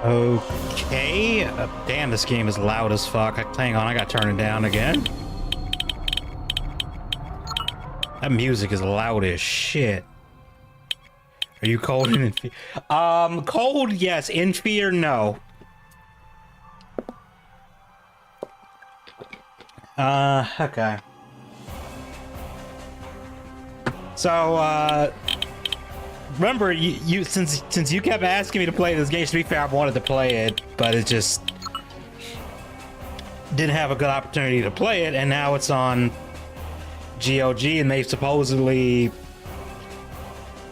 Okay. Damn, this game is loud as fuck. Hang on, I gotta turn it down again. That music is loud as shit. Are you cold and in fear? Cold, yes. In fear, no. Okay. So, remember, you since you kept asking me to play this game, to be fair, I wanted to play it, but it just didn't have a good opportunity to play it, and now it's on GOG, and they supposedly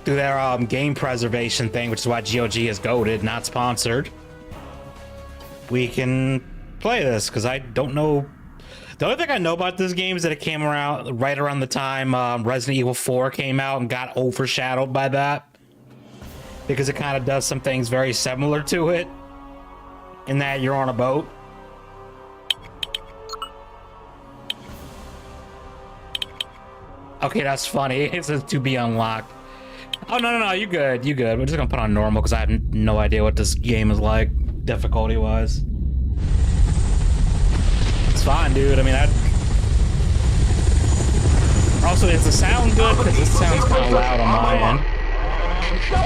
do their game preservation thing, which is why GOG is goated, not sponsored. We can play this, because I don't know. The only thing I know about this game is that it came around right around the time Resident Evil 4 came out and got overshadowed by that. Because it kind of does some things very similar to it, in that you're on a boat. Okay, that's funny. It says to be unlocked. Oh, no, you're good. You're good. We're just gonna put on normal because I have no idea what this game is like, difficulty-wise. It's fine, dude. I mean, also, does the sound good? Because this sounds kind of loud on my end. Go!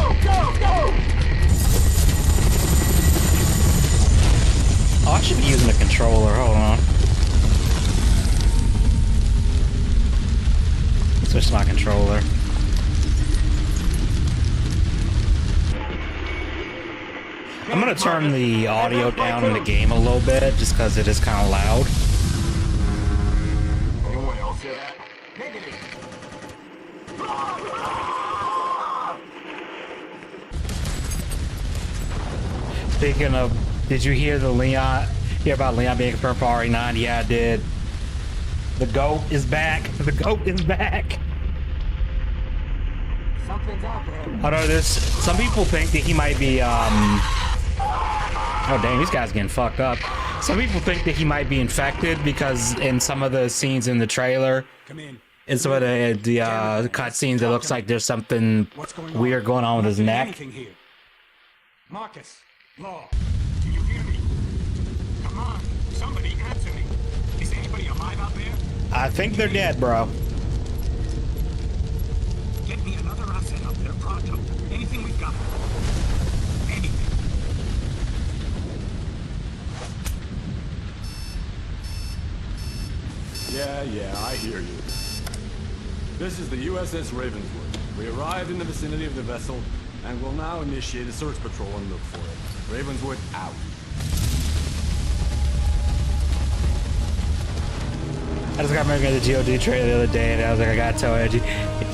Oh, I should be using a controller. Hold on. Switch my controller. I'm gonna turn the audio down in the game a little bit, just because it is kind of loud. Anyone else hear that? Negative. Speaking of, did you hear about Leon being confirmed for RE9? Yeah, I did. The GOAT is back. The GOAT is back. Something's out there. Although some people think that he might be, oh dang, these guys getting fucked up. Some people think that he might be infected because in some of the scenes in the trailer, in some of the cut scenes, it looks like there's something weird going on with his neck. Marcus, Law, do you hear me? Come on, somebody answer me. Is anybody alive out there? I think they're dead, bro. Get me another asset up there, pronto. Anything we've got. Anything. Yeah, I hear you. This is the USS Ravenswood. We arrived in the vicinity of the vessel and will now initiate a search patrol and look for it. Ravenswood out. I just got moving at the GOG trailer the other day, and I was like, I gotta tell Edgy.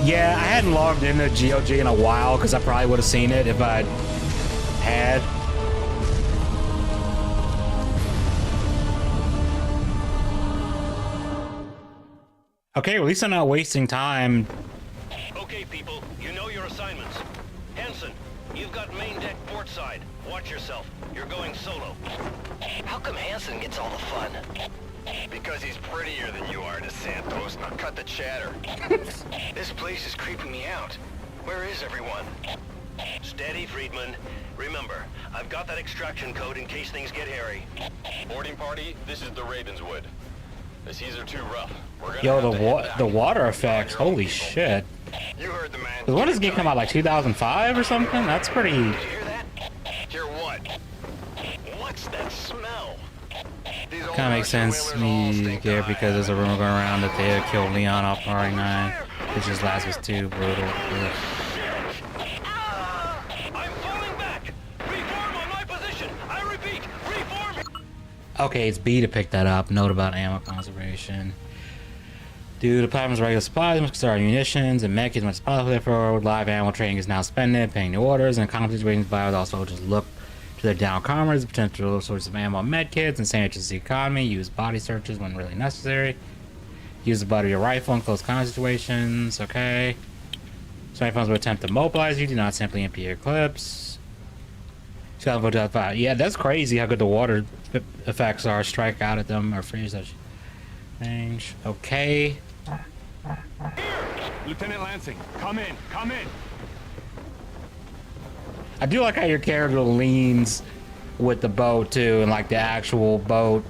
Yeah, I hadn't logged into GOG in a while because I probably would have seen it if I had. Okay, well, at least I'm not wasting time. Okay, people, you know your assignments. Hanson, you've got main deck port side. Watch yourself. You're going solo. How come Hanson gets all the fun? Because he's prettier than you are, DeSantos. Now cut the chatter. This place is creeping me out. Where is everyone? Steady, Friedman. Remember, I've got that extraction code in case things get hairy. Boarding party, this is the Ravenswood. The seas are too rough. We're gonna Yo, have to head back. the water effects, holy shit. You heard the man. When does this game come out, like 2005 or something? That's pretty... Did you hear that? Hear what? What's that smell? These old Kind of makes sense Russian to me whalers all stink here to because there's a rumor going around that they had killed Leon off RE9. Which just last was too brutal. I'm falling back! Reform on my position! I repeat, reform! Okay, it's B to pick that up. Note about ammo conservation. Due to platform's regular supplies, must start munitions and mech as much as possible. Therefore, live ammo training is now spending, paying new orders, and conflict situations bios also just look to their down comrades, potential sources of ammo, med kits, and sandwiches the economy. Use body searches when really necessary. Use the butt of your rifle in close combat situations. Okay. So phones will attempt to mobilize you. Do not simply empty your clips. Yeah, that's crazy how good the water effects are. Strike out at them or freeze such range. Okay. Lieutenant Lansing, come in, come in. I do like how your character leans with the boat too, and like the actual boat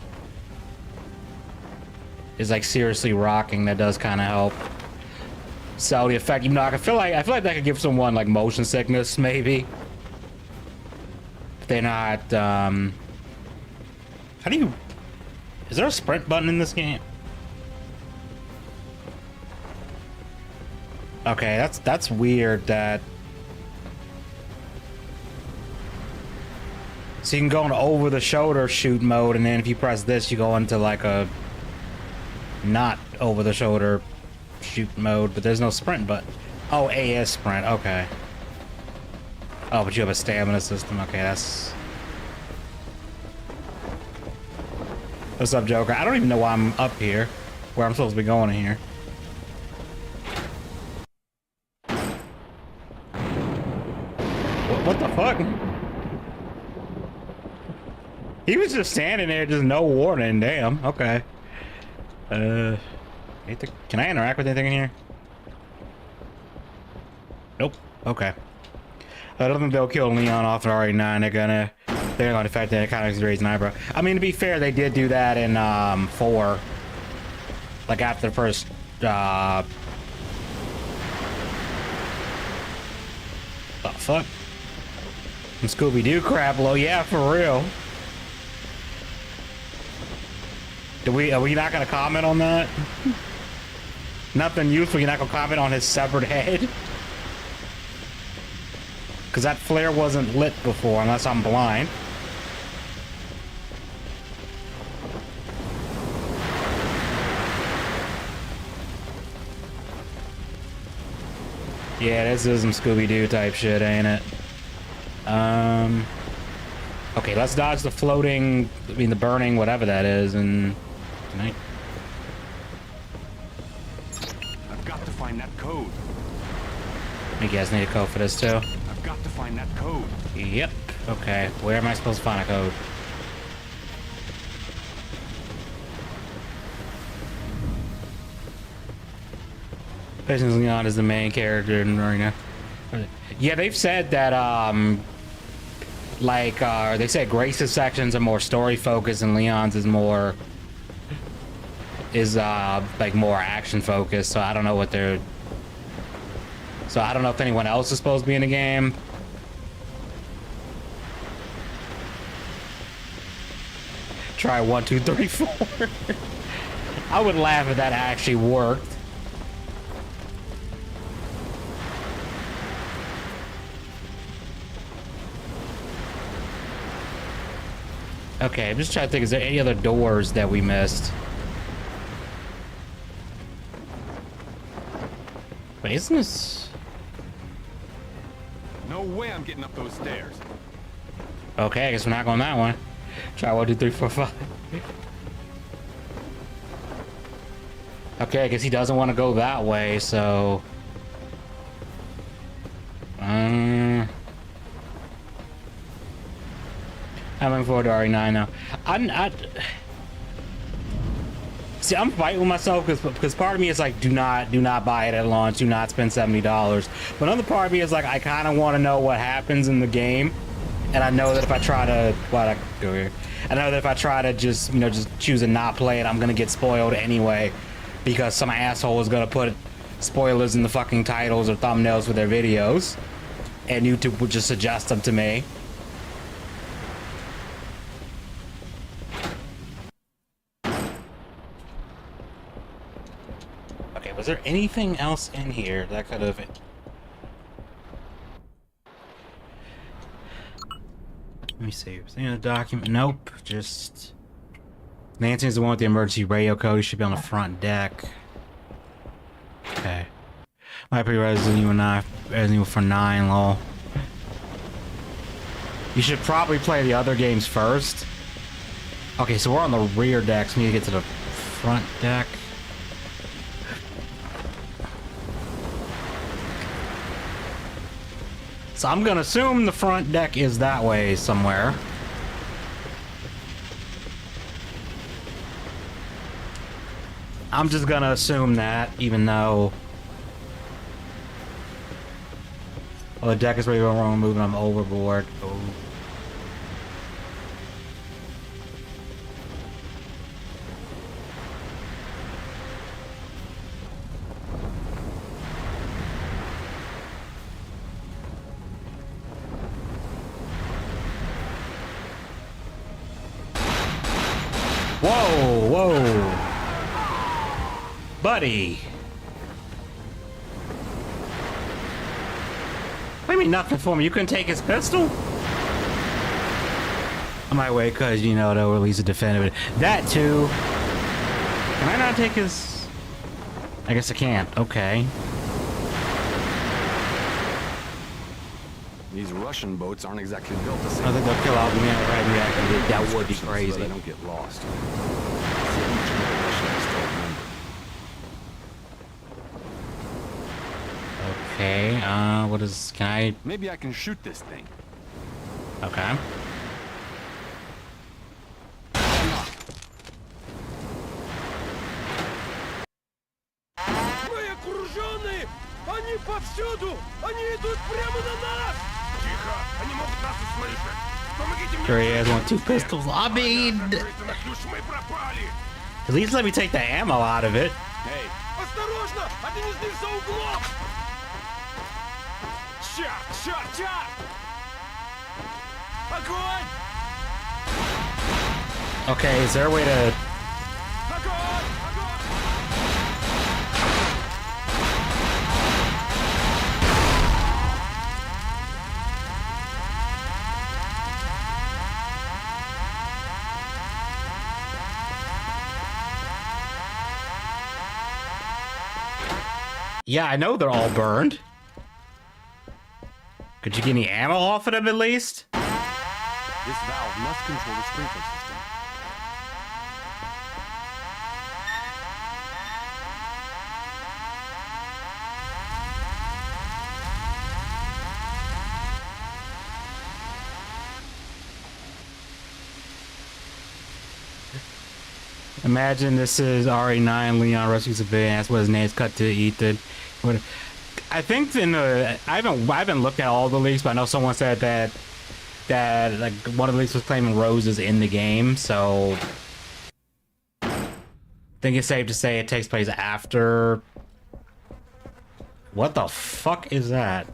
is like seriously rocking. That does kind of help. So the effect, you know, I feel like that could give someone like motion sickness maybe. But they're not. How do you? Is there a sprint button in this game? Okay, that's weird. That. So you can go into over the shoulder shoot mode, and then if you press this, you go into like a not over the shoulder shoot mode, but there's no sprint button. Oh, A is sprint, okay. Oh, but you have a stamina system. Okay, that's... What's up, Joker? I don't even know why I'm up here, where I'm supposed to be going in here. What the fuck? He was just standing there, just no warning. Damn. Okay. Can I interact with anything in here? Nope. Okay. I don't think they'll kill Leon off at RE9. They're gonna affect the economics raise an eyebrow. I mean, to be fair, they did do that in 4. Like after the first the fuck? Some Scooby-Doo crap, low. Yeah, for real. Are we not gonna comment on that? Nothing useful. You're not gonna comment on his severed head? because that flare wasn't lit before, unless I'm blind. Yeah, this is some Scooby-Doo type shit, ain't it? Okay, let's dodge the floating, the burning, whatever that is, and... Tonight. I've got to find that code. You guys need a code for this, too? I've got to find that code. Yep. Okay, where am I supposed to find a code? Patience Leon is the main character in Arena. Yeah, they've said that, they said Grace's sections are more story focused and Leon's is more, more action focused, so I don't know what they're, so I don't know if anyone else is supposed to be in the game. Try 1, 2, 3, 4. I would laugh if that actually worked. Okay, I'm just trying to think, is there any other doors that we missed? Wait, isn't this... No way I'm getting up those stairs. Okay, I guess we're not going that one. Try 1, 2, 3, 4, 5. Okay, I guess he doesn't want to go that way, so... I'm looking forward to RE9 now. See, I'm fighting with myself because part of me is like, do not buy it at launch, do not spend $70. But another part of me is like, I kind of want to know what happens in the game, and I know that if I try to, I know that if I try to just choose and not play it, I'm gonna get spoiled anyway, because some asshole is gonna put spoilers in the fucking titles or thumbnails for their videos, and YouTube would just suggest them to me. Was there anything else in here that could have... Let me see. Was there a document? Nope. Just... Nancy is the one with the emergency radio code. He should be on the front deck. Okay. Might be Resident Evil for 9, lol. You should probably play the other games first. Okay, so we're on the rear deck, so we need to get to the front deck. So I'm gonna assume the front deck is that way somewhere. I'm just gonna assume that, even though... Well, the deck is ready to go wrong, moving, I'm overboard. Oh. Whoa, whoa. Buddy. What do you mean nothing for me? You couldn't take his pistol? I might wait because, they'll release a definitive. That too. Can I not take his... I guess I can't. Okay. These Russian boats aren't exactly built the same. I think they'll kill all the men right reactor. That would be crazy. So they don't get lost. Okay, what is... Can I... Maybe I can shoot this thing. Okay. Мы окружены! Они повсюду! Они идут прямо на нас! Тихо! Они могут нас услышать! Помогите мне! Sure, he has 1, 2 pistols. I mean... Мы пропали! At least let me take the ammo out of it. Hey, Осторожно! Один из них за углом! Черт! Черт! Черт! Огонь! Okay, is there a way to... Огонь! Огонь! Yeah, I know they're all burned. Could you get any ammo off of them at least? This valve must control the sprinkler system. Imagine this is RE9 Leon rescues a civilian. That's what his name's cut to Ethan. I think in the I haven't looked at all the leaks, but I know someone said that like one of the leaks was claiming Rose is in the game, so I think it's safe to say it takes place after. What the fuck is that?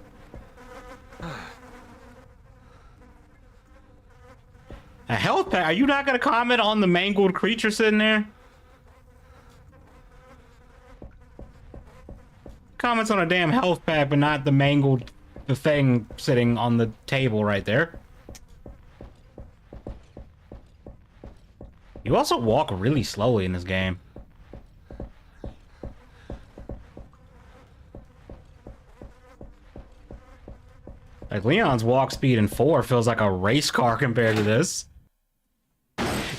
A health pack? Are you not gonna comment on the mangled creature sitting there? Comments on a damn health pack, but not the mangled the thing sitting on the table right there. You also walk really slowly in this game. Like Leon's walk speed in 4 feels like a race car compared to this.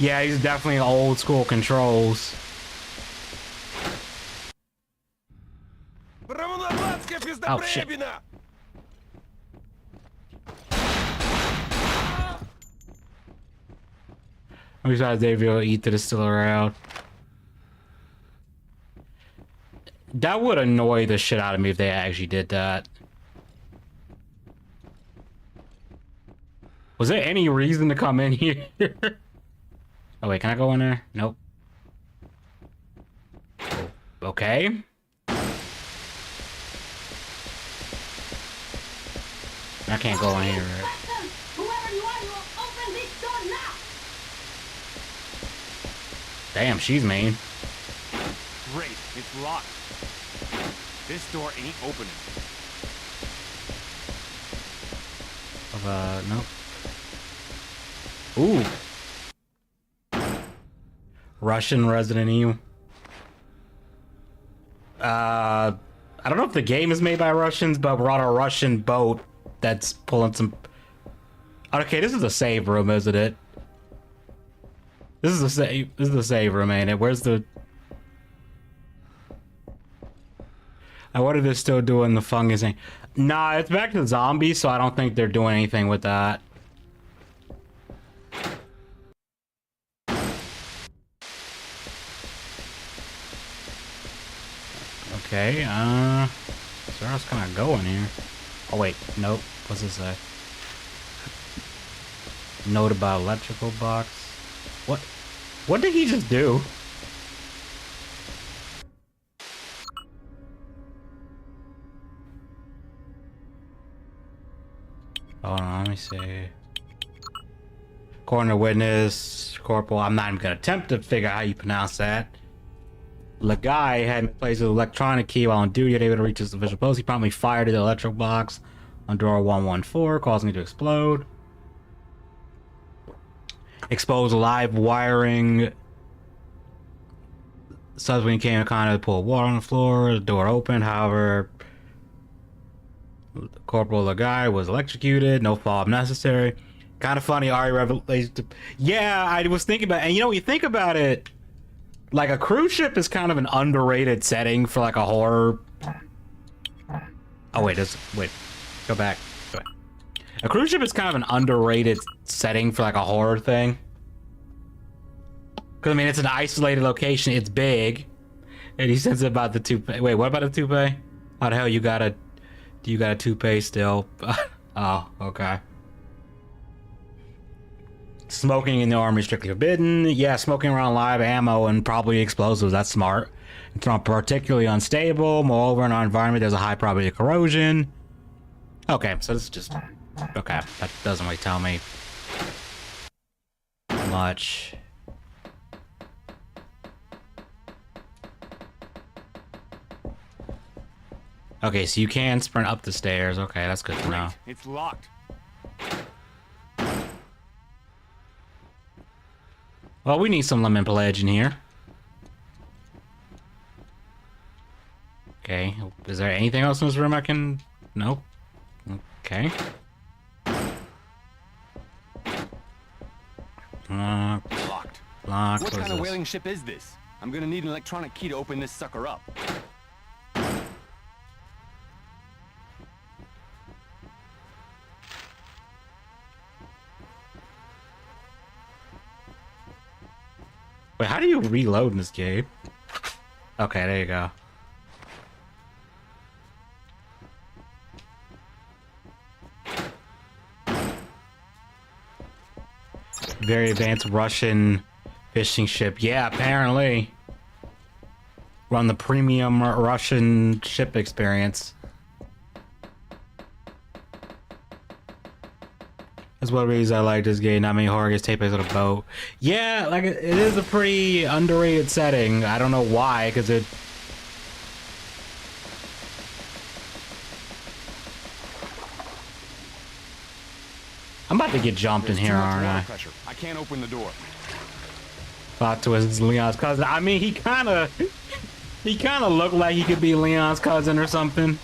Yeah, he's definitely old school controls. Oh shit. Besides, David Ethan is still around. That would annoy the shit out of me if they actually did that. Was there any reason to come in here? Oh wait, can I go in there? Nope. Okay. I can't go in here. Right? Damn, she's mean. Great, it's locked. This door ain't opening. Nope. Ooh. Russian Resident Evil. I don't know if the game is made by Russians, but we're on a Russian boat that's pulling some... Okay, this is a save room, isn't it? This is the save room, ain't it? Where's the... I wonder if they're still doing the fungus thing. Nah, it's back to zombies, so I don't think they're doing anything with that. Okay, so where else can I go in here? Oh wait, nope. What's this say? Note about electrical box. What did he just do? Hold on, let me see. According to witness, Corporal, I'm not even gonna attempt to figure out how you pronounce that. The guy had placed his electronic key while on duty, able to reach his official post. He promptly fired at the electric box on door 114, causing it to explode. Exposed live wiring. Subsequently came in contact with pool of water on the floor. The door opened, however, Corporal the guy was electrocuted. No follow-up necessary. Kind of funny, Ari revelation. Yeah, I was thinking about, and you know, when you think about it, like a cruise ship is kind of an underrated setting for like a horror. Oh wait, go back. A cruise ship is kind of an underrated setting for like a horror thing. Because I mean, it's an isolated location. It's big, and he says about the toupee. Wait, what about the toupee? How the hell you got a toupee still? Oh, okay. Smoking in the army is strictly forbidden. Yeah, smoking around live ammo and probably explosives, that's smart. It's not particularly unstable. Moreover, in our environment, there's a high probability of corrosion. Okay, so this is just... Okay, that doesn't really tell me much. Okay, so you can sprint up the stairs. Okay, that's good to know. It's locked. Well, we need some lemon pledge in here. Okay, Is there anything else in this room I can... Nope. Okay. Locked. Locked. What kind of this? whaling ship is this? I'm gonna need an electronic key to open this sucker up. Wait, how do you reload in this game? Okay, there you go. Very advanced Russian fishing ship. Yeah, apparently. We're on the premium Russian ship experience. That's one of the reasons I like this game. Not many horror games take place on a boat. Yeah, like it is a pretty underrated setting. I don't know why, because it... I'm about to get jumped in here, aren't I? I can't open the door. Plot twist, Leon's cousin. I mean, he kind of looked like he could be Leon's cousin or something.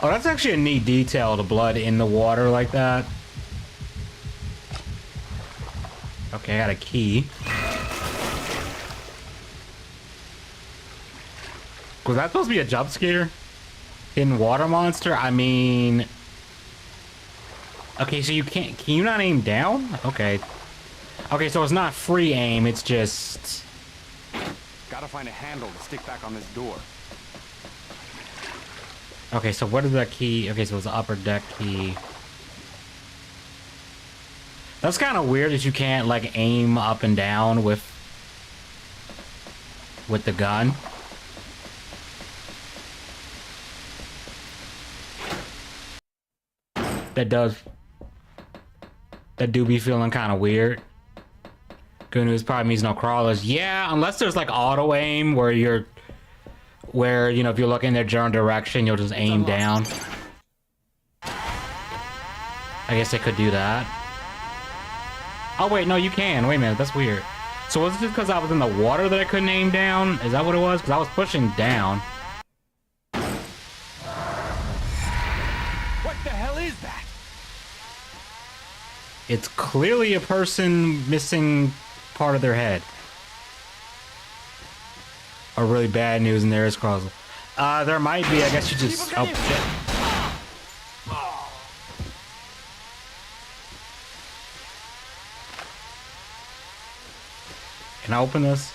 Oh, that's actually a neat detail, the blood in the water like that. Okay, I got a key. Was that supposed to be a jump scare? Hidden water monster? I mean... Okay, so can you not aim down? Okay. Okay, so it's not free aim, it's just... Gotta find a handle to stick back on this door. Okay, so what is that key? Okay, so it's the upper deck key. That's kind of weird that you can't, like, aim up and down with the gun. That do be feeling kind of weird. Good news probably means no crawlers. Yeah, unless there's like auto aim where you know, if you're looking in their general direction, you'll just aim down. I guess they could do that. Oh wait, no, you can. Wait a minute, that's weird. So was it just because I was in the water that I couldn't aim down? Is that what it was? Because I was pushing down. What the hell is that? It's clearly a person missing part of their head. Or really bad news, and there is crawlers. There might be. I guess you just... Oh, shit. Can I open this?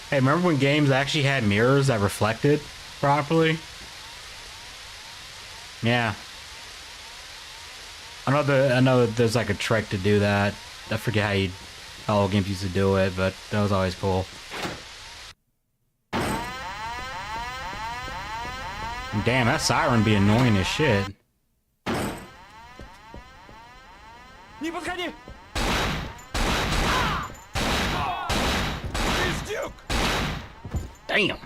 Hey, remember when games actually had mirrors that reflected properly? Yeah. I know that there's like a trick to do that. I forget how old games used to do it, but that was always cool. And damn, that siren be annoying as shit. Не подходи! Damn.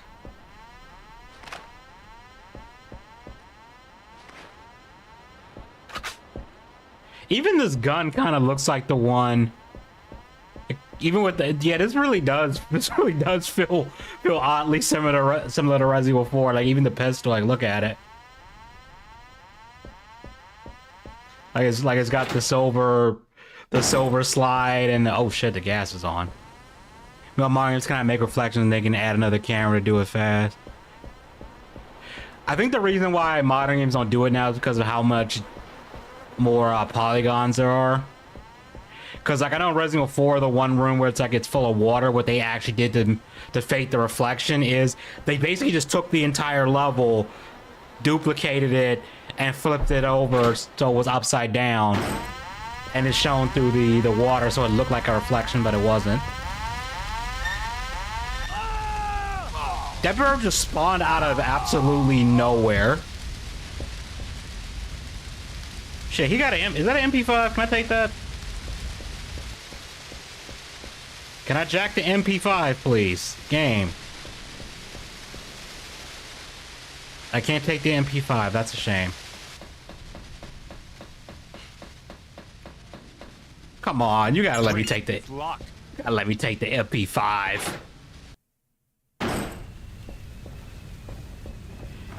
Even this gun kind of looks like the one. Even with the this really does feel oddly similar to Resident Evil 4. Like even the pistol, like look at it. Like it's got the silver slide and oh shit, the gas is on. You know, Mario's kind of make reflections and they can add another camera to do it fast. I think the reason why modern games don't do it now is because of how much more polygons there are. Because like I know in Resident Evil 4, the one room where it's like it's full of water, what they actually did to fake the reflection is they basically just took the entire level, duplicated it, and flipped it over so it was upside down. And it's shown through the water so it looked like a reflection, but it wasn't. That bird just spawned out of absolutely nowhere. Shit, he got is that an MP5? Can I take that? Can I jack the MP5, please? Game. I can't take the MP5, that's a shame. Come on, you gotta let me Great, take the it's locked. gotta let me take the MP5.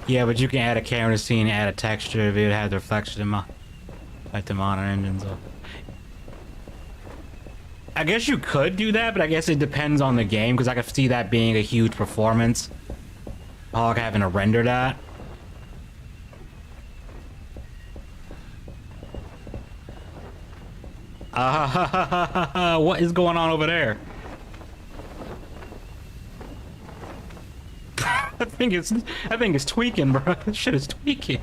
Yeah, but you can add a camera scene, add a texture if it had the reflection in my like the modern engines. I guess you could do that, but I guess it depends on the game because I could see that being a huge performance. Hog having to render that. What is going on over there? I think it's tweaking, bro. This shit is tweaking.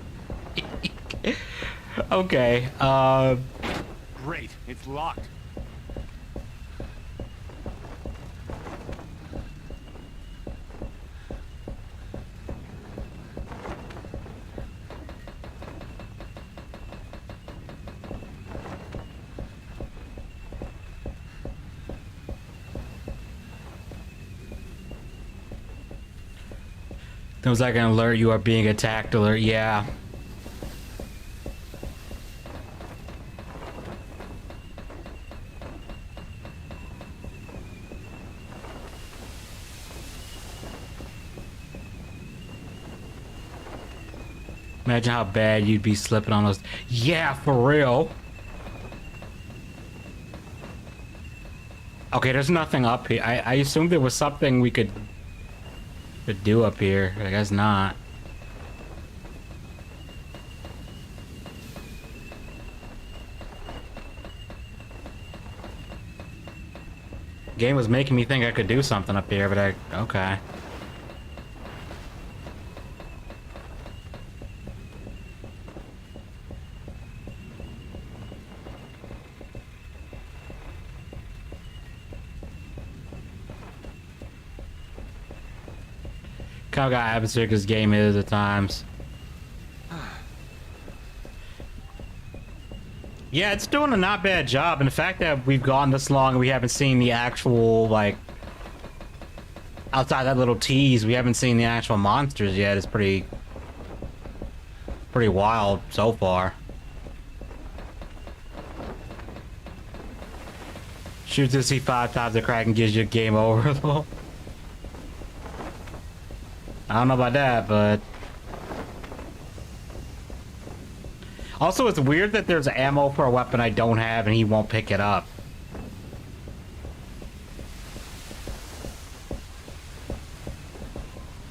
Okay. Great, it's locked. It was like an alert, you are being attacked alert. Yeah. Imagine how bad you'd be slipping on those. Yeah, for real. Okay, there's nothing up here. I assumed there was something we could do up here. I guess not. Game was making me think I could do something up here, but okay. Kind of got atmosphere because game is at times. Yeah, it's doing a not bad job, and the fact that we've gone this long and we haven't seen the actual, like, outside that little tease, we haven't seen the actual monsters yet. It's pretty wild so far. Shoots to see 5 times the Kraken gives you a game over. I don't know about that, but also it's weird that there's ammo for a weapon I don't have and he won't pick it up.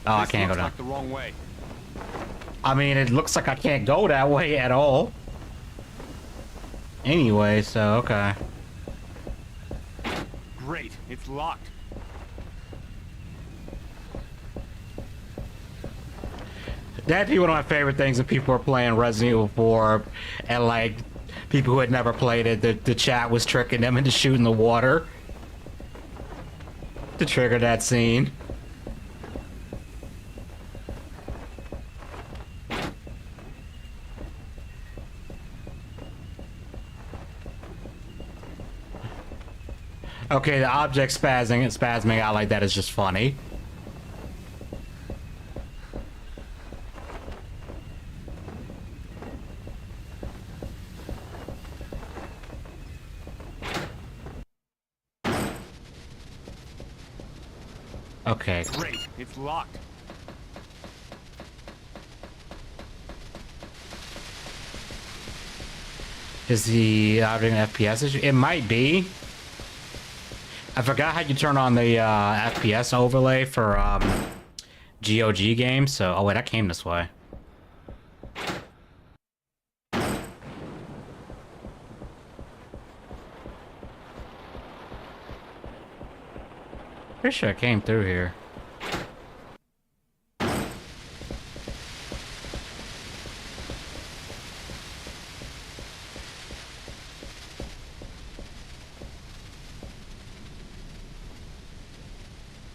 Oh, I can't go down. Like the wrong way. I mean, it looks like I can't go that way at all. Anyway, so okay. Great, it's locked. That'd be one of my favorite things when people are playing Resident Evil 4 and like people who had never played it, the chat was tricking them into shooting the water to trigger that scene. Okay, the object spasming out like that is just funny. Okay. Great, it's locked. Is the object an FPS issue? It might be. I forgot how you turn on the FPS overlay for GOG games. So, oh wait, I came this way. Pretty sure I came through here.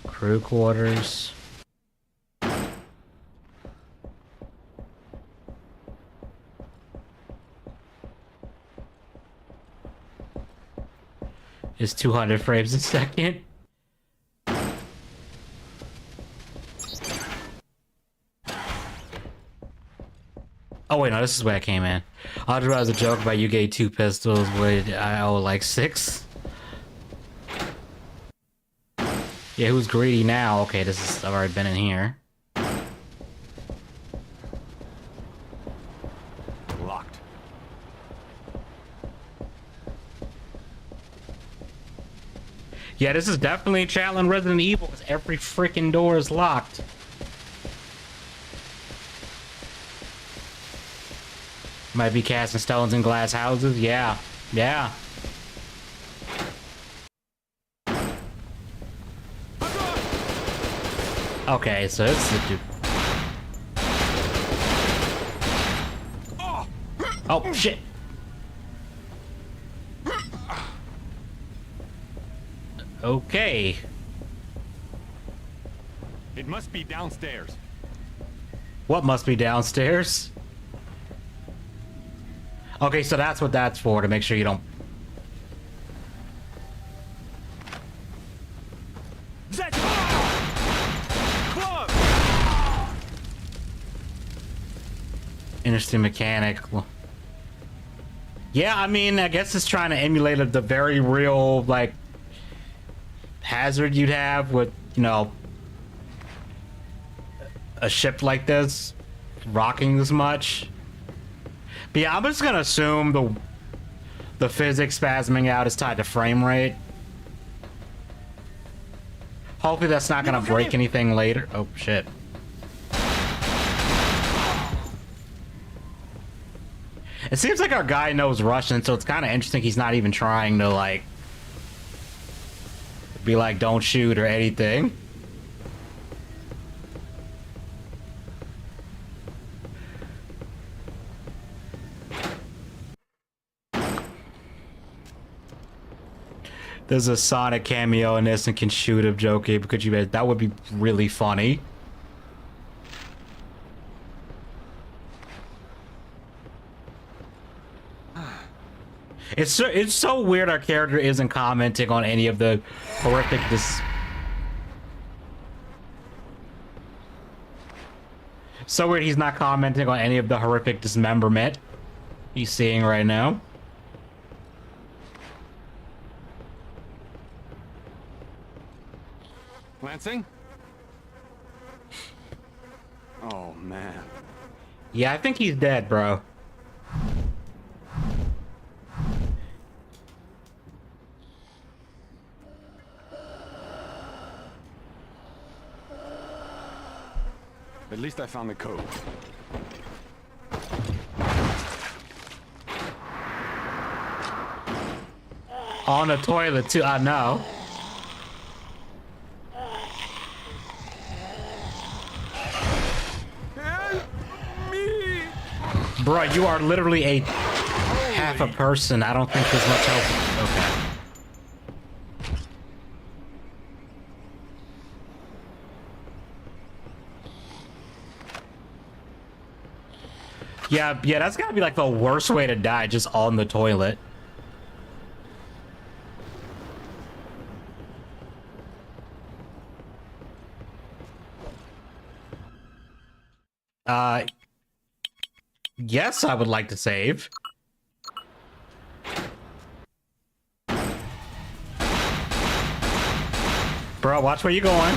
Crew quarters. Is 200 frames a second? Oh wait, no, this is where I came in. I thought it was a joke about you gave 2 pistols, would I owe like 6? Yeah, who's greedy now? Okay, this is, I've already been in here. Locked. Yeah, this is definitely Chatland Resident Evil, because every freaking door is locked. Might be casting stones in glass houses. Yeah, yeah. Okay, so it's the dude. Oh shit! Okay. It must be downstairs. What must be downstairs? Okay, so that's what that's for, to make sure you don't... Interesting mechanic. Yeah, I mean, I guess it's trying to emulate the very real, like, hazard you'd have with, you know, a ship like this rocking this much. But yeah, I'm just gonna assume the physics spasming out is tied to frame rate. Hopefully that's not gonna break anything later. Oh shit. It seems like our guy knows Russian, so it's kind of interesting he's not even trying to, like, be like, don't shoot or anything. There's a Sonic cameo in this and can shoot him, joking, because you that would be really funny. It's so weird our character isn't commenting on any of the horrific so weird he's not commenting on any of the horrific dismemberment he's seeing right now. Lansing? Oh, man. Yeah, I think he's dead, bro. At least I found the code. On the toilet, too. I know. Bro, you are literally a half a person. I don't think there's much help. Okay. Yeah, that's gotta be like the worst way to die, just on the toilet. Yes, I would like to save. Bro, watch where you're going.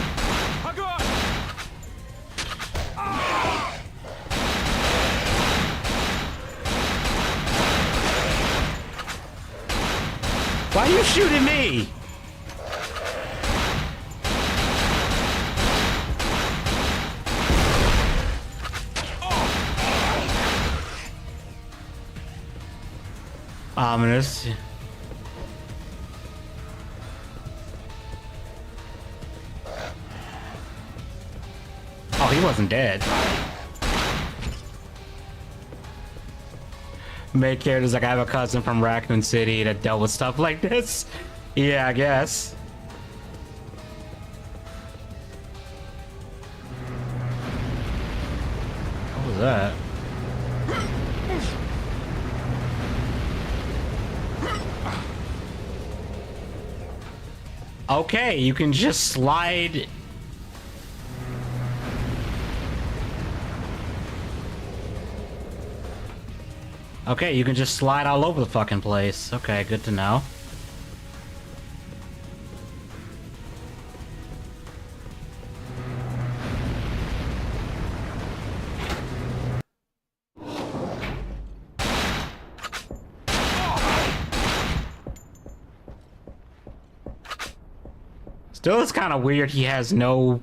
Why are you shooting me? Ominous. Oh, he wasn't dead. Main characters like, I have a cousin from Raccoon City that dealt with stuff like this. Yeah, I guess. What was that? Okay, you can just slide. Okay, you can just slide all over the fucking place. Okay, good to know. Still, it's kind of weird he has no...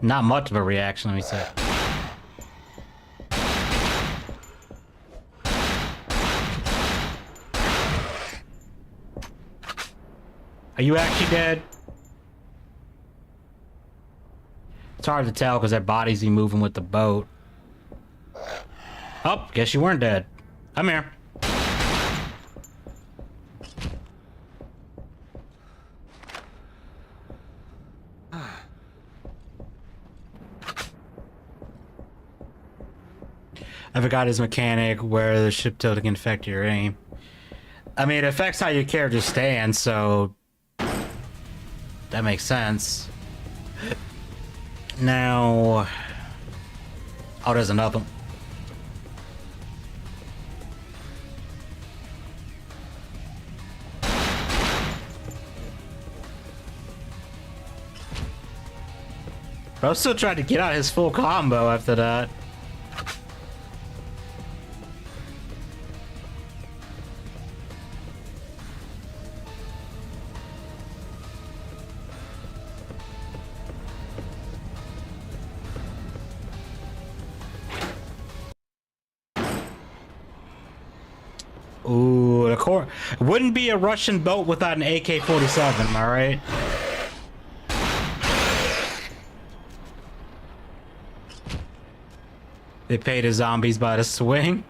Not much of a reaction, let me say. Are you actually dead? It's hard to tell because their bodies be moving with the boat. Oh, guess you weren't dead. Come here. I forgot his mechanic where the ship tilt can affect your aim. I mean, it affects how your character stands, so that makes sense. Now, oh, there's another one. Bro still tried to get out his full combo after that. Ooh, the core wouldn't be a Russian boat without an AK-47, am I right? They paid the zombies by the swing.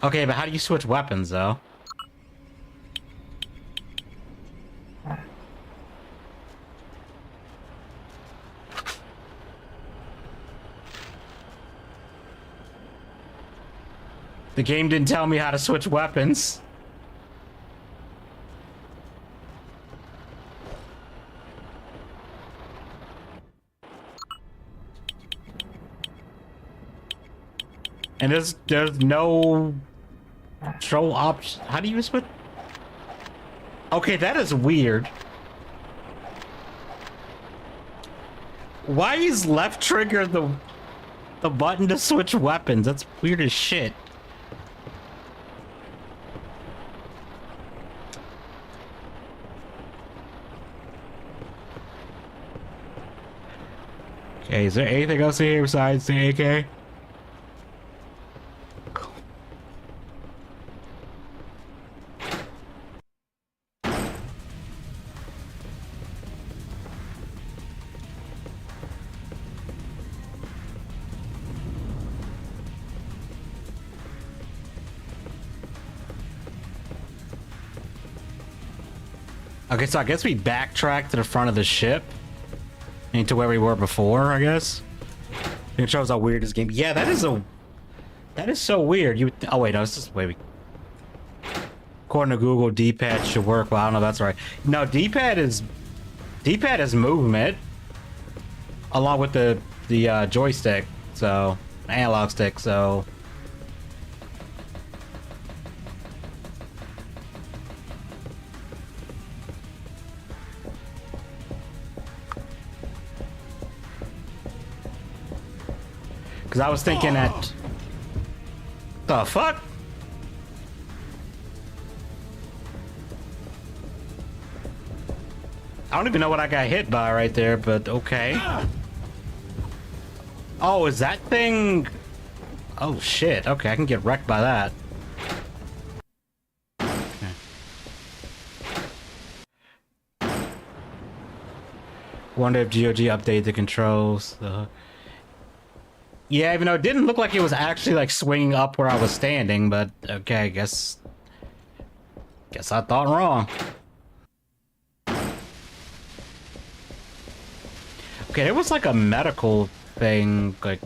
Okay, but how do you switch weapons, though? The game didn't tell me how to switch weapons. And there's no control option. How do you switch? Okay, that is weird. Why is left trigger the button to switch weapons? That's weird as shit. Okay, is there anything else in here besides the AK? Okay, so I guess we backtrack to the front of the ship. To where we were before, I guess. It shows how weird this game. Yeah, that is so weird. Oh wait, no, this is the way we. According to Google, D-pad should work. Well, I don't know if that's right. No, D-pad is movement, along with the joystick, so analog stick. So. Because I was thinking that... The fuck? I don't even know what I got hit by right there, but okay. Oh, is that thing... Oh, shit. Okay, I can get wrecked by that. Okay. Wonder if GOG updated the controls. Yeah, even though it didn't look like it was actually like swinging up where I was standing, but okay, I guess I thought wrong. Okay, there was like a medical thing like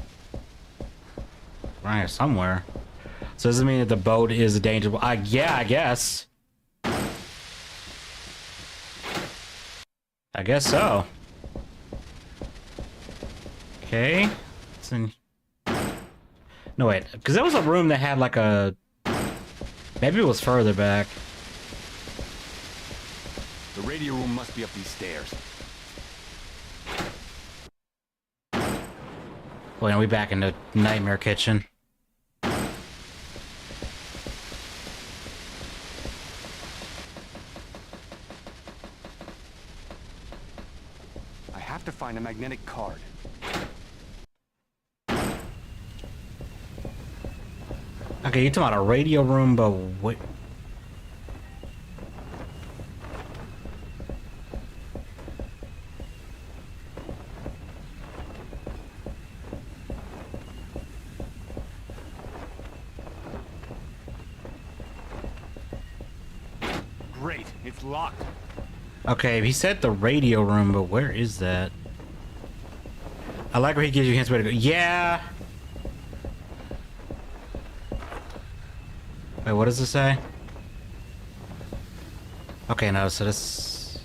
right somewhere. So does it mean that the boat is a danger? Yeah, I guess. I guess so. Okay. What's in... No, wait. Because there was a room that had like a... Maybe it was further back. The radio room must be up these stairs. Wait, are we back in the Nightmare Kitchen? I have to find a magnetic card. Okay, you're talking about a radio room, but what? Great, it's locked. Okay, he said the radio room, but where is that? I like where he gives you hints where to go. Yeah! Wait, what does it say? Okay, no, so this...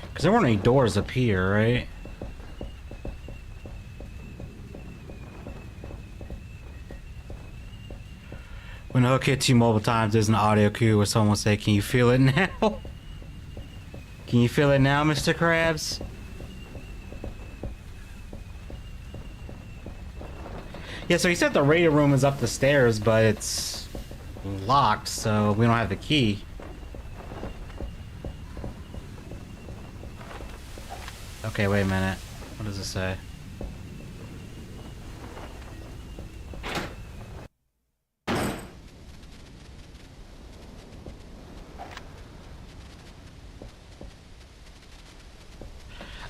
Because there weren't any doors up here, right? When the hook hits you multiple times, there's an audio cue where someone will say, "Can you feel it now?" Can you feel it now, Mr. Krabs? Yeah, so he said the radio room is up the stairs, but it's locked, so we don't have the key. Okay, wait a minute. What does it say?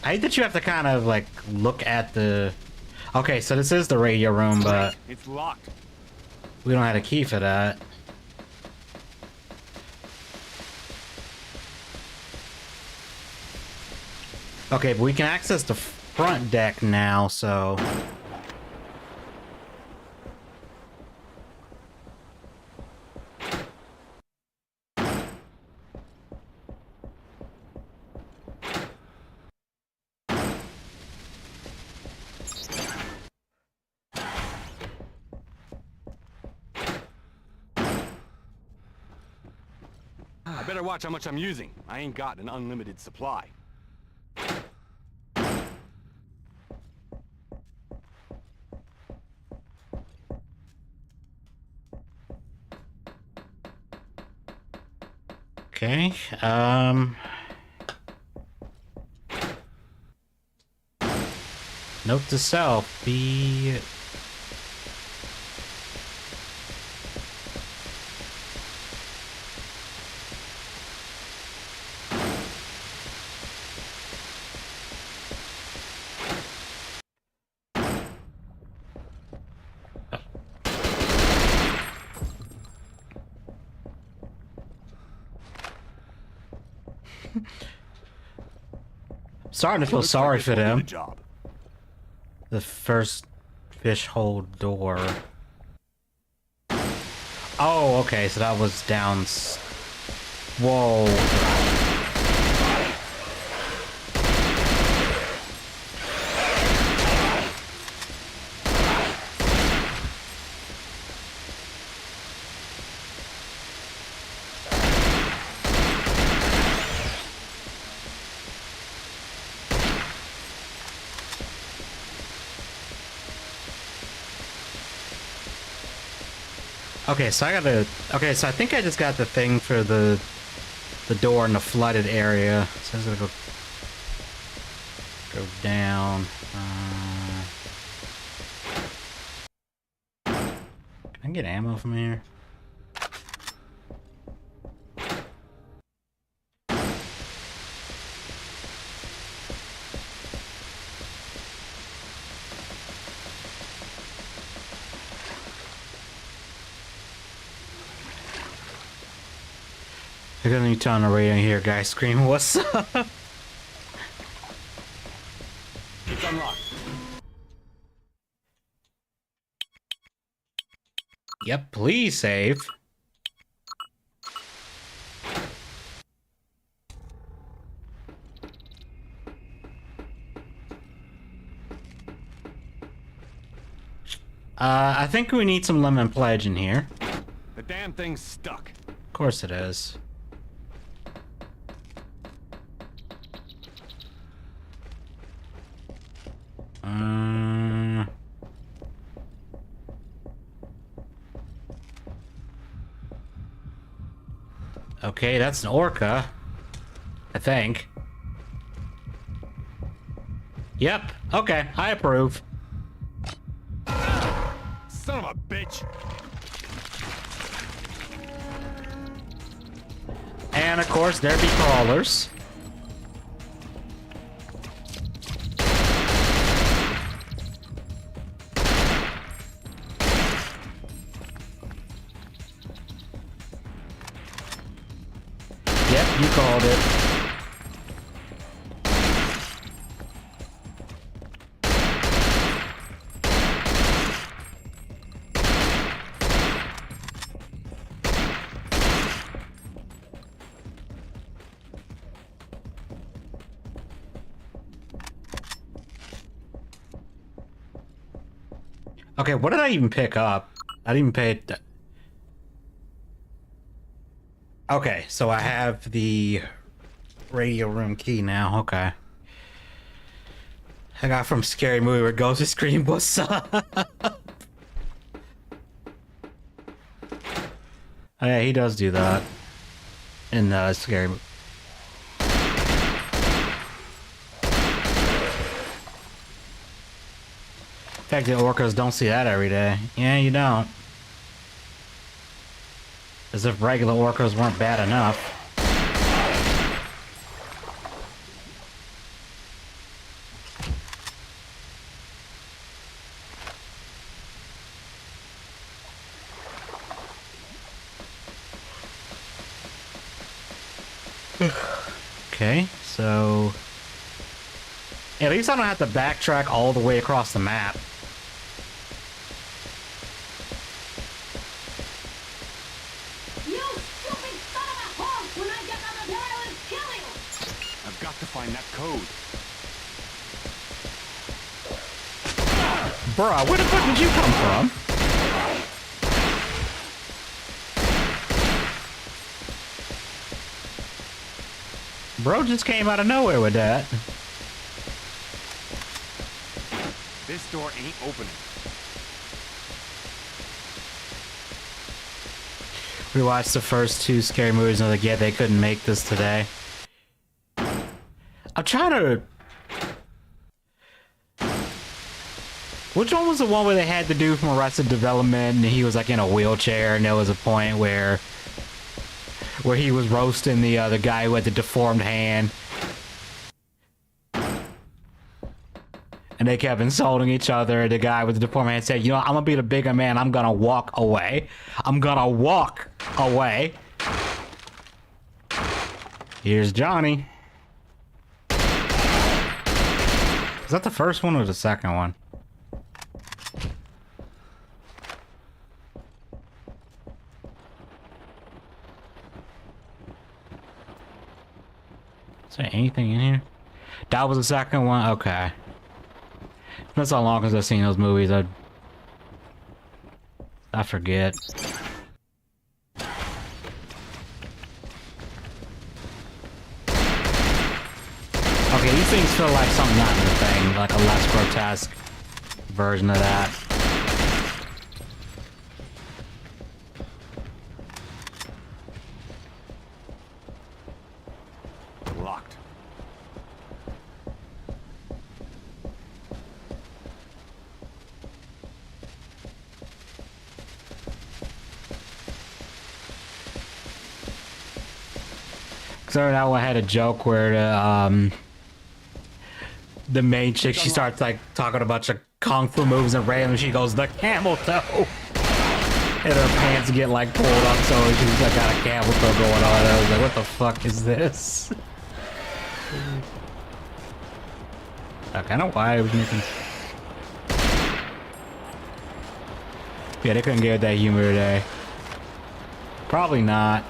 I hate that you have to kind of like look at the... Okay, so this is the radio room, but It's locked. we don't have a key for that. Okay, but we can access the front deck now, so... I better watch how much I'm using. I ain't got an unlimited supply. Okay, note to self, be... Starting to feel Looks sorry like for this will do them. the job. The first fish hole door. Oh, okay, so that was down... Whoa. Okay, so I gotta... Okay, so I think I just got the thing for the door in the flooded area. So I'm gonna go down. Can I get ammo from here? They're gonna be on the radio here, guys screaming, "What's up?" It's unlocked. Yep, please save. I think we need some lemon pledge in here. The damn thing's stuck. Of course it is. Okay, that's an orca. I think. Yep. Okay, I approve. Son of a bitch. And of course, there be crawlers. Yep, you called it. Okay, what did I even pick up? I didn't even pay it. Okay, so I have the radio room key now. Okay. I got from Scary Movie where Ghost is screaming, "What's up?" Oh yeah, he does do that in Scary Movie. In fact, the orcas don't see that every day. Yeah, you don't. As if regular orcas weren't bad enough. Okay, so... At least I don't have to backtrack all the way across the map. I've got to find that code. Bruh, where the fuck did you come from? Bro just came out of nowhere with that. This door ain't opening. We watched the first two Scary Movies and I was like, yeah, they couldn't make this today. I'm trying to... Which one was the one where they had the dude from Arrested Development and he was like in a wheelchair and there was a point where he was roasting the guy who had the deformed hand. And they kept insulting each other. The guy with the deformed hand said, you know, I'm gonna be the bigger man. I'm gonna walk away. I'm gonna walk away. Here's Johnny. Is that the first one or the second one? Is there anything in here? That was the second one? Okay. That's how long as I've seen those movies. I forget. Okay, these things feel like something not in the thing, like a less grotesque version of that. Locked. So now I had a joke where the main chick, she starts like talking a bunch of kung fu moves and randomly she goes the camel toe, and her pants get like pulled up so she's like got a camel toe going on. I was like, what the fuck is this? I don't know why I was making. Yeah, they couldn't get that humor today. Probably not.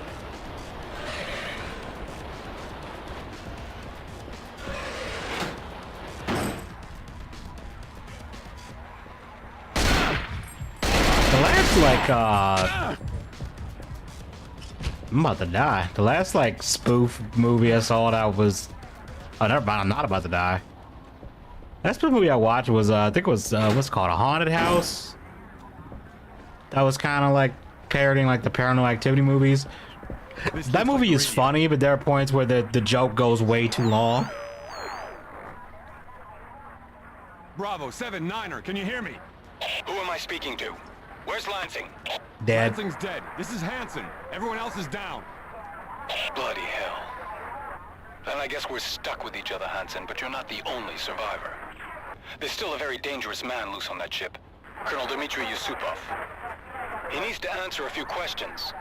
like I'm about to die. The last like spoof movie I saw that was never mind, I'm not about to die. Last spoof movie I watched was I think it was what's it called, A Haunted House. That was kind of like parodying like the Paranormal Activity movies. That movie is funny, but there are points where the joke goes way too long. Bravo 7-9er, can you hear me? Who am I speaking to? Where's Lansing? Dead. Lansing's dead. This is Hanson. Everyone else is down. Bloody hell. Then I guess we're stuck with each other, Hansen, but you're not the only survivor. There's still a very dangerous man loose on that ship. Colonel Dmitry Yusupov. He needs to answer a few questions.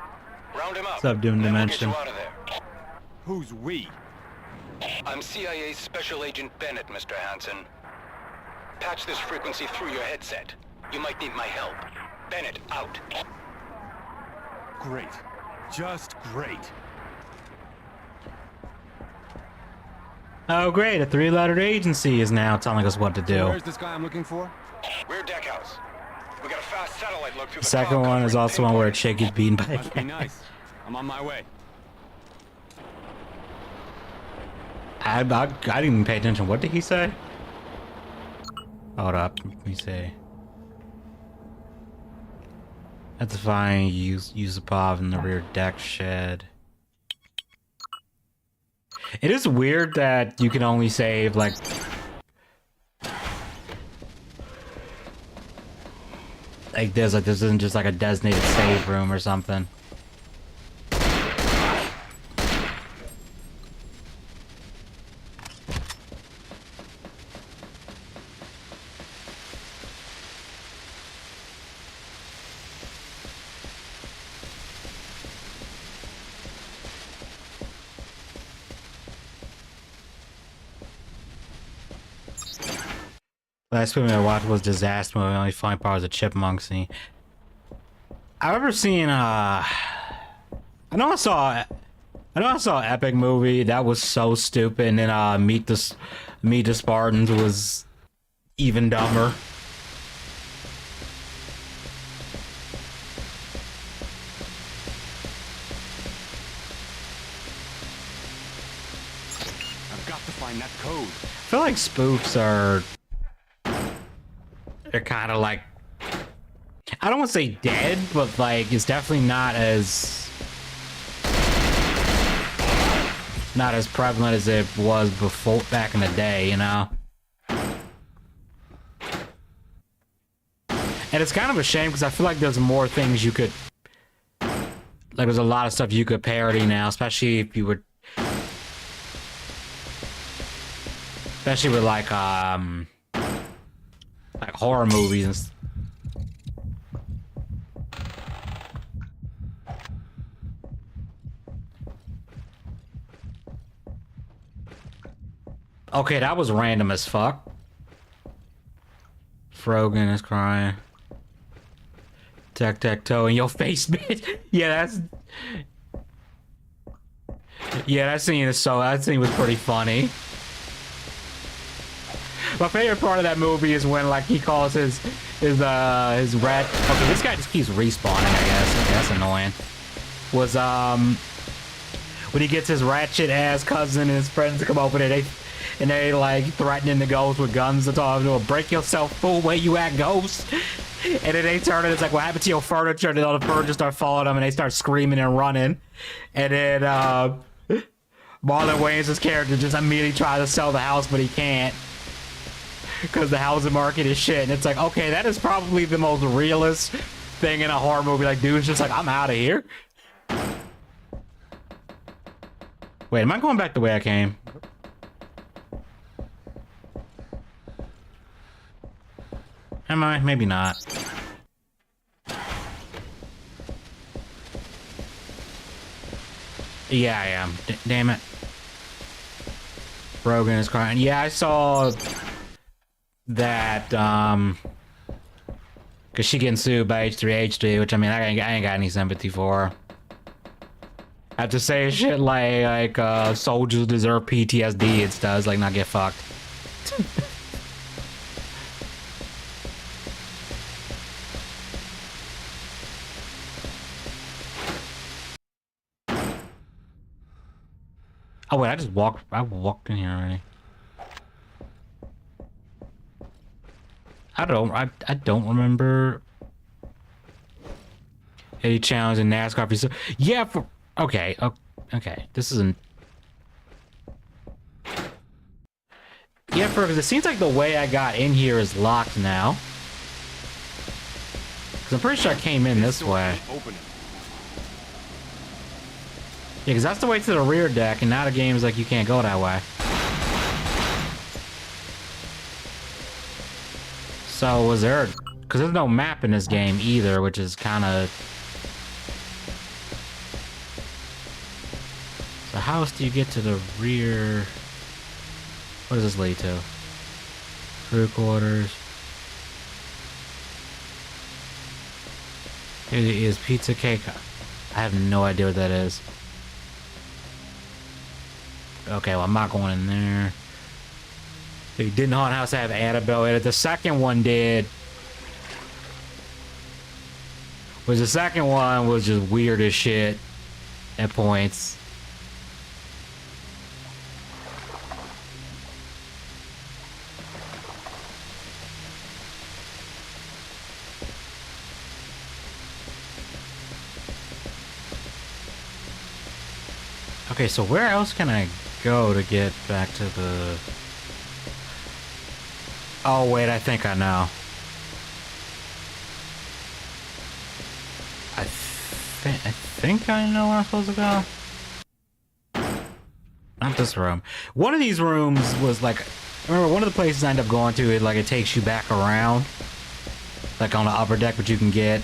Round him up. Subdoom then we'll get dimension. you out of there. Who's we? I'm CIA Special Agent Bennett, Mr. Hansen. Patch this frequency through your headset. You might need my help. Bennett, out. Great. Just great. Oh great, a 3-lettered agency is now telling us what to do. Where's this guy I'm looking for? Rear deck house. We got a fast satellite look through The the second cloud one is covering also one where a pinpoint. chick gets beaten by a Must be cat. nice. I'm on my way. I didn't even pay attention. What did he say? Hold up, let me see. Have to find Yusupov in the rear deck shed. It is weird that you can only save like this isn't just like a designated save room or something. Last movie I watched was Disaster Movie. The only funny part was the chipmunk scene. I remember seeing I know I saw an Epic movie that was so stupid, and then Meet the Spartans was even dumber. I've got to find that code. I feel like spoofs are they're kind of like, I don't want to say dead, but like it's definitely not as prevalent as it was before back in the day, you know. And it's kind of a shame because I feel like there's more things you could, like there's a lot of stuff you could parody now, especially if you would, especially with like horror movies and okay, that was random as fuck. Frogan is crying. Tic-tac-toe in your face, bitch. Yeah, that scene was pretty funny. My favorite part of that movie is when like he calls his rat. Okay, this guy just keeps respawning. I guess okay, that's annoying. Was when he gets his ratchet ass cousin and his friends to come over there, they like threatening the ghost with guns and talking to him, break yourself, fool, where you at, ghost? And then they turn and it's like, what happened to your furniture? And then all the furniture start following them and they start screaming and running. And then Marlon Wayans' character just immediately tries to sell the house, but he can't. Because the housing market is shit. And it's like, okay, that is probably the most realist thing in a horror movie. Like, dude's just like, I'm out of here. Wait, am I going back the way I came? Am I? Maybe not. Yeah, I am. Damn it. Rogan is crying. Yeah, I saw that, because she getting sued by H3H3, which, I mean, I ain't got any sympathy for her. I have to say shit like soldiers deserve PTSD and stuff. It's like, not get fucked. Oh wait, I walked in here already. I don't remember any challenge in NASCAR. Yeah, okay, okay. This isn't. Yeah, because it seems like the way I got in here is locked now. Because I'm pretty sure I came in this way. Open it. Yeah, because that's the way to the rear deck, and now the game's like you can't go that way. So was there? Because there's no map in this game either, which is kind of. So how else do you get to the rear? What does this lead to? Crew quarters. It is pizza cake. I have no idea what that is. Okay, well I'm not going in there. They didn't Haunted House have Annabelle in it. The second one did. Was the second one was just weird as shit at points. Okay, so where else can I go to get back to the... Oh, wait, I think I know. I think I know where I'm supposed to go. Not this room. One of these rooms was like... I remember one of the places I end up going to, it takes you back around. Like on the upper deck, but you can get...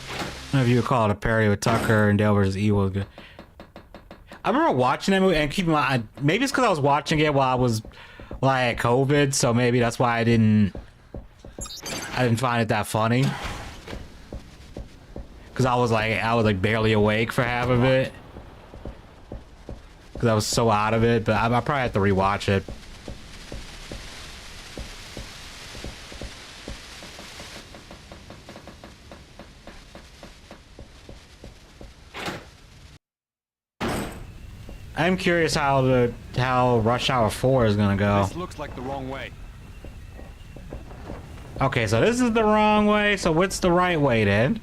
I don't know if you would call it a parody with Tucker and Dale vs. Evil. I remember watching that movie and keep in mind, maybe it's because I was watching it while I had COVID, so maybe that's why I didn't find it that funny. Because I was like barely awake for half of it. Because I was so out of it, but I probably have to rewatch it. I'm curious how Rush Hour 4 is gonna go. This looks like the wrong way. Okay, so this is the wrong way. So what's the right way then?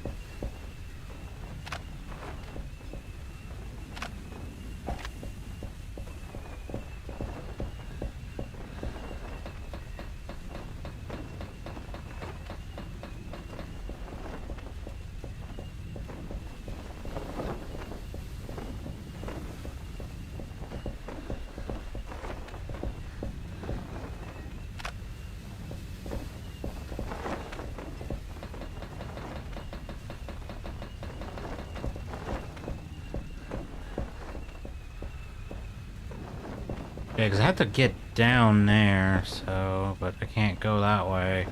Yeah, because I have to get down there, so... But I can't go that way.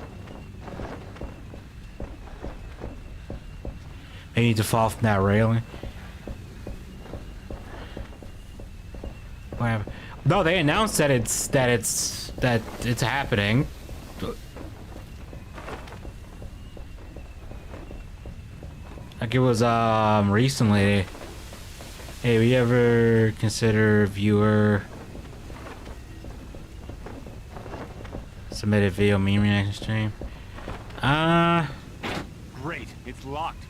Maybe need to fall from that railing. Whatever. No, they announced that it's happening. Like it was recently. Hey, we ever consider viewer submitted video meme reaction stream? Great, it's locked.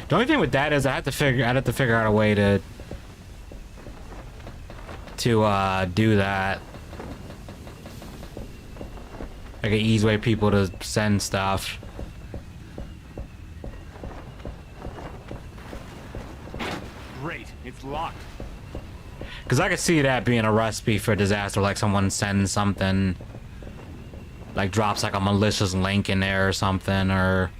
The only thing with that is I'd have to figure out a way to do that. Like an easy way for people to send stuff. Great, it's locked. Because I could see that being a recipe for disaster, like someone sends something, like drops like a malicious link in there or something, or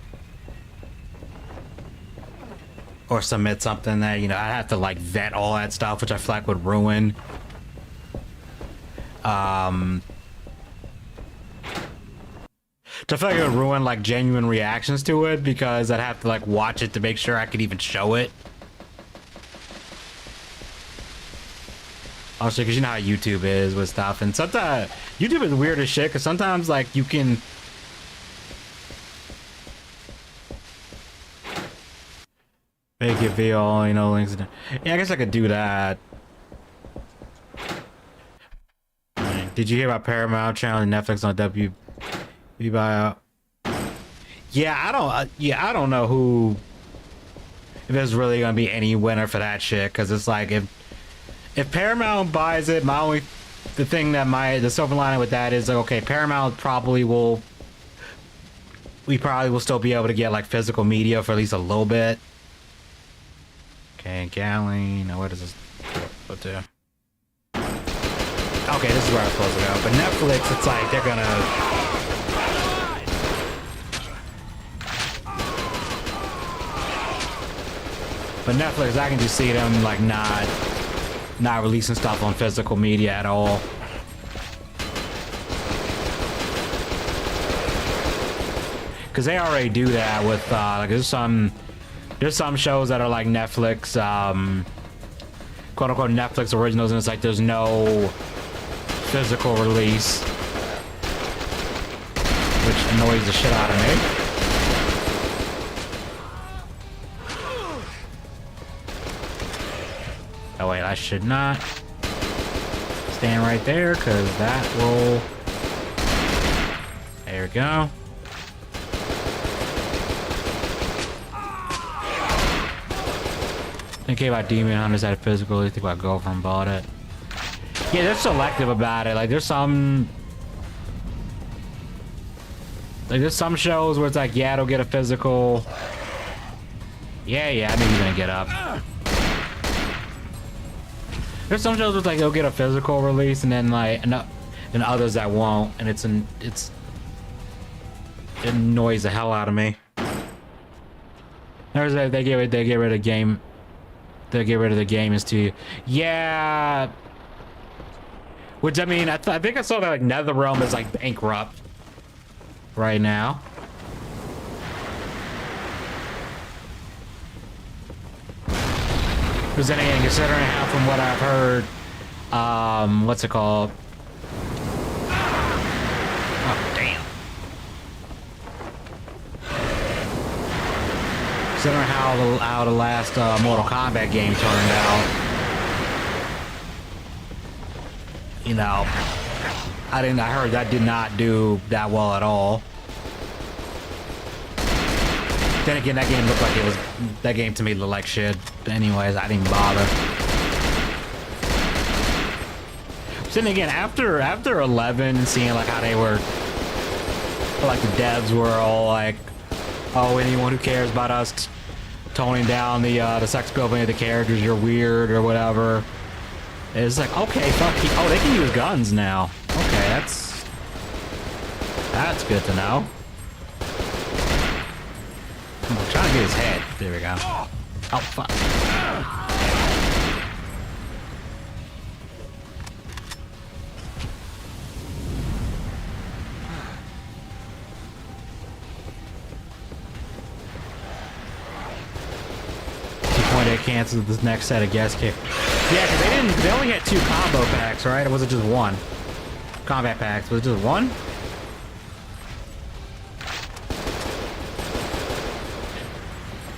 submit something that, you know, I'd have to like vet all that stuff, which I feel like would ruin. I feel like it would ruin like genuine reactions to it, because I'd have to like watch it to make sure I could even show it. Also, because you know how YouTube is with stuff, and sometimes YouTube is weird as shit, because sometimes like you can Make it via all, you know, links. Yeah, I guess I could do that. Did you hear about Paramount Channel and Netflix on WB buyout? Yeah, I don't know who. If there's really gonna be any winner for that shit, because it's like if Paramount buys it, the silver lining with that is like, okay, Paramount probably will. We probably will still be able to get like physical media for at least a little bit. Okay, Galley. Now where does this go to? Okay, this is where I'm supposed to go. But Netflix, it's like they're gonna. But Netflix, I can just see them like not releasing stuff on physical media at all. Because they already do that with like there's some shows that are like Netflix, quote unquote Netflix originals, and it's like there's no physical release, which annoys the shit out of me. Oh wait, I should not stand right there because that will. There we go. Think about Demon Hunters had physical. Think about Girlfriend bought it. Yeah, they're selective about it. Like there's some shows where it's like, yeah, it'll get a physical. Yeah, I knew he was gonna get up. There's some shows where it's like they'll get a physical release, and then like and others that won't, and it annoys the hell out of me. There's they get rid of game. They get rid of the game is to, yeah. Which I mean, I think I saw that like NetherRealm is like bankrupt right now. Because then again, considering how from what I've heard, what's it called? Oh damn! Considering how the last Mortal Kombat game turned out, you know, I heard that did not do that well at all. Then again, that game looked like that game to me looked like shit. But anyways, I didn't bother. Then again, after 11, seeing like how they were, like the devs were all like, oh, anyone who cares about us toning down the sex building of the characters, you're weird or whatever. It's like, okay, fuck you. Oh, they can use guns now. Okay, that's good to know. I'm trying to get his head. There we go. Oh, fuck. They canceled this next set of guest kit. Yeah, because they only had 2 combo packs, right? Or was it just 1? Combat packs. Was it just 1?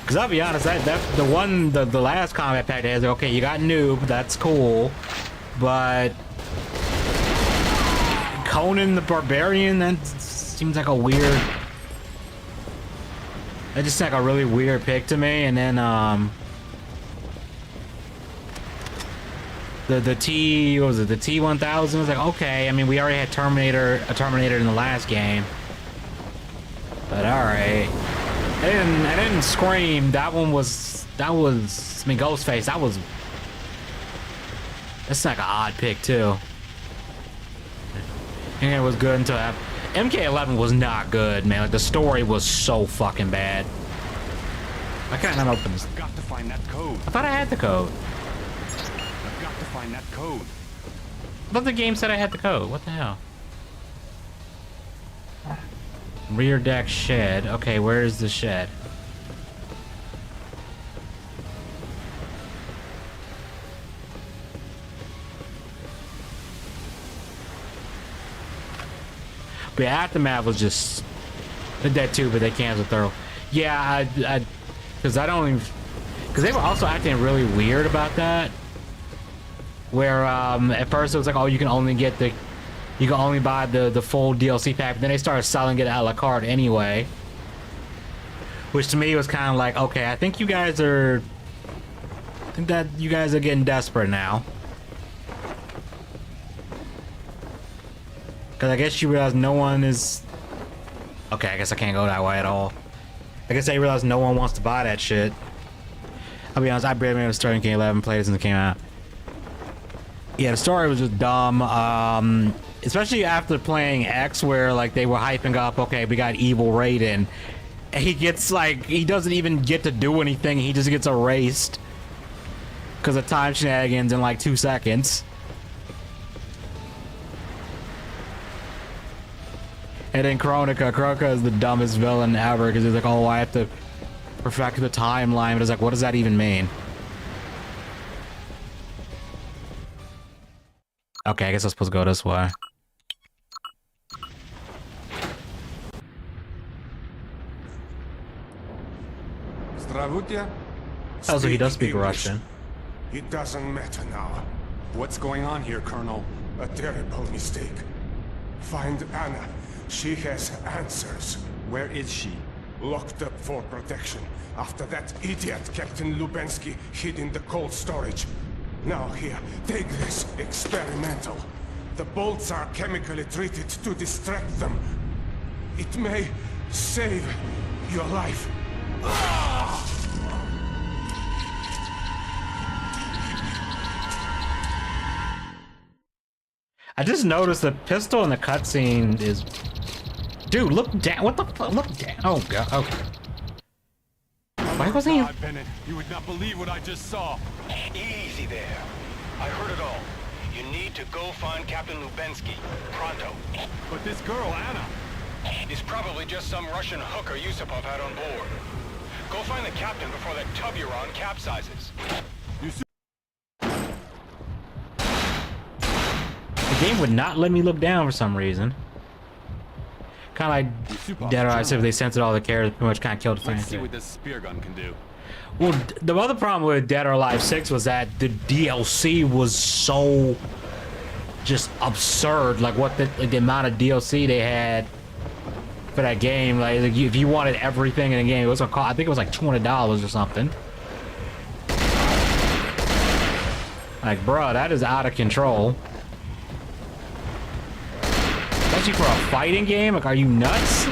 Because I'll be honest, the last combat pack that has, okay, you got Noob, that's cool, but Conan the Barbarian, that seems like a weird. That just seems like a really weird pick to me. And then the T, what was it, the T-1000 was like, okay, I mean, we already had a Terminator in the last game, but all right. I didn't scream. That was I mean, Ghostface, that's like an odd pick too. And it was good until MK11 was not good, man. Like the story was so fucking bad. I can't open this. I've got to find that code. I thought I had the code. I've got to find that code. I thought the game said I had the code. What the hell? Rear deck shed. Okay, where is the shed? But Aftermath was just that too, but they canceled thorough. Yeah, because I don't even. Because they were also acting really weird about that. Where at first it was like, oh, you can only buy the full DLC pack, but then they started selling it a la carte anyway. Which to me was kind of like, okay, I think you guys are getting desperate now. Because I guess you realize no one is... Okay, I guess I can't go that way at all. I guess they realize no one wants to buy that shit. I'll be honest, I barely made a starting Game 11, played it since it came out. Yeah, the story was just dumb. Especially after playing X, where like they were hyping up, okay, we got evil Raiden. And he gets like, he doesn't even get to do anything, he just gets erased. Because of time shenanigans in like 2 seconds. And then Kronika is the dumbest villain ever, because he's like, oh, I have to perfect the timeline. But it's like, what does that even mean? Okay, I guess I'm supposed to go this way. Здравствуйте. Oh, so he does speak Russian. It doesn't matter now. What's going on here, Colonel? A terrible mistake. Find Anna. She has answers. Where is she? Locked up for protection after that idiot Captain Lubensky hid in the cold storage. Now here, take this experimental. The bolts are chemically treated to distract them. It may save your life. I just noticed the pistol in the cutscene is... Dude, look down. What the fuck? Look down. Oh, God. Okay. Why wasn't he... God, Bennett, you would not believe what I just saw. Easy there. I heard it all. You need to go find Captain Lubensky. Pronto. But this girl, Anna. He's probably just some Russian hooker Yusupov had on board. Go find the captain before that tub you're on capsizes. The game would not let me look down for some reason. Kind of like Dead or Alive 6, they censored all the characters, pretty much kind of killed the Let's see franchise. what this spear gun can do. Well, the other problem with Dead or Alive 6 was that the DLC was so just absurd. Like what the amount of DLC they had for that game. Like if you wanted everything in the game, it was gonna cost, I think it was like $200 or something. Like, bro, that is out of control. Especially for a fighting game, like, are you nuts?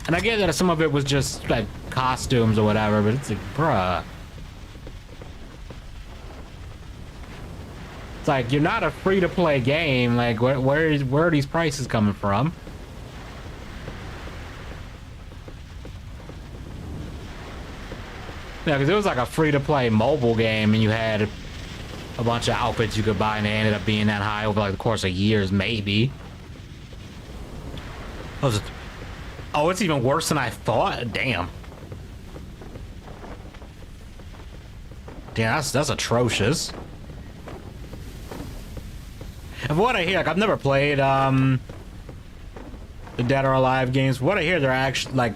And I get that some of it was just like costumes or whatever, but it's like, bruh. It's like, you're not a free-to-play game. Like, where are these prices coming from? Yeah, because it was like a free-to-play mobile game, and you had a bunch of outfits you could buy, and they ended up being that high over like the course of years, maybe. Oh, it's even worse than I thought. Damn. Damn, that's atrocious. And what I hear, like, I've never played the Dead or Alive games. What I hear, they're actually like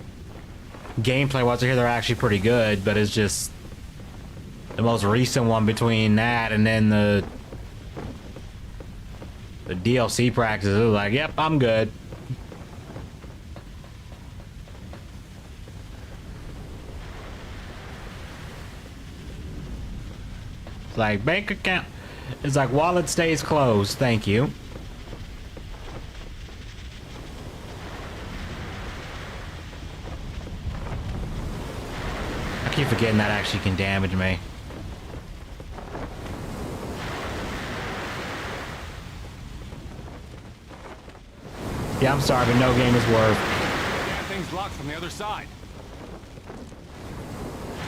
gameplay-wise, I hear they're actually pretty good, but it's just the most recent one between that and then the DLC practices. It was like, yep, I'm good. It's like bank account. It's like wallet stays closed. Thank you. I keep forgetting that actually can damage me. Yeah, I'm sorry, but no game is worth. Damn thing's locked from the other side.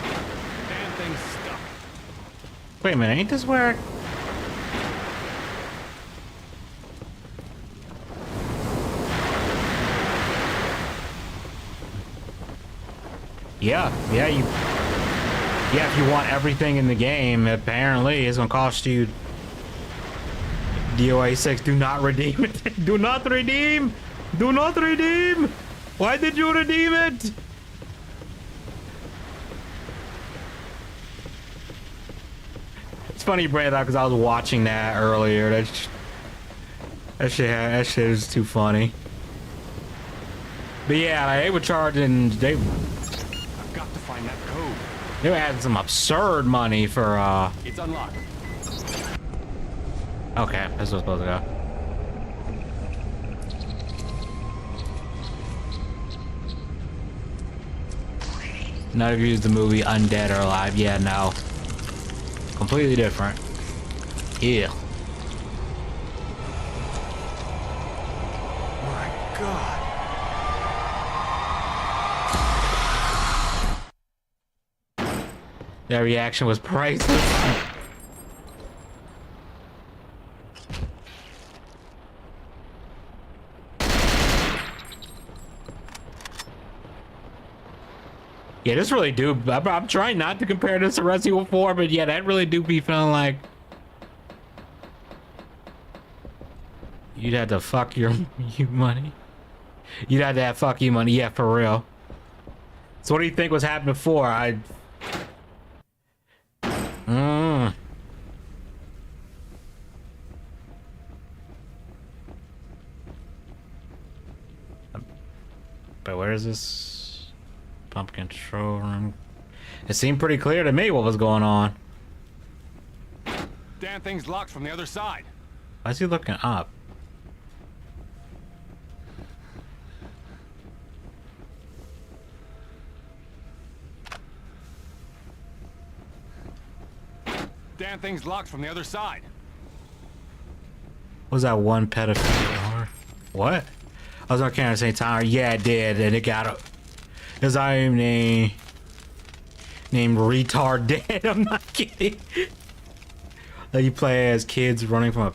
Damn thing's stuck. Wait a minute, ain't this where... Yeah, if you want everything in the game, apparently it's gonna cost you DOA 6. Do not redeem it. Do not redeem. Do not redeem. Why did you redeem it? It's funny you bring it up because I was watching that earlier. That shit is too funny. But yeah, they were charging. I've got to find that code. They were adding some absurd money for. It's unlocked. Okay, that's what's supposed to go. None of you used the movie Undead or Alive. Yeah, no. Completely different. Yeah. My God. That reaction was priceless. Yeah, this really do. I'm trying not to compare this to Resident Evil 4, but yeah, that really do be feeling like you'd have to fuck your you money. You'd have to have fuck you money, yeah, for real. So what do you think was happening before? But where is this? Pump control room. It seemed pretty clear to me what was going on. Damn thing's locked from the other side. Why is he looking up? Damn thing's locked from the other side. What was that one pedophile? What? I was on camera at the same time. Yeah, it did, and it got a. Because I am named Retard Dead. I'm not kidding. Like you play as kids running from a.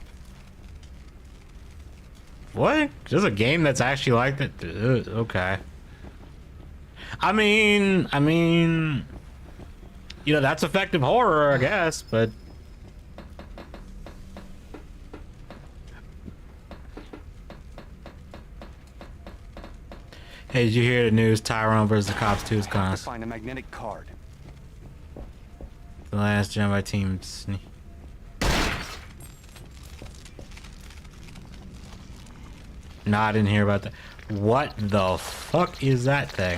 What? There's a game that's actually like that. Okay. I mean, you know, that's effective horror, I guess, but. Hey, did you hear the news? Tyrone versus the Cops 2 is gonna find a magnetic card. The last gen by Team Sne. No, I didn't hear about that. What the fuck is that thing?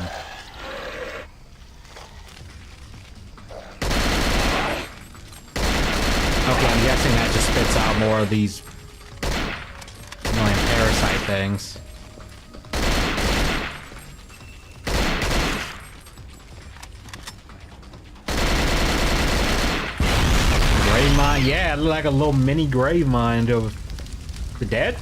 Okay, I'm guessing that just spits out more of these annoying parasite things. Grave mine, yeah, it looked like a little mini grave mine of the dead.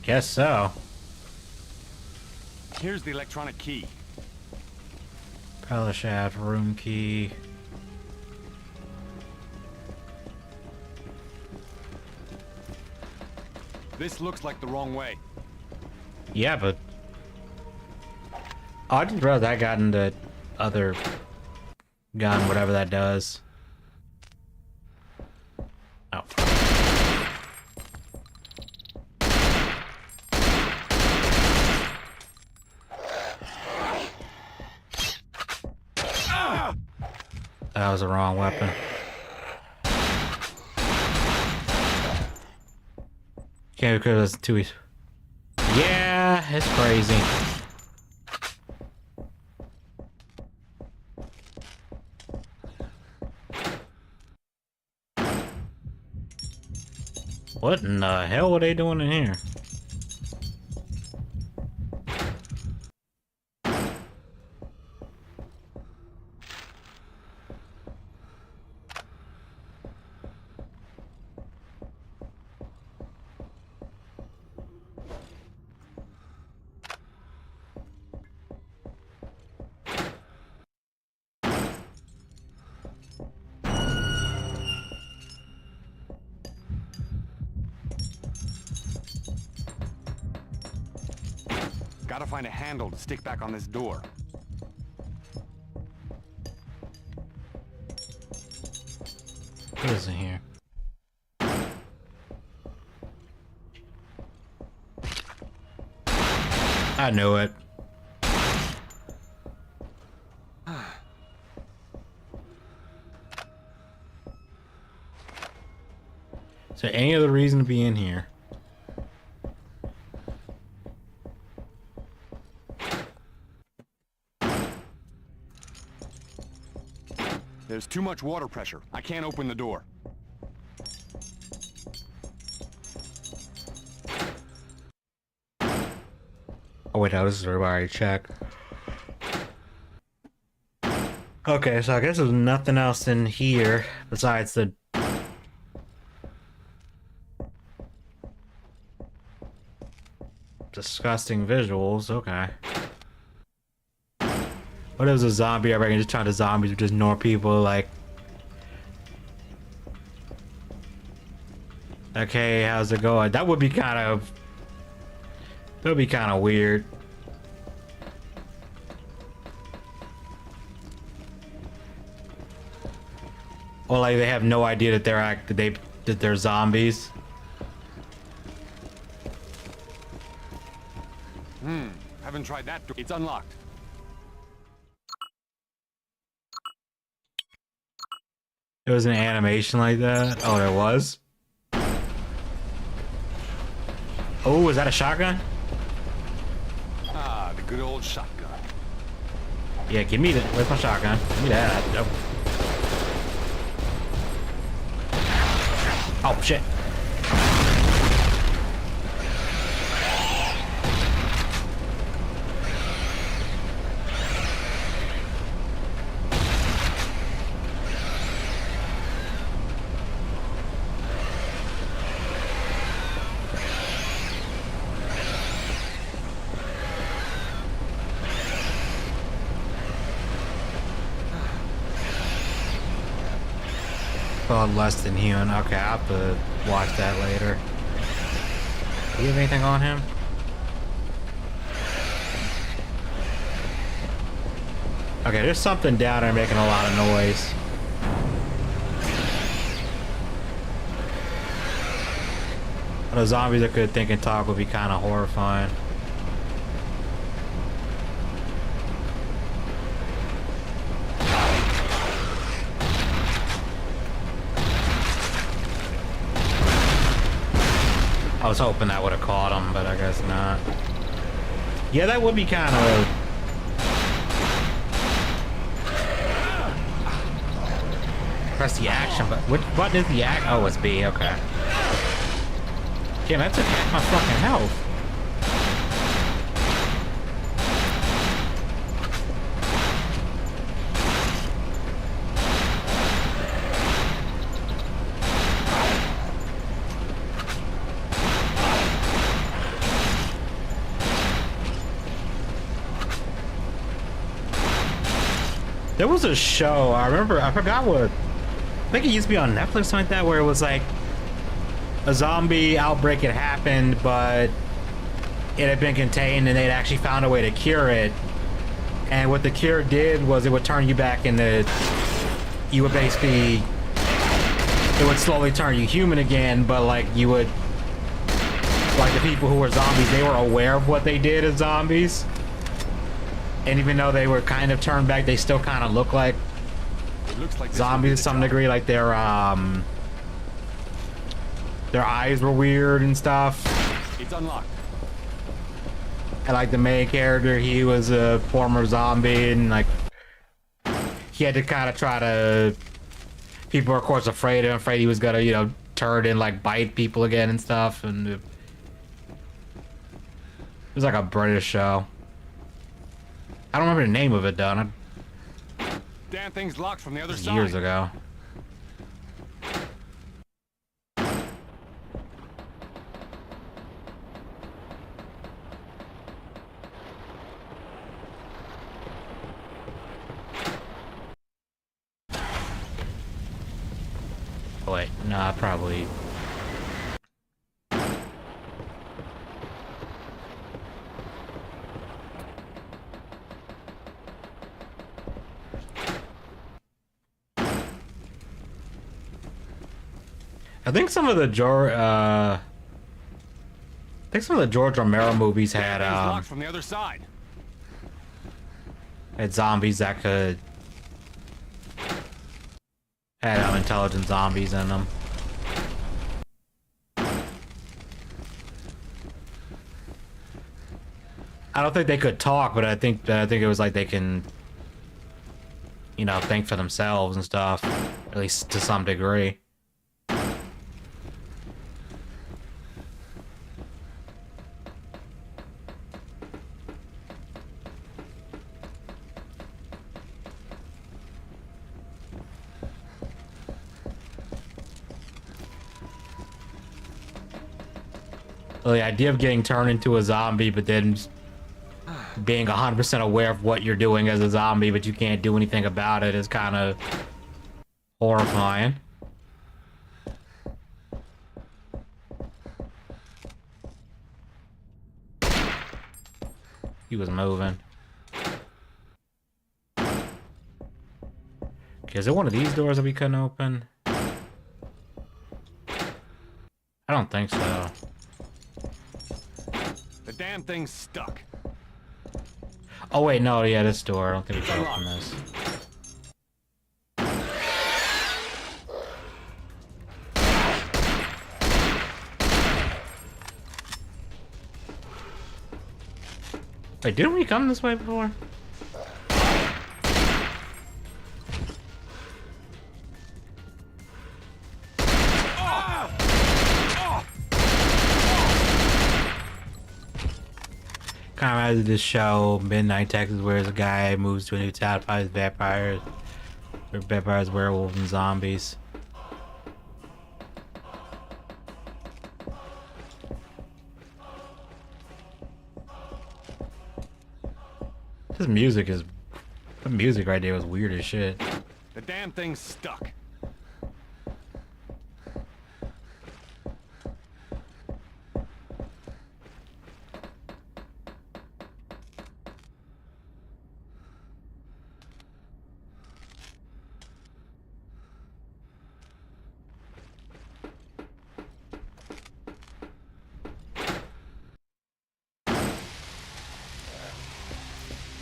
Guess so. Here's the electronic key. Pallet shaft, room key. This looks like the wrong way. Yeah, but I just realized I got into other gun, whatever that does. Oh. That was the wrong weapon. Okay, because it's 2 weeks. Yeah, it's crazy. What in the hell were they doing in here? Gotta find a handle to stick back on this door. What is in here? I knew it. Is there any other reason to be in here? There's too much water pressure. I can't open the door. Oh wait, no, this is where I already checked. Okay, so I guess there's nothing else in here besides the disgusting visuals. Okay. What is a zombie? I reckon just trying to zombies or just ignore people like. Okay, how's it going? That would be kind of. That would be kind of weird. Or like they have no idea that that they're zombies. Haven't tried that door. It's unlocked. There was an animation like that. Oh, there was. Oh, was that a shotgun? Ah, the good old shotgun. Yeah, give me the. Where's my shotgun? Give me that. Oh shit. Oh, less than human. Okay, I'll have to watch that later. Do you have anything on him? Okay, there's something down there making a lot of noise. The zombies that could think and talk would be kind of horrifying. I was hoping that would have caught him, but I guess not. Yeah, that would be kind of... Press the action button. Which button is the action? Oh, it's B, okay. Damn, that took half my fucking health. There was a show, I remember, I forgot what, I think it used to be on Netflix or something like that, where it was like a zombie outbreak had happened, but it had been contained and they'd actually found a way to cure it. And what the cure did was it would turn you back into, you would basically, it would slowly turn you human again, but like you would, like the people who were zombies, they were aware of what they did as zombies. And even though they were kind of turned back, they still kind of look like zombies to some degree. Like their eyes were weird and stuff. It's unlocked. And like the main character, he was a former zombie, and like he had to kind of try to. People were of course afraid he was gonna, you know, turn and like bite people again and stuff. And it was like a British show. I don't remember the name of it, though. Damn thing's locked from the other side. Years ago. Oh, wait, nah, probably. I think some of the George Romero movies had locked from the other side. had zombies that could had intelligent zombies in them. I don't think they could talk, but I think it was like they can, you know, think for themselves and stuff, at least to some degree. Well, the idea of getting turned into a zombie, but then being 100% aware of what you're doing as a zombie, but you can't do anything about it is kind of horrifying. He was moving. Okay, is there one of these doors that we couldn't open? I don't think so. The damn thing's stuck. Oh wait, no, yeah, this door. I don't think we can open this. Wait, didn't we come this way before? Kind of reminds of this show, Midnight Texas, where a guy moves to a new town, finds vampires, werewolves, and zombies. This music is, the music right there was weird as shit. The damn thing's stuck.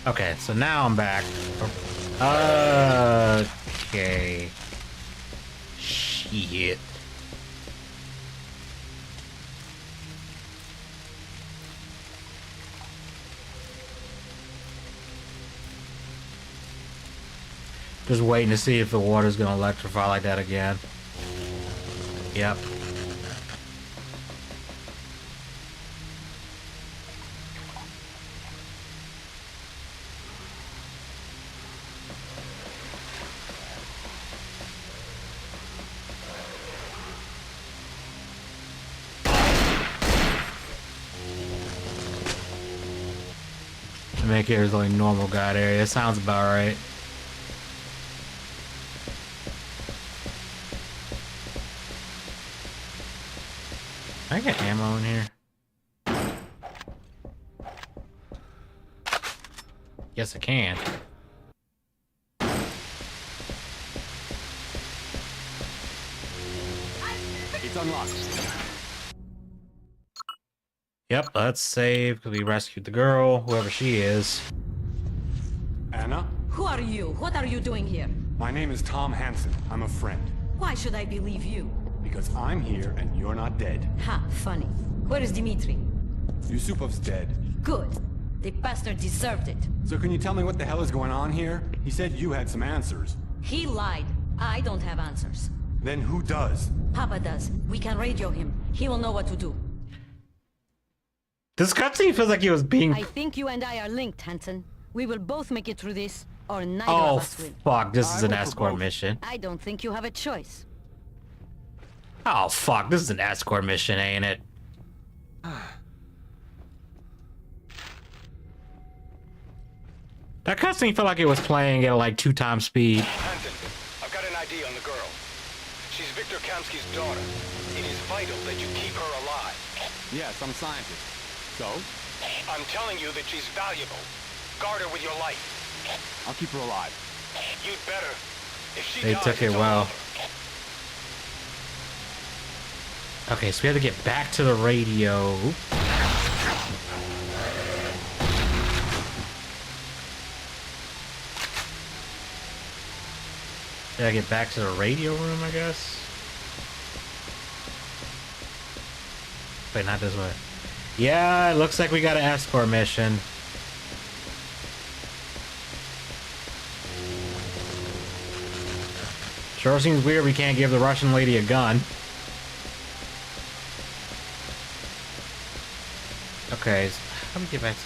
Okay, so now I'm back. Okay. Shit. Just waiting to see if the water's gonna electrify like that again. Yep. To make it like normal god area. Sounds about right. I get ammo in here. Yes, I can. It's unlocked. Yep, let's save because we rescued the girl, whoever she is. Anna? Who are you? What are you doing here? My name is Tom Hansen. I'm a friend. Why should I believe you? Because I'm here and you're not dead. Ha, funny. Where is Dimitri? Yusupov's dead. Good. The bastard deserved it. So can you tell me what the hell is going on here? He said you had some answers. He lied. I don't have answers. Then who does? Papa does. We can radio him. He will know what to do. This cutscene feels like he was being. I think you and I are linked, Hansen. We will both make it through this, or neither Oh of us will. fuck! This is I an vote for escort both. mission. I don't think you have a choice. Oh fuck! This is an escort mission, ain't it? That cutscene felt like it was playing at like 2x speed. Hansen, I've got an idea on the girl. She's Victor Kamsky's daughter. It is vital that you keep her alive. Yes, I'm a scientist. So? I'm telling you that she's valuable. Guard her with your life. I'll keep her alive. You'd better. If she They dies, took it it's all well. over. Okay, so we have to get back to the radio. Gotta get back to the radio room, I guess. Wait, not this way. Yeah, it looks like we got an escort mission. Sure seems weird we can't give the Russian lady a gun. Okay, so how do we get back to...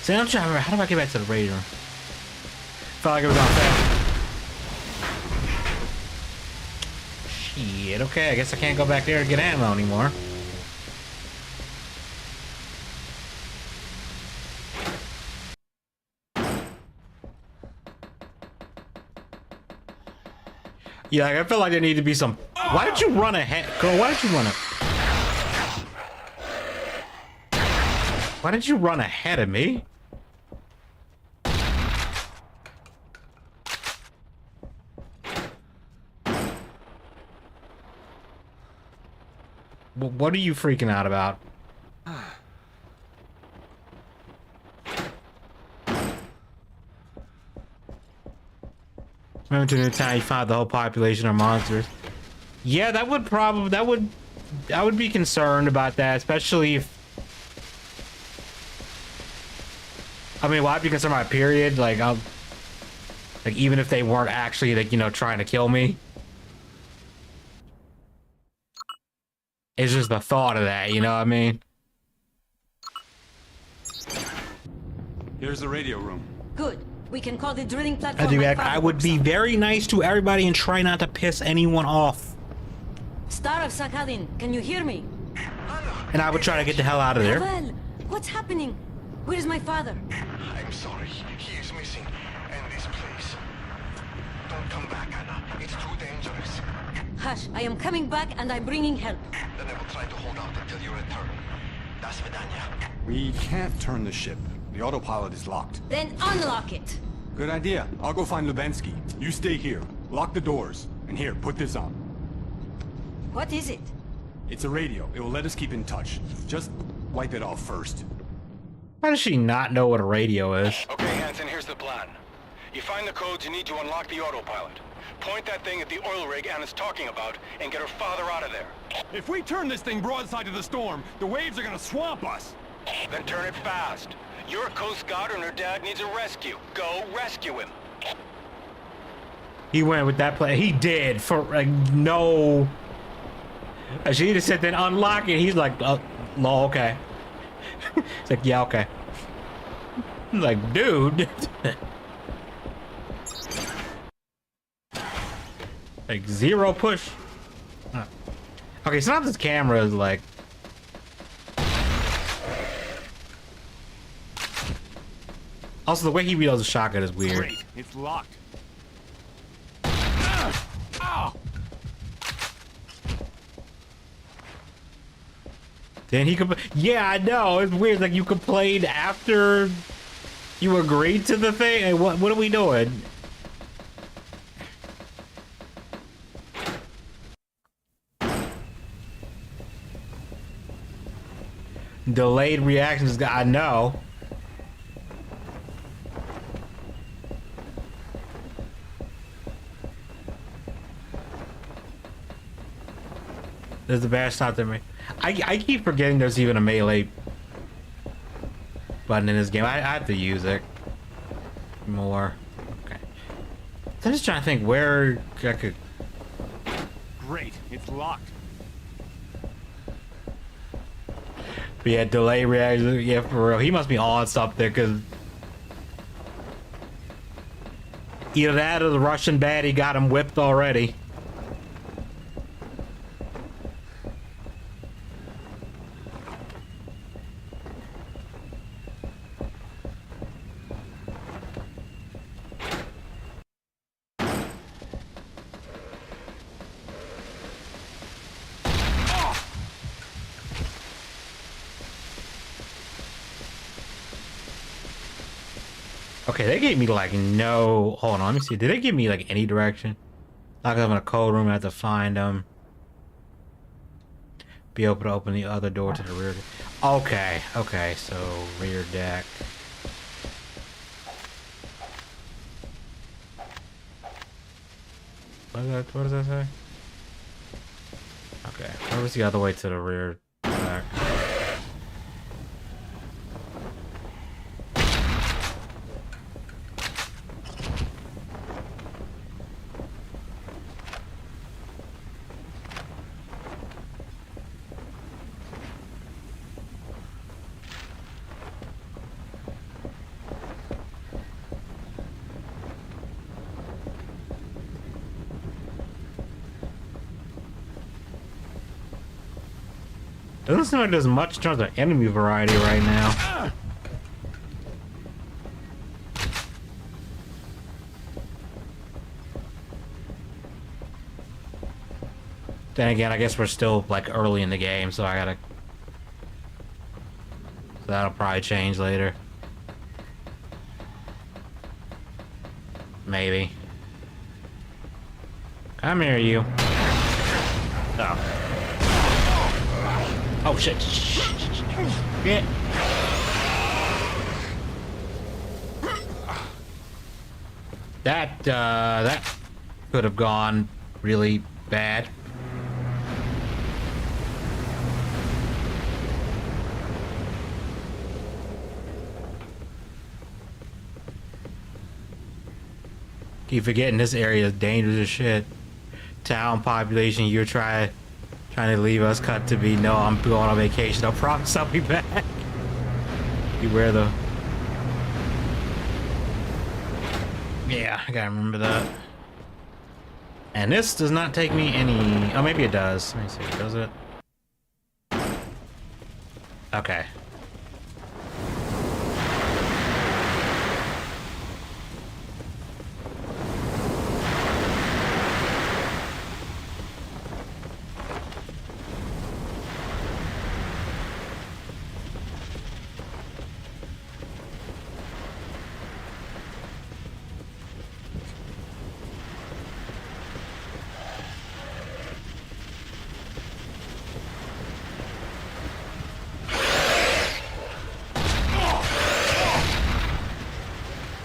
See, I'm trying to remember, how do I get back to the radio room? Felt like it was on fast. Shit, okay, I guess I can't go back there to get ammo anymore. Yeah, I feel like there need to be some... Why did you run ahead? Girl, why did you run Why did you run ahead of me? What are you freaking out about? Remember to the time you find the whole population of monsters. Yeah, that would probably I would be concerned about that, especially if I mean, well, I'd be concerned about period, like even if they weren't actually, like, you know, trying to kill me. It's just the thought of that, you know what I mean? Here's the radio room. Good. We can call the drilling platform. I would be very nice to everybody and try not to piss anyone off. Star of Sakhalin, can you hear me? And I would try to get the hell out of there. Well, what's happening? Where's my father? I'm sorry. He is missing. And this place. Don't come back, Anna. It's too dangerous. Hush, I am coming back and I'm bringing help. Then I will try to hold out until you return. Das Vidania. We can't turn the ship. The autopilot is locked. Then unlock it. Good idea. I'll go find Lubensky. You stay here. Lock the doors. And here, put this on. What is it? It's a radio. It will let us keep in touch. Just wipe it off first. How does she not know what a radio is? Okay, Hansen, here's the plan. You find the codes you need to unlock the autopilot. Point that thing at the oil rig Anna's talking about and get her father out of there. If we turn this thing broadside to the storm, the waves are gonna swamp us. Then turn it fast. You're a Coast Guard and her dad needs a rescue. Go rescue him. He went with that play. He did for like no. She just said then unlock it. He's like, no, okay. It's like, yeah, okay. I'm like, dude. Like zero push. Okay, so now this camera is like. Also, the way he reloads the shotgun is weird. Great. It's locked. Ow! Then he could. Yeah, I know. It's weird. Like you complained after you agreed to the thing. Hey, what are we doing? Delayed reactions. I know. There's the bad stop there, man. I keep forgetting there's even a melee button in this game. I have to use it more. Okay. I'm just trying to think where I could. Great. It's locked. But yeah, delay reaction. Yeah, for real. He must be on something because either that or the Russian baddie got him whipped already. Okay, they gave me like no. Hold on, let me see. Did they give me like any direction? Like I'm in a cold room, I have to find them. Be able to open the other door to the rear. Okay, okay, so rear deck. What does that say? Okay, where was the other way to the rear deck? Doesn't seem like there's much in terms of enemy variety right now. Then again, I guess we're still like early in the game, so I gotta. So that'll probably change later. Maybe. Come here, you. Oh. Oh shit. Shit. That could have gone really bad. Keep forgetting this area is dangerous as shit. Town population, you're trying to leave us cut to be. No, I'm going on vacation. I promise I'll be back. Beware the. Yeah, I gotta remember that. And this does not take me any. Oh, maybe it does. Let me see. Does it? Okay.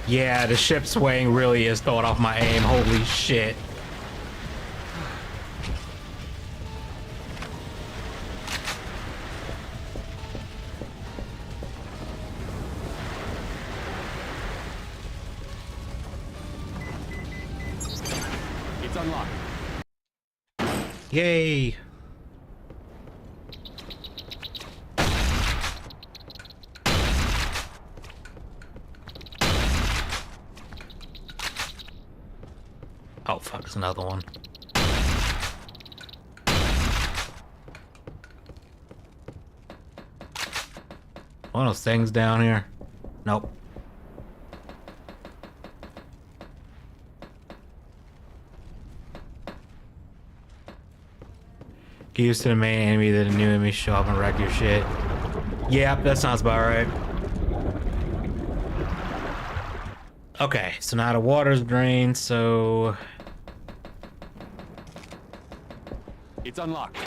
Yeah, the ship swaying really is throwing off my aim. Holy shit. It's unlocked. Yay. Oh fuck, it's another one. One of those things down here. Nope. Get used to the main enemy, that a new enemy show up and wreck your shit. Yep, that sounds about right. Okay, so now the water's drained, so... It's unlocked.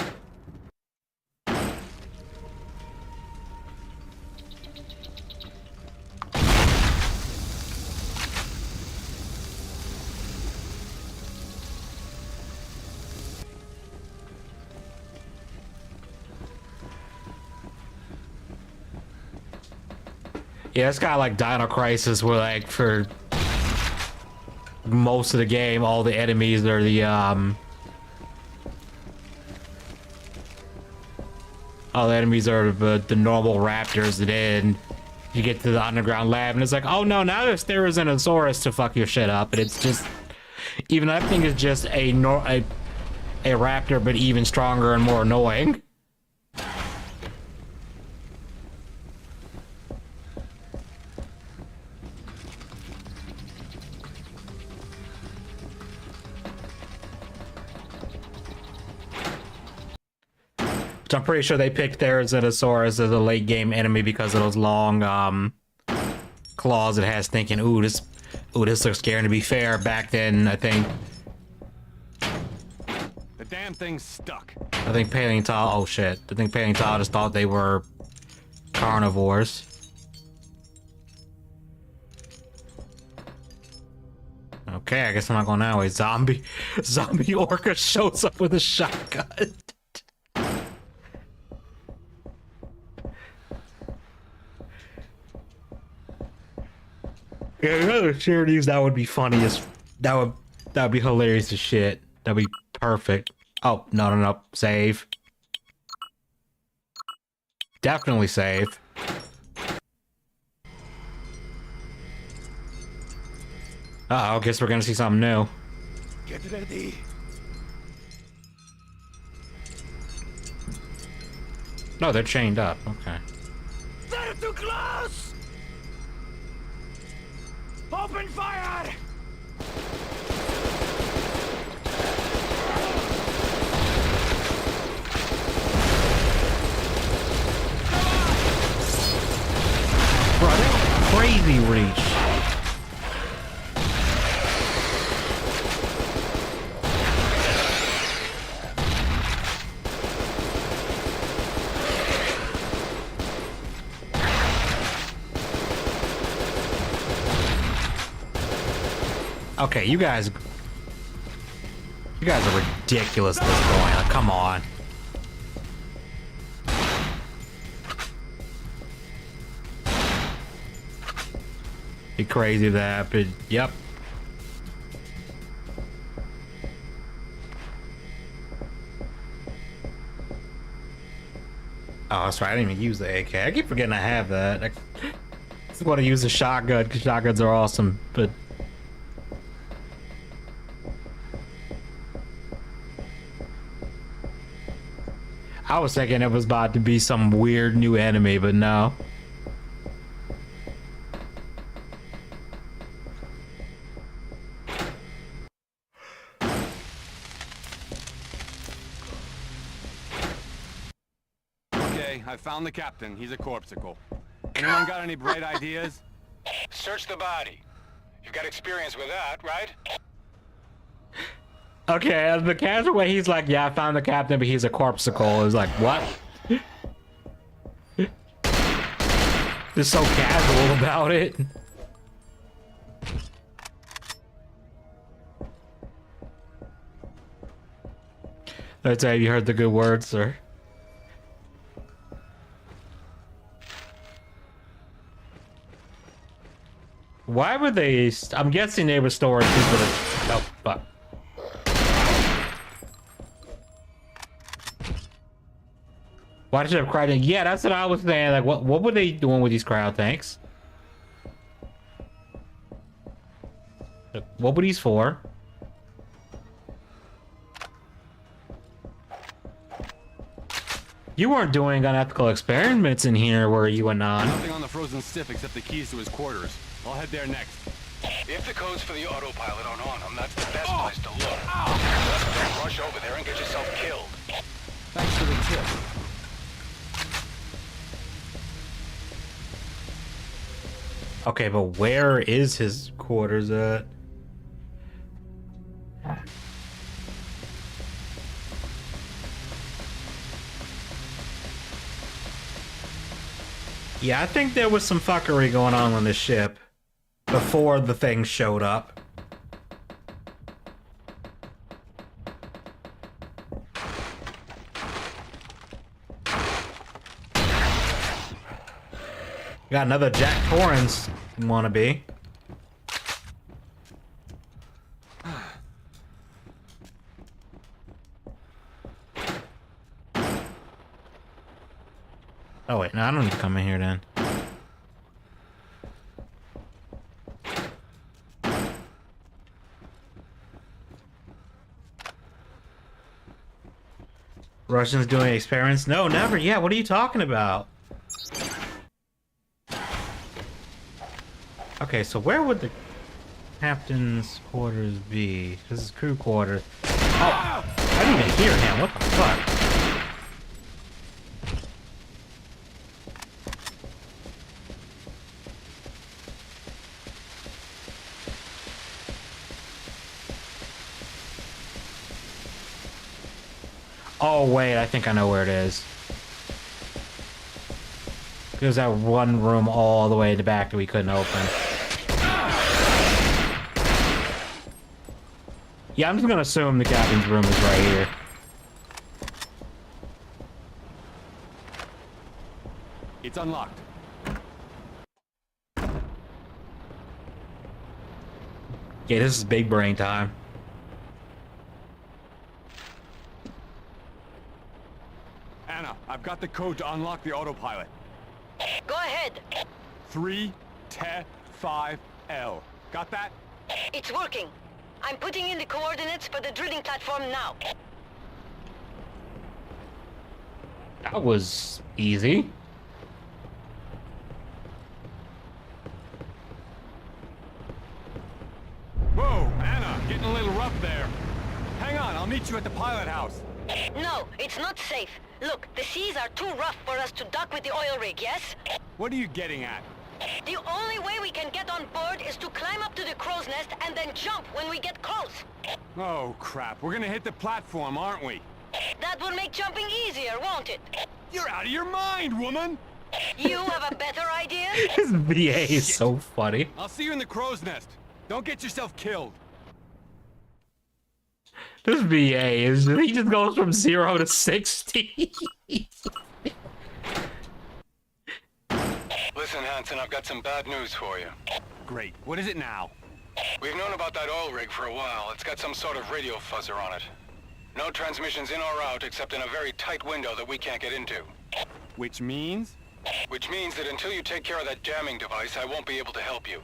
Yeah, it's kind of like Dino Crisis, where like for most of the game, all the enemies are the all the enemies are the normal raptors. And then you get to the underground lab, and it's like, oh no, now there's Therizinosaurus to fuck your shit up, and it's just even that thing is just a raptor, but even stronger and more annoying. I'm pretty sure they picked Therizinosaurus as a late game enemy because of those long claws it has, thinking, ooh, this looks scary. To be fair, back then I think damn thing's stuck. I think paleontologist. Oh shit! I think paleontologists thought they were carnivores. Okay, I guess I'm not going that way. Zombie orca shows up with a shotgun. Yeah, other charities that would be funniest. That would be hilarious as shit. That'd be perfect. Oh no! Save. Definitely save. I guess we're gonna see something new. Get ready. No, they're chained up. Okay. They're too close! Open fire! Bro, that's crazy reach. Okay, you guys are ridiculous at this point. Like, come on. Be crazy that, but yep. Oh, that's right. I didn't even use the AK. I keep forgetting I have that. I just want to use the shotgun because shotguns are awesome, but. I was thinking it was about to be some weird new enemy, but no. Okay, I found the captain. He's a corpsicle. Anyone got any bright ideas? Search the body. You've got experience with that, right? Okay, as the casual way, he's like, yeah, I found the captain, but he's a corpsicle. It's like, what? Just so casual about it. That's have you heard the good words, sir? Why would they? I'm guessing they were storing people that. Oh, fuck. Why did you have cryo tanks? Yeah, that's what I was saying. Like, what were they doing with these cryo tanks? Like, what were these for? You weren't doing unethical experiments in here, were you, Anon? Nothing on the frozen stiff except the keys to his quarters. I'll head there next. If the codes for the autopilot aren't on him, that's the best place to look. Don't rush over there and get yourself killed. Thanks for the tip. Okay, but where is his quarters at? Yeah, I think there was some fuckery going on this ship before the thing showed up. Got another Jack Torrance wannabe. Oh wait, no, I don't need to come in here then. Russians doing experiments? No, never. Yeah, what are you talking about? Okay, so where would the captain's quarters be? This is crew quarters. Oh, I didn't even hear him. What the fuck? Oh, wait, I think I know where it is. There's that one room all the way in the back that we couldn't open. Yeah, I'm just gonna assume the captain's room is right here. It's unlocked. Yeah, this is big brain time. Anna, I've got the code to unlock the autopilot. Go ahead. 3T5L. Got that? It's working. I'm putting in the coordinates for the drilling platform now. That was easy. Whoa, Anna, getting a little rough there. Hang on, I'll meet you at the pilot house. No, it's not safe. Look, the seas are too rough for us to dock with the oil rig, yes? What are you getting at? The only way we can get on board is to climb up to the crow's nest and then jump when we get close. Oh, crap. We're gonna hit the platform, aren't we? That will make jumping easier, won't it? You're out of your mind, woman! You have a better idea? This VA is so funny. I'll see you in the crow's nest. Don't get yourself killed. This VA is, he just goes from 0 to 60. Listen, Hansen, I've got some bad news for you. Great. What is it now? We've known about that oil rig for a while. It's got some sort of radio fuzzer on it. No transmissions in or out except in a very tight window that we can't get into. Which means? Which means that until you take care of that jamming device, I won't be able to help you.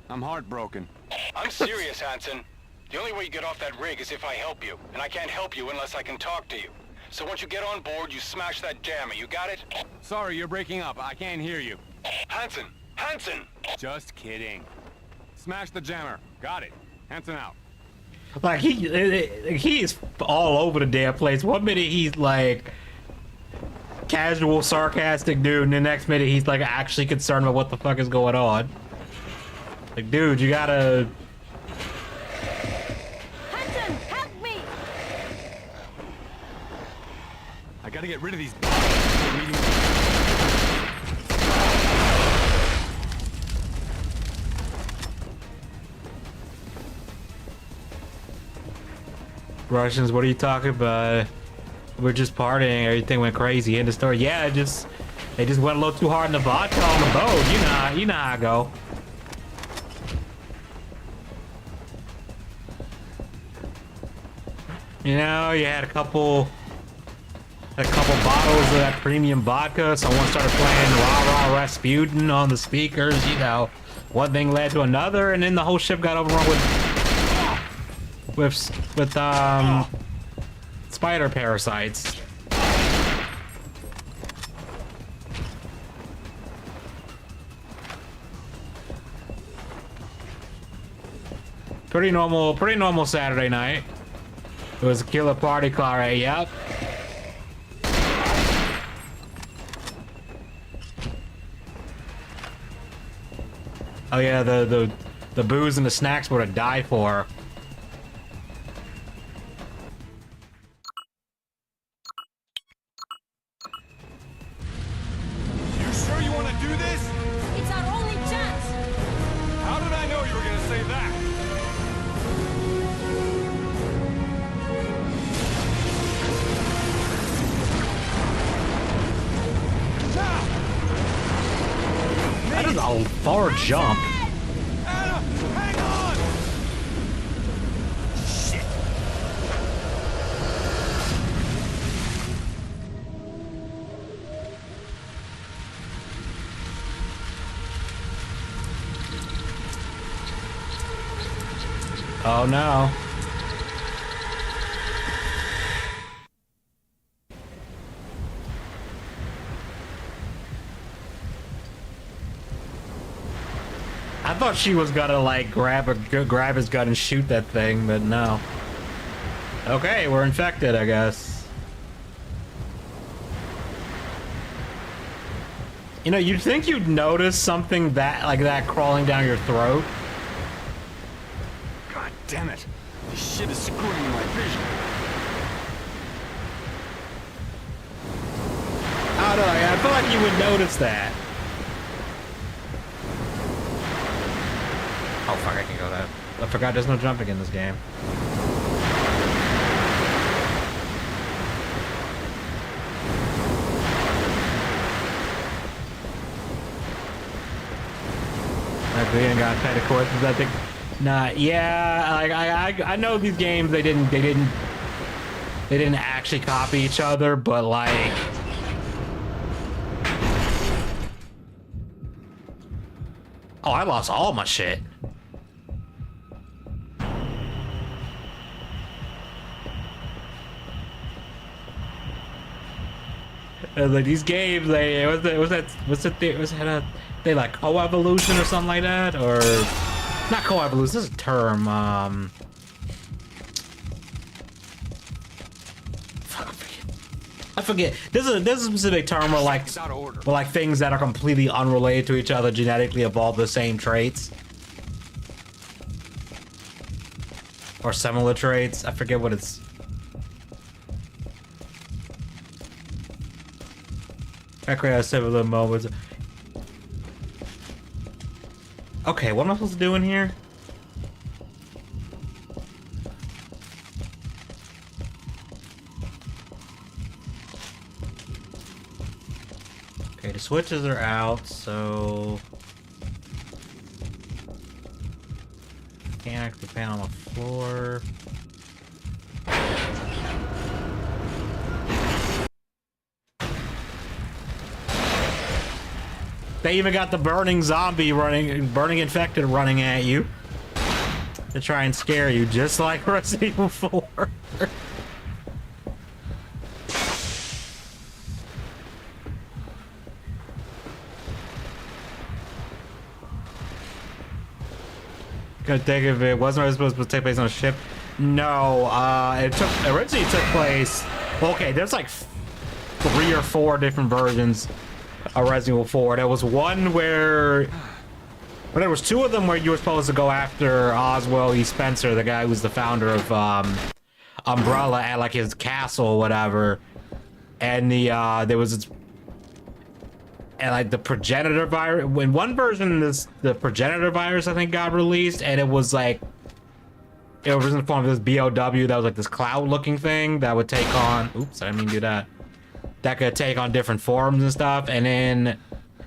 I'm heartbroken. I'm serious, Hansen. The only way you get off that rig is if I help you, and I can't help you unless I can talk to you. So once you get on board, you smash that jammer. You got it? Sorry, you're breaking up. I can't hear you. Hansen! Hansen! Just kidding. Smash the jammer. Got it. Hansen out. Like, he's all over the damn place. One minute he's like casual, sarcastic dude, and the next minute he's like actually concerned about what the fuck is going on. Like, dude, you gotta... Hansen, help me! I gotta get rid of these. Russians, what are you talking about? We're just partying, everything went crazy in the store. Yeah, they just went a little too hard in the vodka on the boat. You know how I go. You know, you had a couple bottles of that premium vodka. Someone started playing Rah Rah Rasputin on the speakers. You know, one thing led to another, and then the whole ship got overrun with spider parasites. Pretty normal Saturday night. It was a killer party, Clara. Yep. Oh yeah, the booze and the snacks were to die for. You sure you want to do this? It's our only chance! How did I know you were gonna say that? That is a far jump. Anna, hang on! Shit! Oh no. I thought she was gonna like grab his gun and shoot that thing, but no. Okay, we're infected, I guess. You know, you'd think you'd notice something that crawling down your throat. God damn it! This shit is screwing my vision. I don't know. I feel like you would notice that. Oh fuck! I can go that. I forgot there's no jumping in this game. We ain't got pay the courses, I think. Nah, yeah, like I know these games they didn't actually copy each other, but like oh, I lost all my shit. Like these games, they was that they like co-evolution or something like that, or not co-evolution. This is a term. I forget. There's a specific term where like things that are completely unrelated to each other genetically evolve the same traits or similar traits. I forget what it's. I create several moments. Okay, what am I supposed to do in here? Okay, the switches are out, so can't actually pan on the floor. They even got the burning zombie burning infected running at you to try and scare you, just like Resident Evil 4. Couldn't think of it. Wasn't really supposed to take place on a ship. No, it originally took place. Okay, there's like 3 or 4 different versions of Resident Evil 4. There was one where, well, there was 2 of them where you were supposed to go after Oswald E. Spencer, the guy who's the founder of Umbrella, at like his castle or whatever. And there was, and like the progenitor virus. In one version, the progenitor virus I think got released, and it was like it was in the form of this BOW that was like this cloud-looking thing that would take on. Oops, I didn't mean to do that. That could take on different forms and stuff, and then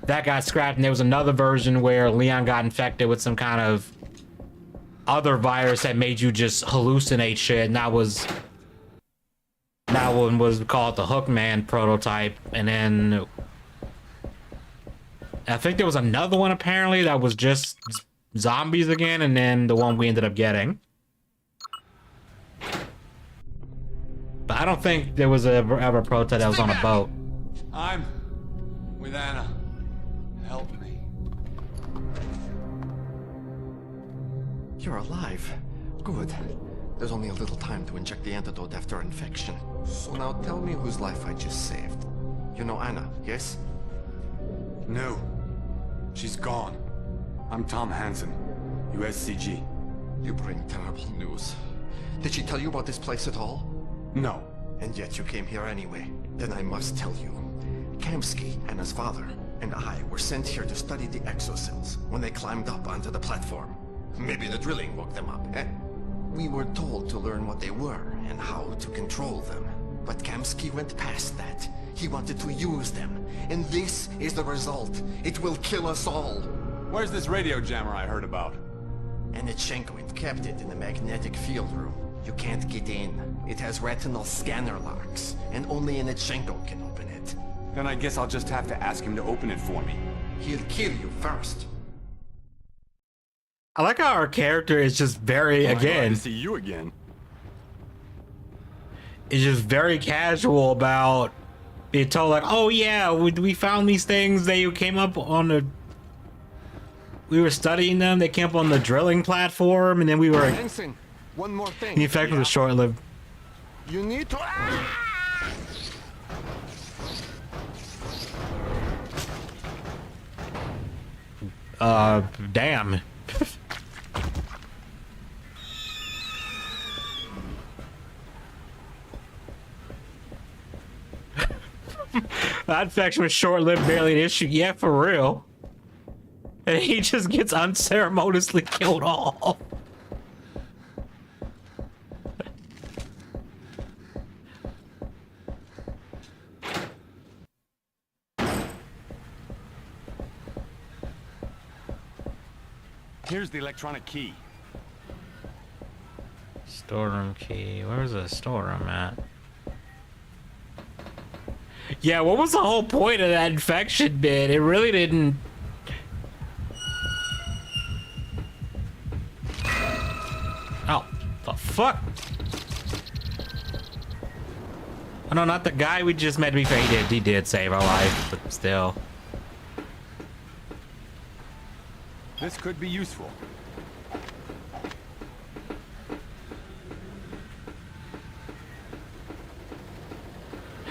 that got scrapped, and there was another version where Leon got infected with some kind of other virus that made you just hallucinate shit, and that one was called the Hookman prototype. And then I think there was another one apparently that was just zombies again, and then the one we ended up getting. But I don't think there was ever a prototype that was on a boat. I'm with Anna. Help me. You're alive. Good. There's only a little time to inject the antidote after infection. So now tell me whose life I just saved. You know Anna, yes? No. She's gone. I'm Tom Hansen, USCG. You bring terrible news. Did she tell you about this place at all? No. And yet you came here anyway. Then I must tell you. Kamsky and his father and I were sent here to study the exocells when they climbed up onto the platform. Maybe the drilling woke them up, eh? We were told to learn what they were and how to control them. But Kamsky went past that. He wanted to use them. And this is the result. It will kill us all. Where's this radio jammer I heard about? Anitchenko kept it in the magnetic field room. You can't get in. It has retinal scanner locks, and only Anitchenko can open it. Then I guess I'll just have to ask him to open it for me. He'll kill you first. I like how our character is just very, Glad again, to see you again. is just very casual about being told like, oh yeah, we found these things. They came up on the, we were studying them. They came up on the drilling platform, and then we were. Hansen, one more thing. The effect was short-lived. You need to. Damn. That infection was short-lived, barely an issue. Yeah, for real. And he just gets unceremoniously killed off. Here's the electronic key. Storeroom key. Where's the storeroom at? Yeah, what was the whole point of that infection bit? It really didn't... Oh, the fuck? Oh no, not the guy we just met. To be fair, he did save our life, but still. This could be useful.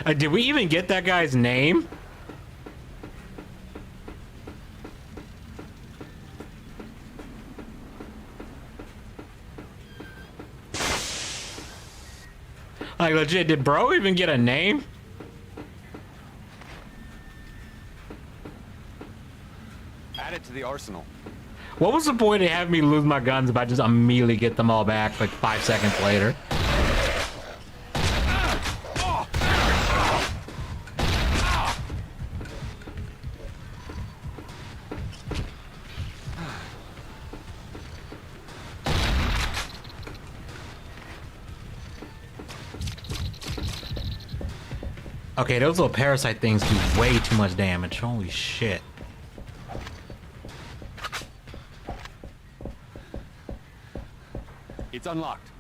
Did we even get that guy's name? Like, legit, did bro even get a name? Add it to the arsenal. What was the point of having me lose my guns if I just immediately get them all back like 5 seconds later? Okay, those little parasite things do way too much damage. Holy shit. It's unlocked.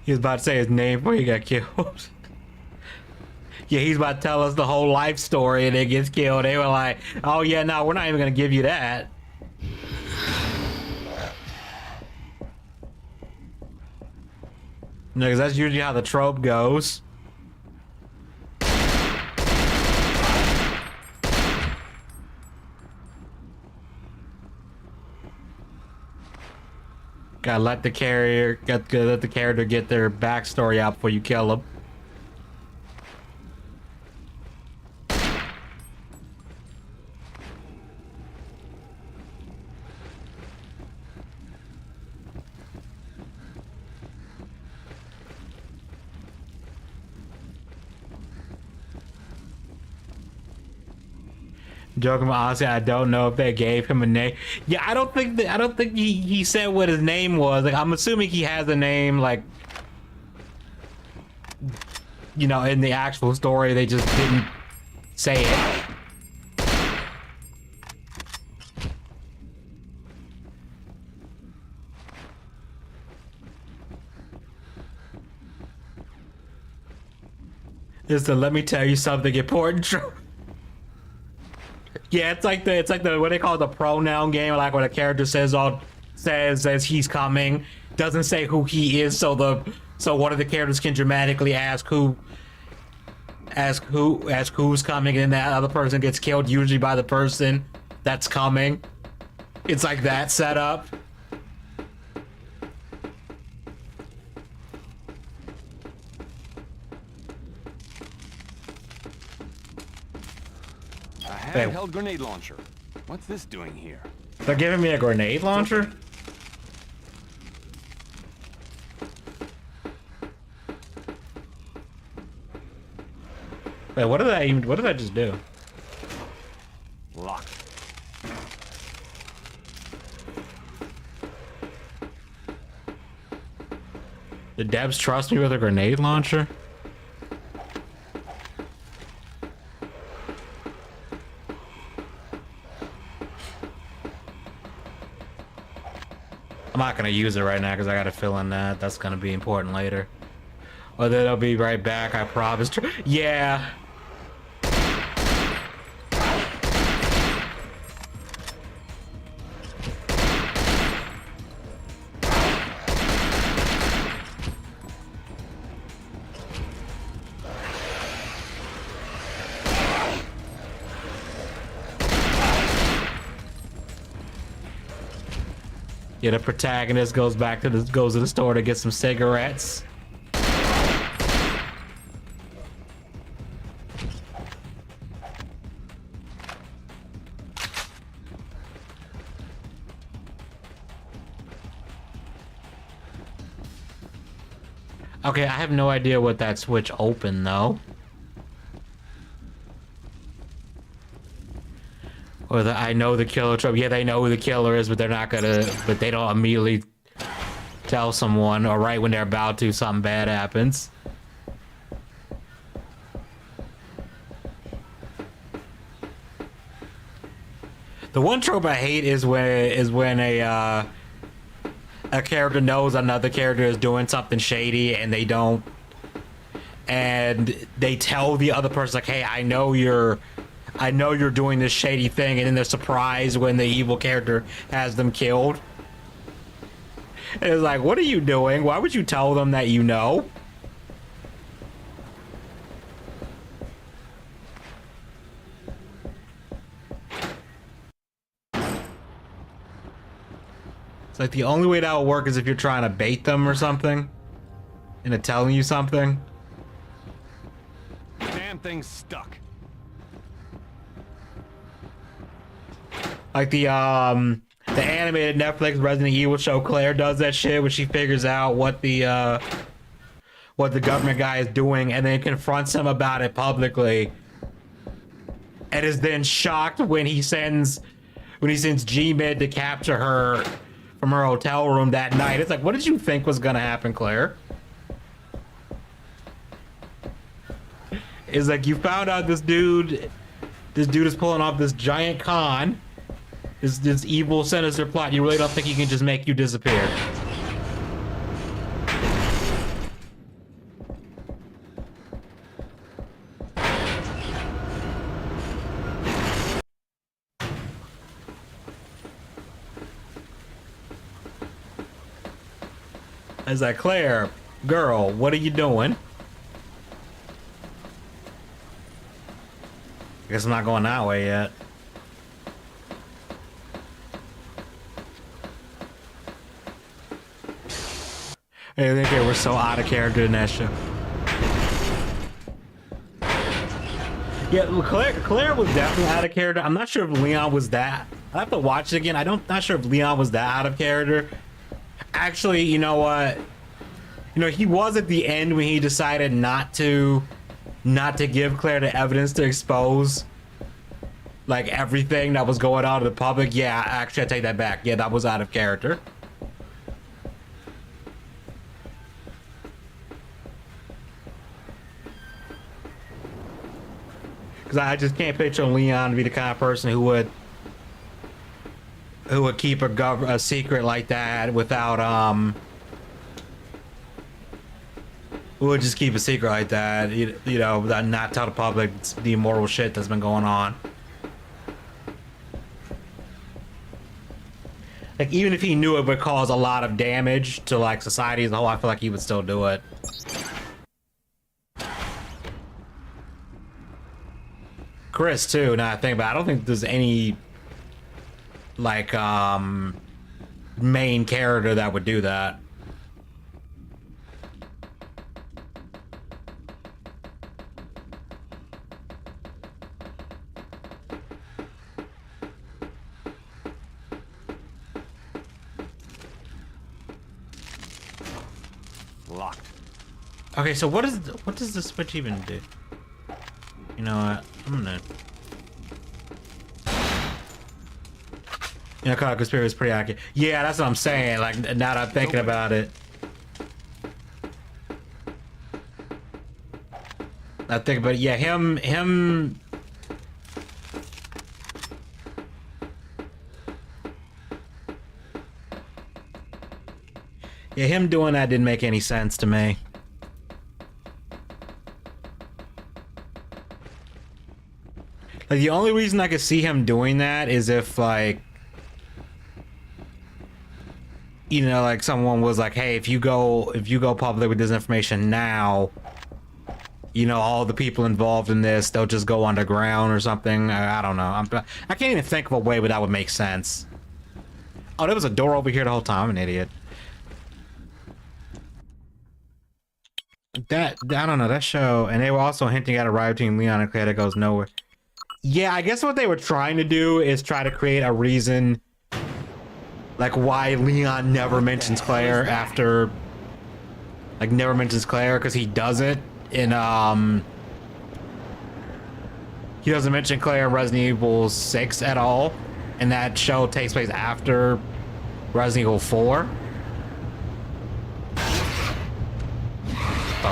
He was about to say his name before he got killed. Yeah, he's about to tell us the whole life story and then gets killed. They were like, oh yeah, no, we're not even gonna give you that. No, because that's usually how the trope goes. Gotta let the character get their backstory out before you kill them. Joking, but honestly, I don't know if they gave him a name. Yeah, I don't think he said what his name was. Like, I'm assuming he has a name, like, you know, in the actual story. They just didn't say it. Just to let me tell you something important. Yeah, it's like the what they call it, the pronoun game, like when a character says he's coming, doesn't say who he is, so one of the characters can dramatically ask who's coming, and that other person gets killed, usually by the person that's coming. It's like that setup. Handheld grenade launcher. What's this doing here? They're giving me a grenade launcher? Wait, what did I just do? Locked. Did Debs trust me with a grenade launcher? I'm not gonna use it right now because I gotta fill in that. That's gonna be important later. Or then I'll be right back, I promise. Yeah. Yeah, the protagonist goes to the store to get some cigarettes. Okay, I have no idea what that switch opened though. Or the I know the killer trope. Yeah, they know who the killer is, but they're not gonna. But they don't immediately tell someone, or right when they're about to, something bad happens. The one trope I hate is when a character knows another character is doing something shady and they don't, and they tell the other person like, "Hey, I know you're doing this shady thing," and then they're surprised when the evil character has them killed. And it's like, what are you doing? Why would you tell them that you know? It's like the only way that will work is if you're trying to bait them or something into telling you something. Damn thing's stuck. Like the animated Netflix Resident Evil show, Claire does that shit when she figures out what the government guy is doing and then confronts him about it publicly, and is then shocked when he sends G-Mid to capture her from her hotel room that night. It's like, what did you think was gonna happen, Claire? It's like, you found out this dude is pulling off this giant con, this evil, sinister plot. You really don't think he can just make you disappear? I was like, Claire, girl, what are you doing? I guess I'm not going that way yet. I think they were so out of character in that show. Yeah, Claire was definitely out of character. I'm not sure if Leon was that. I have to watch it again. Not sure if Leon was that out of character. Actually, you know what? You know, he was at the end when he decided not to give Claire the evidence to expose like everything that was going on to the public. Yeah, actually, I take that back. Yeah, that was out of character. Because I just can't picture Leon to be the kind of person who would keep a secret like that without who would just keep a secret like that, you know, not tell the public the immoral shit that's been going on. Like, even if he knew it would cause a lot of damage to like society as a whole, I feel like he would still do it. Chris too, now I think about it, I don't think there's any like main character that would do that. Locked. Okay, so what does the switch even do? You know what? I'm gonna. You know, Call of Conspiracy is pretty accurate. Yeah, that's what I'm saying. Like, now that I'm thinking about it. I think about it. Yeah, him. Yeah, him doing that didn't make any sense to me. Like, the only reason I could see him doing that is if, like, you know, like someone was like, "Hey, if you go public with this information now, you know, all the people involved in this, they'll just go underground or something." I don't know. I can't even think of a way where that would make sense. Oh, there was a door over here the whole time. I'm an idiot. I don't know, that show, and they were also hinting at a rivalry between Leon and Claire that goes nowhere. Yeah, I guess what they were trying to do is try to create a reason, like why Leon never mentions Claire after like never mentions Claire because he doesn't in he doesn't mention Claire in Resident Evil 6 at all, and that show takes place after Resident Evil 4. The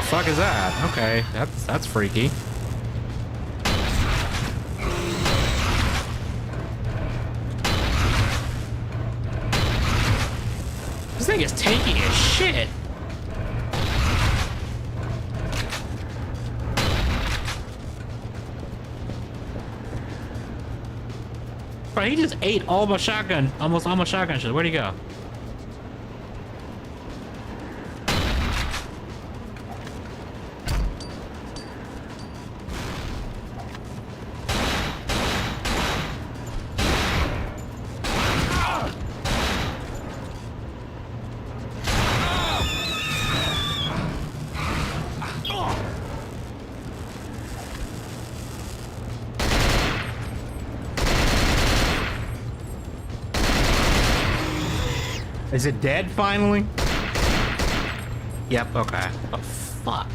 fuck is that? Okay, that's freaky. This thing is tanky as shit. Bro, he just ate all my shotgun, almost all my shotgun shit. Where'd he go? Is it dead finally? Yep, okay. Oh, fuck.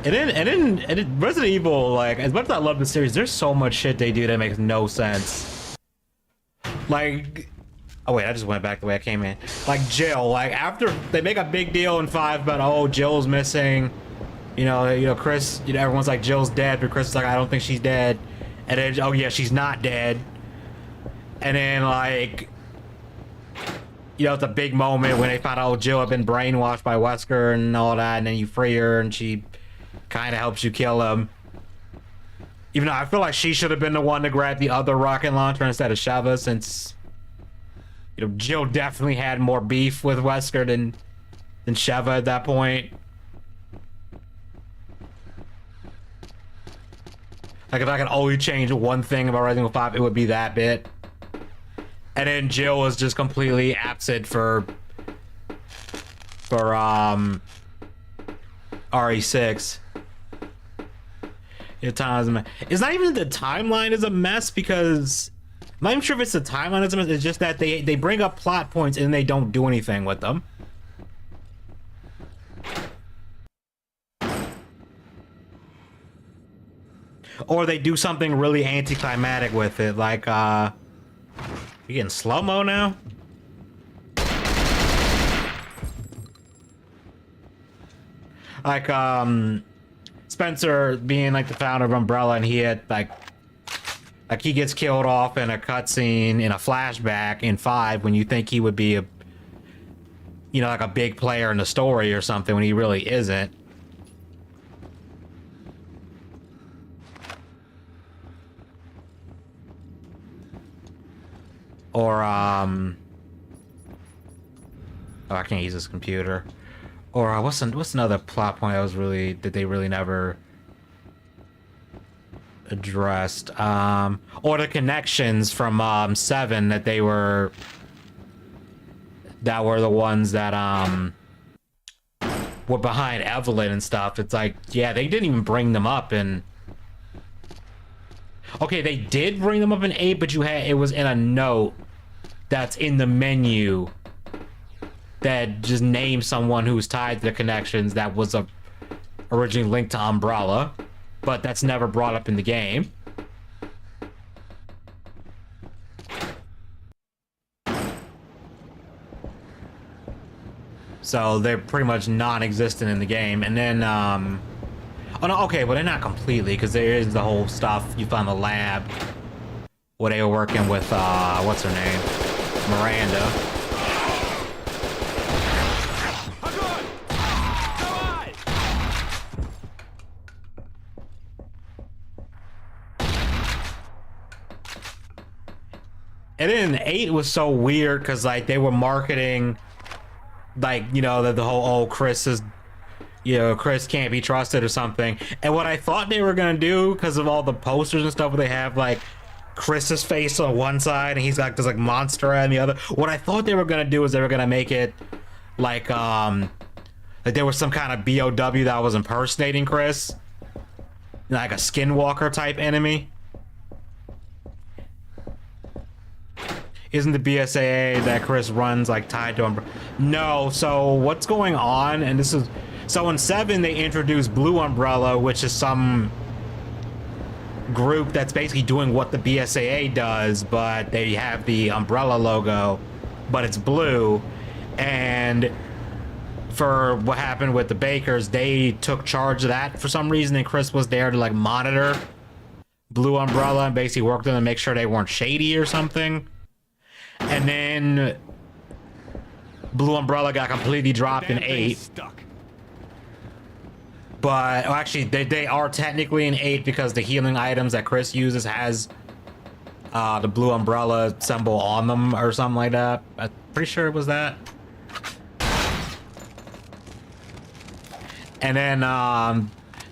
And then Resident Evil, like, as much as I love the series, there's so much shit they do that makes no sense. Like, oh wait, I just went back the way I came in. Like Jill, like after they make a big deal in 5 about, oh, Jill's missing. You know, Chris, everyone's like, Jill's dead, but Chris is like, I don't think she's dead. And then, oh yeah, she's not dead. And then, like, it's a big moment when they found out, oh, Jill had been brainwashed by Wesker and all that, and then you free her, and she kind of helps you kill him. Even though I feel like she should have been the one to grab the other rocket launcher instead of Sheva, since, Jill definitely had more beef with Wesker than Sheva at that point. Like, if I could only change one thing about Resident Evil 5, it would be that bit. And then Jill was just completely absent for RE6. It's not even the timeline is a mess, because I'm not even sure if it's the timeline is a mess. It's just that they bring up plot points and they don't do anything with them. Or they do something really anticlimactic with it, like, you getting slow-mo now? Like, Spencer being, like, the founder of Umbrella, and he had, like he gets killed off in a cutscene in a flashback in 5 when you think he would be a, like a big player in the story or something, when he really isn't. Or, oh, I can't use this computer. Or, what's another plot point that they really never addressed? Or the connections from, 7 that were the ones that, were behind Evelyn and stuff. It's like, yeah, they didn't even bring them up in... Okay, they did bring them up in 8, but it was in a note that's in the menu that just named someone who's tied to the connections that was originally linked to Umbrella, but that's never brought up in the game. So they're pretty much non-existent in the game. And then, oh no, okay, well they're not completely, because there is the whole stuff you found in the lab where they were working with, what's her name? Miranda. And then 8 was so weird, because, like, they were marketing, like, the whole, oh, Chris is... Chris can't be trusted or something. And what I thought they were gonna do, because of all the posters and stuff where they have, like, Chris's face on one side and he's like, there's like Monster on the other. What I thought they were gonna do is they were gonna make it like there was some kind of BOW that was impersonating Chris. Like a skinwalker type enemy. isn't the BSAA that Chris runs like tied to him? No. So what's going on? And this is so in 7 they introduced Blue Umbrella, which is some group that's basically doing what the BSAA does, but they have the umbrella logo, but it's blue. And for what happened with the Bakers, they took charge of that for some reason, and Chris was there to like monitor Blue Umbrella and basically worked with them to make sure they weren't shady or something. And then Blue Umbrella got completely dropped in 8. But oh, actually, they are technically in 8 because the healing items that Chris uses has the Blue Umbrella symbol on them or something like that. I'm pretty sure it was that. And then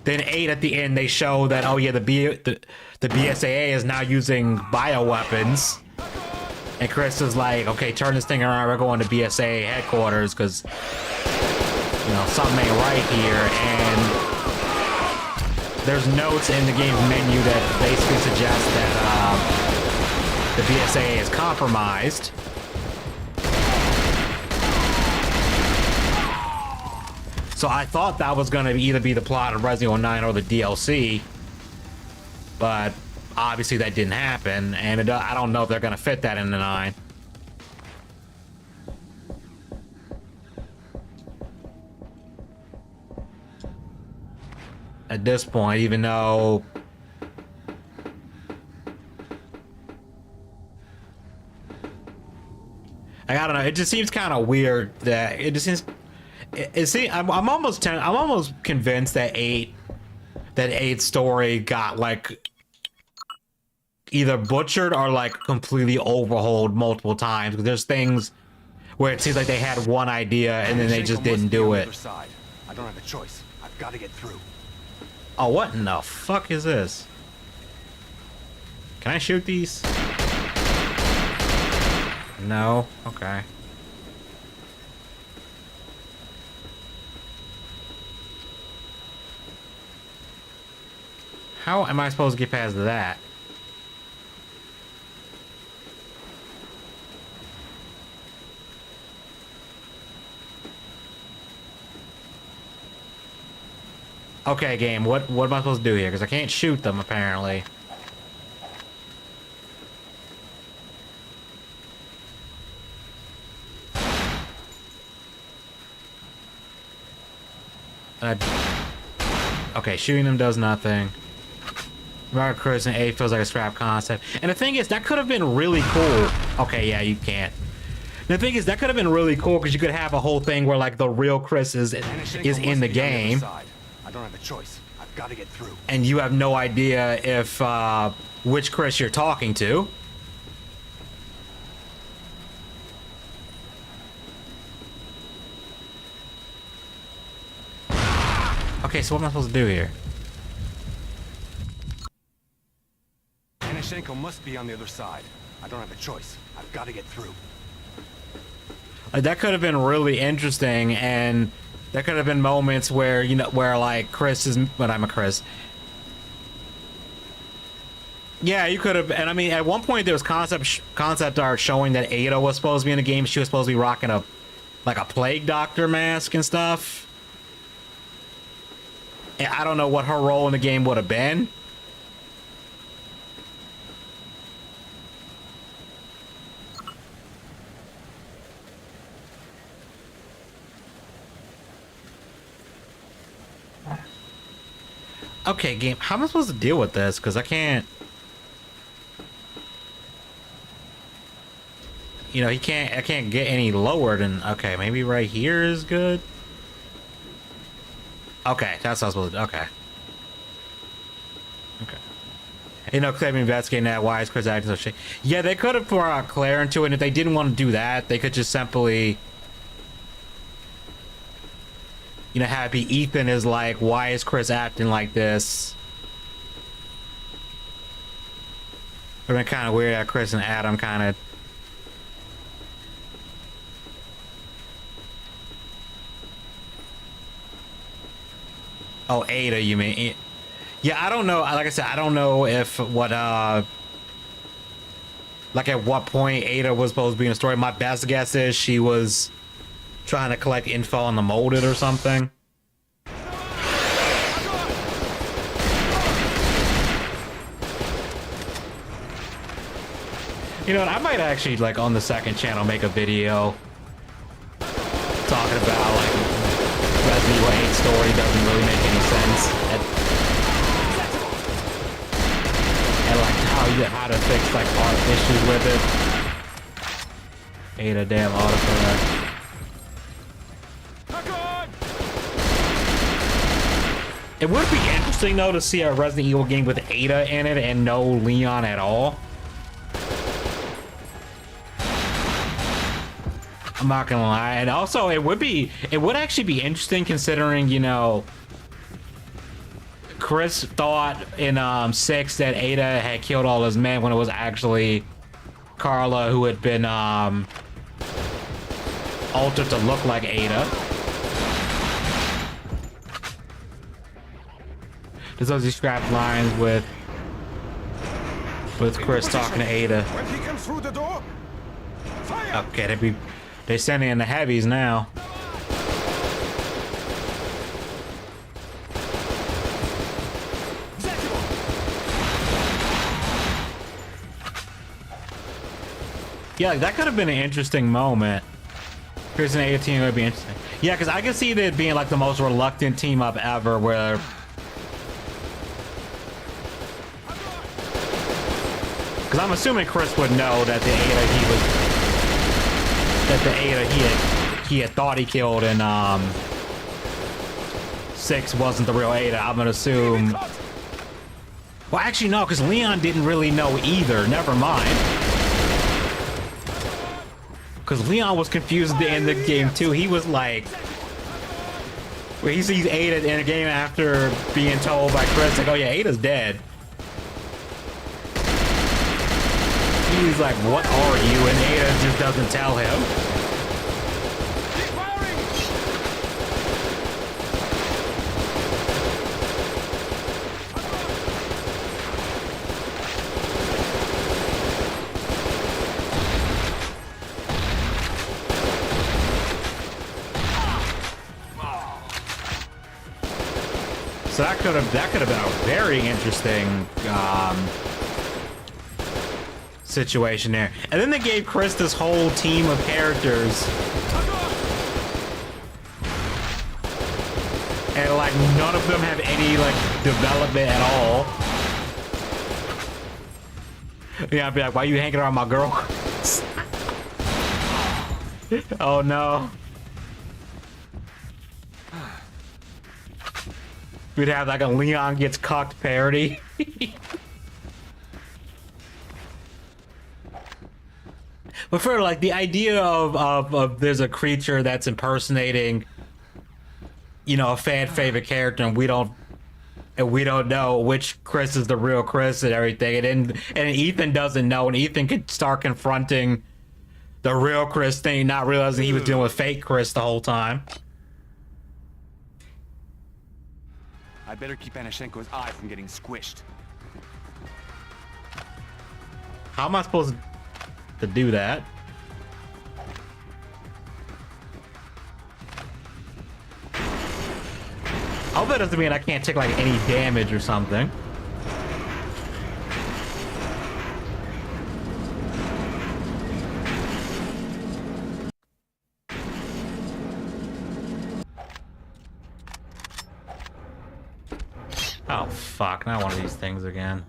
8 at the end, they show that, oh yeah, the BSAA is now using bioweapons. And Chris is like, okay, turn this thing around, we're going to BSAA headquarters, because, you know, something ain't right here. And there's notes in the game's menu that basically suggest that the BSAA is compromised. So I thought that was going to either be the plot of Resident Evil 9 or the DLC, but obviously that didn't happen, and I don't know if they're going to fit that in the 9. At this point, even though I don't know, it just seems kind of weird that it just seems. See, I'm almost convinced that 8's story got like either butchered or like completely overhauled multiple times. Because there's things where it seems like they had one idea and then they just didn't do it. I don't have a choice. I've got to get through. Oh, what in the fuck is this? Can I shoot these? No. Okay. How am I supposed to get past that? Okay, game, what am I supposed to do here? Because I can't shoot them, apparently. Okay, shooting them does nothing. Robert Chris and 8 feels like a scrap concept. And the thing is, that could have been really cool. Okay, yeah, you can't. The thing is, that could have been really cool because you could have a whole thing where like the real Chris is in the game. I don't have a choice. I've got to get through. And you have no idea if which Chris you're talking to. Okay, so what am I supposed to do here? Yanishenko must be on the other side. I don't have a choice. I've got to get through. That could have been really interesting, and there could have been moments where, you know, where like Chris is, but I'm a Chris. Yeah, you could have, and I mean, at one point there was concept art showing that Ada was supposed to be in the game. She was supposed to be rocking a plague doctor mask and stuff. And I don't know what her role in the game would have been. Okay, game, how am I supposed to deal with this? Because I can't... You know, I can't get any lower than... Okay, maybe right here is good? Okay, that's what I was supposed to do. Okay. Okay. You know, Claire investigating that. Why is Chris acting so shit? Yeah, they could have brought Claire into it, and if they didn't want to do that, they could just simply... You know, Happy Ethan is like, why is Chris acting like this? It would have been kind of weird that Chris and Adam kind of... Oh, Ada, you mean? Yeah, I don't know. Like I said, I don't know if what Like at what point Ada was supposed to be in the story. My best guess is she was trying to collect info on the molded or something. You know what, I might actually, like, on the second channel make a video talking about, like, Resident Evil 8 story doesn't really make any sense. And like, how to fix, like, issues with it. Ada damn autocorrect. It would be interesting, though, to see a Resident Evil game with Ada in it and no Leon at all. I'm not gonna lie. And also, it would actually be interesting considering, you know, Chris thought in 6 that Ada had killed all his men when it was actually Carla who had been altered to look like Ada. There's those scrapped lines with Chris talking to Ada. When he comes through the door, fire! Okay, they're sending in the heavies now. Yeah, that could have been an interesting moment. Chris and Ada team would be interesting. Yeah, because I could see that being like the most reluctant team up ever, where because I'm assuming Chris would know that the Ada he had thought he killed in 6 wasn't the real Ada. I'm gonna assume. Well, actually no, because Leon didn't really know either. Never mind. Because Leon was confused at the end of the game too. He was like, when he sees Ada in a game after being told by Chris, like, oh yeah, Ada's dead. He's like, what are you? And Ada just doesn't tell him. So that could have been a very interesting situation there. And then they gave Chris this whole team of characters, and like none of them have any like development at all. Yeah, I'd be like, why are you hanging around my girl? Oh no. We'd have like a Leon gets cucked parody. But for like the idea of there's a creature that's impersonating, you know, a fan favorite character, and we don't know which Chris is the real Chris and everything, and Ethan doesn't know, and Ethan could start confronting the real Chris thing, not realizing he was dealing with fake Chris the whole time. I better keep Anashenko's eye from getting squished. How am I supposed to do that? I hope that doesn't mean I can't take like any damage or something. Oh fuck, not one of these things again.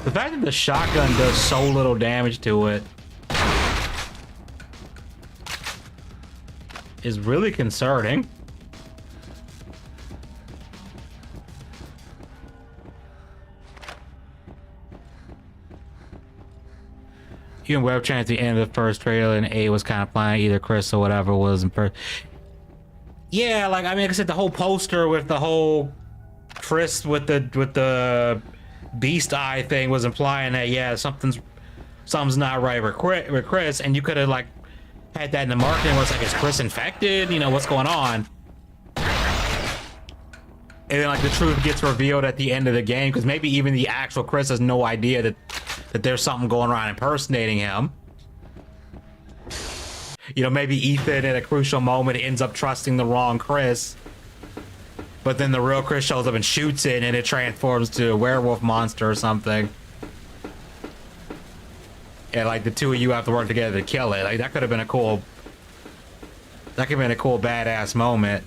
The fact that the shotgun does so little damage to it is really concerning. Even web chat at the end of the first trailer, and A was kind of playing either Chris or whatever was in person. Yeah, like I mean, like I said, the whole poster with the whole Chris with the beast eye thing was implying that yeah, something's not right with Chris, and you could have like had that in the marketing where it's like, is Chris infected? You know, what's going on? And then like the truth gets revealed at the end of the game, because maybe even the actual Chris has no idea that there's something going around impersonating him. You know, maybe Ethan at a crucial moment ends up trusting the wrong Chris, but then the real Chris shows up and shoots it, and it transforms to a werewolf monster or something. And like the two of you have to work together to kill it. Like that could have been a cool. That could have been a cool badass moment.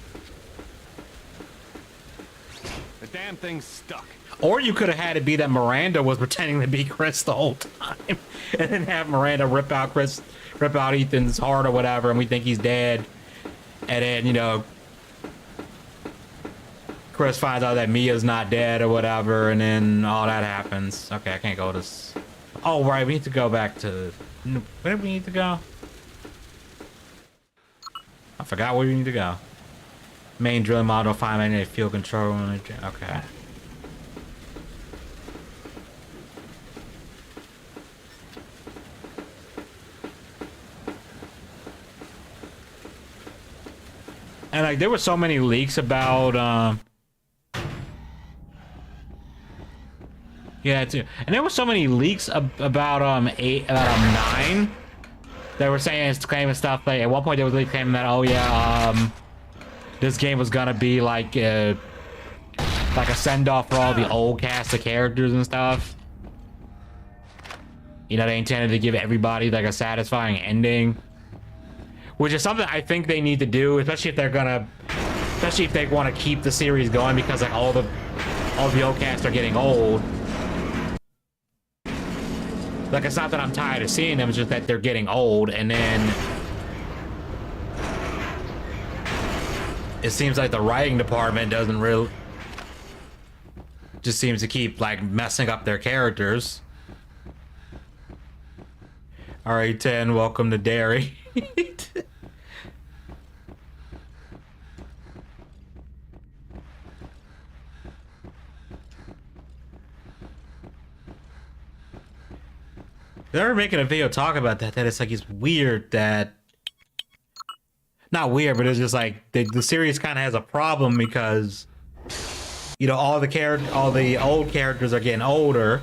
The damn thing's stuck. Or you could have had it be that Miranda was pretending to be Chris the whole time, and then have Miranda rip out Ethan's heart or whatever, and we think he's dead. And then, you know, Chris finds out that Mia's not dead or whatever, and then all that happens. Okay, I can't go this. Oh, right, we need to go back to... Where do we need to go? I forgot where we need to go. Main drilling model, find any field control. Okay. And like there were so many leaks about yeah, too. And there were so many leaks about 9 that were saying it's claiming stuff like at one point there was a leak claiming that oh yeah this game was gonna be like a send off for all the old cast of characters and stuff. You know, they intended to give everybody like a satisfying ending, which is something I think they need to do, especially if they want to keep the series going, because like all the old cast are getting old. Like, it's not that I'm tired of seeing them, it's just that they're getting old, and then it seems like the writing department doesn't really just seems to keep like messing up their characters. All right, 10, welcome to Derry. They were making a video talking about that it's like it's weird that, not weird, but it's just like the series kind of has a problem because, you know, all the old characters are getting older.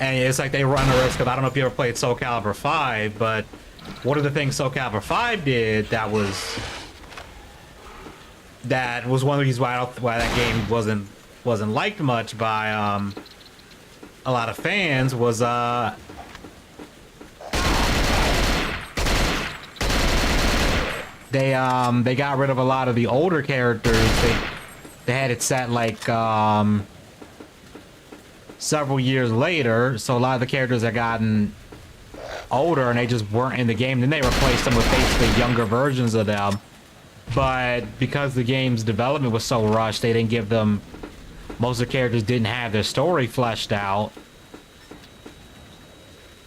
And it's like they run the risk of, I don't know if you ever played Soul Calibur 5, but one of the things Soul Calibur 5 did that was one of the reasons why that game wasn't liked much by a lot of fans was they got rid of a lot of the older characters. They had it set like several years later, so a lot of the characters had gotten older and they just weren't in the game. Then they replaced them with basically younger versions of them. But because the game's development was so rushed, they didn't give them, most of the characters didn't have their story fleshed out.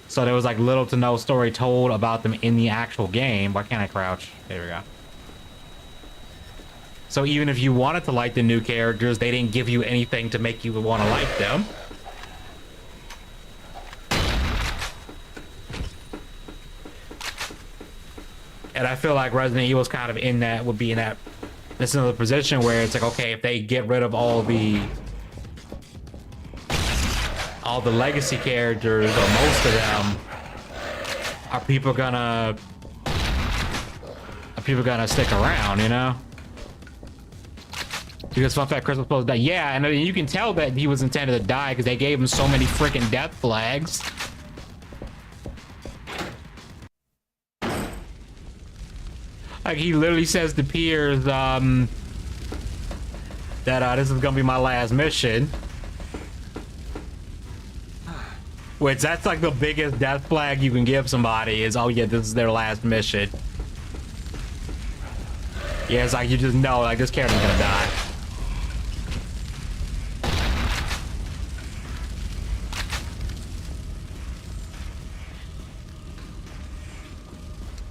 So there was like little to no story told about them in the actual game. Why can't I crouch? There we go. So even if you wanted to like the new characters, they didn't give you anything to make you want to like them. And I feel like Resident Evil's kind of would be in that, this is another position where it's like, okay, if they get rid of all the legacy characters, or most of them, are people gonna stick around, you know? Because fun fact, Chris was supposed to die. Yeah, and you can tell that he was intended to die because they gave him so many freaking death flags. Like, he literally says to Piers that this is gonna be my last mission. Which, that's like the biggest death flag you can give somebody is, oh yeah, this is their last mission. Yeah, it's like you just know, like, this character's gonna die.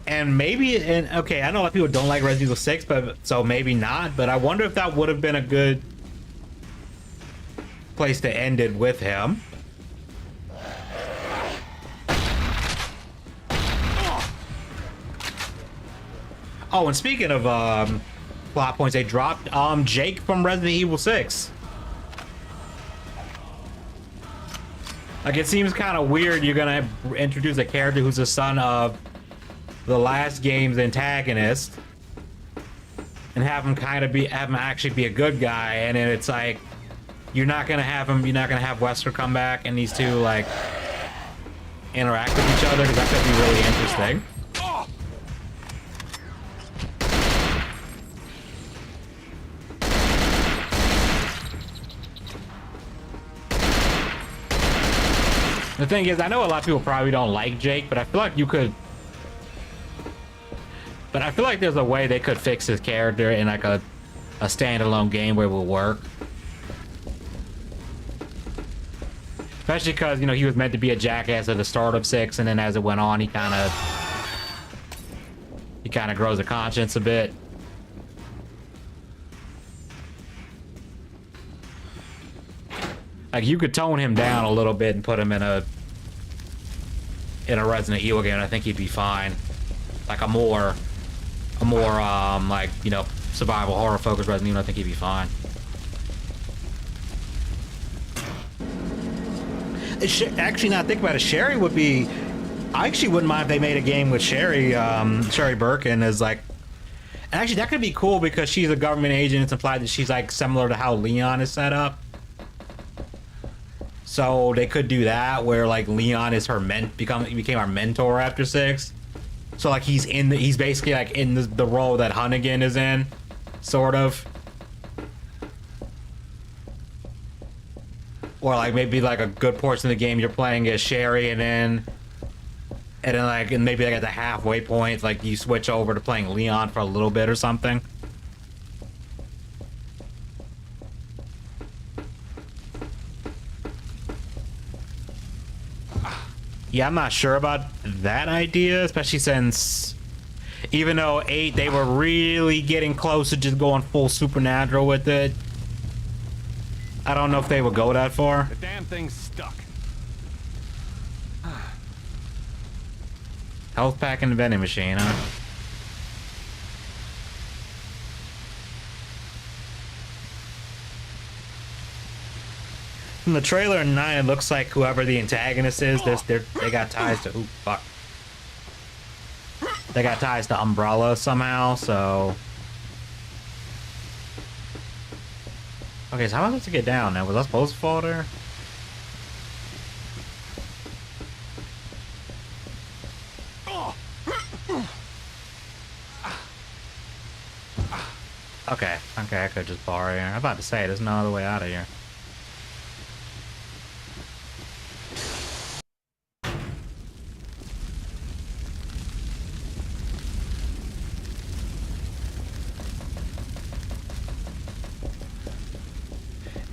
And maybe, and okay, I know a lot of people don't like Resident Evil 6, but so maybe not, but I wonder if that would have been a good place to end it with him. Oh, and speaking of plot points, they dropped Jake from Resident Evil 6. Like, it seems kind of weird you're gonna introduce a character who's the son of the last game's antagonist and have him actually be a good guy, and then it's like you're not gonna have Wesker come back and these two like interact with each other, because that could be really interesting. The thing is, I know a lot of people probably don't like Jake, but I feel like you could. But I feel like there's a way they could fix his character in like a standalone game where it will work. Especially because, you know, he was meant to be a jackass at the start of 6, and then as it went on, he kind of grows a conscience a bit. Like, you could tone him down a little bit and put him in a Resident Evil game, and I think he'd be fine. Like a more like, you know, survival horror focused Resident Evil, I think he'd be fine. Actually, now think about it, Sherry would be. I actually wouldn't mind if they made a game with Sherry, Sherry Birkin as like. And actually, that could be cool because she's a government agent. It's implied that she's like similar to how Leon is set up. So they could do that, where like Leon is her became our mentor after 6. So like he's basically like in the role that Hunnigan is in, sort of. Or like maybe like a good portion of the game you're playing as Sherry, and then maybe like at the halfway point, like you switch over to playing Leon for a little bit or something. Yeah, I'm not sure about that idea, especially since even though 8, they were really getting close to just going full supernatural with it. I don't know if they would go that far. The damn thing's stuck. Health pack and vending machine, huh? From the trailer in 9, it looks like whoever the antagonist is, they got ties to. Ooh, fuck. They got ties to Umbrella somehow, so. Okay, so how am I supposed to get down now? Was I supposed to fall there? Okay, I could just bar here. I'm about to say, there's no other way out of here.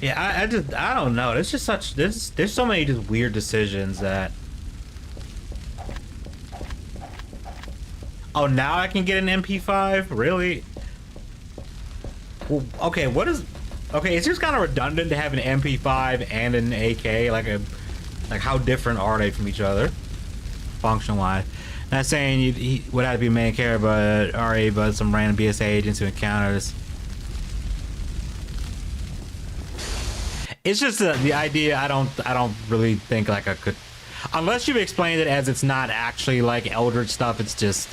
Yeah, I don't know. There's just there's so many just weird decisions that. Oh, now I can get an MP5? Really? Well, okay, okay, it's just kind of redundant to have an MP5 and an AK. Like how different are they from each other, function-wise? Not saying he would have to be main character, but RA, but some random BSA agents who encounters. It's just the idea. I don't really think like I could, unless you've explained it as it's not actually like Eldritch stuff. It's just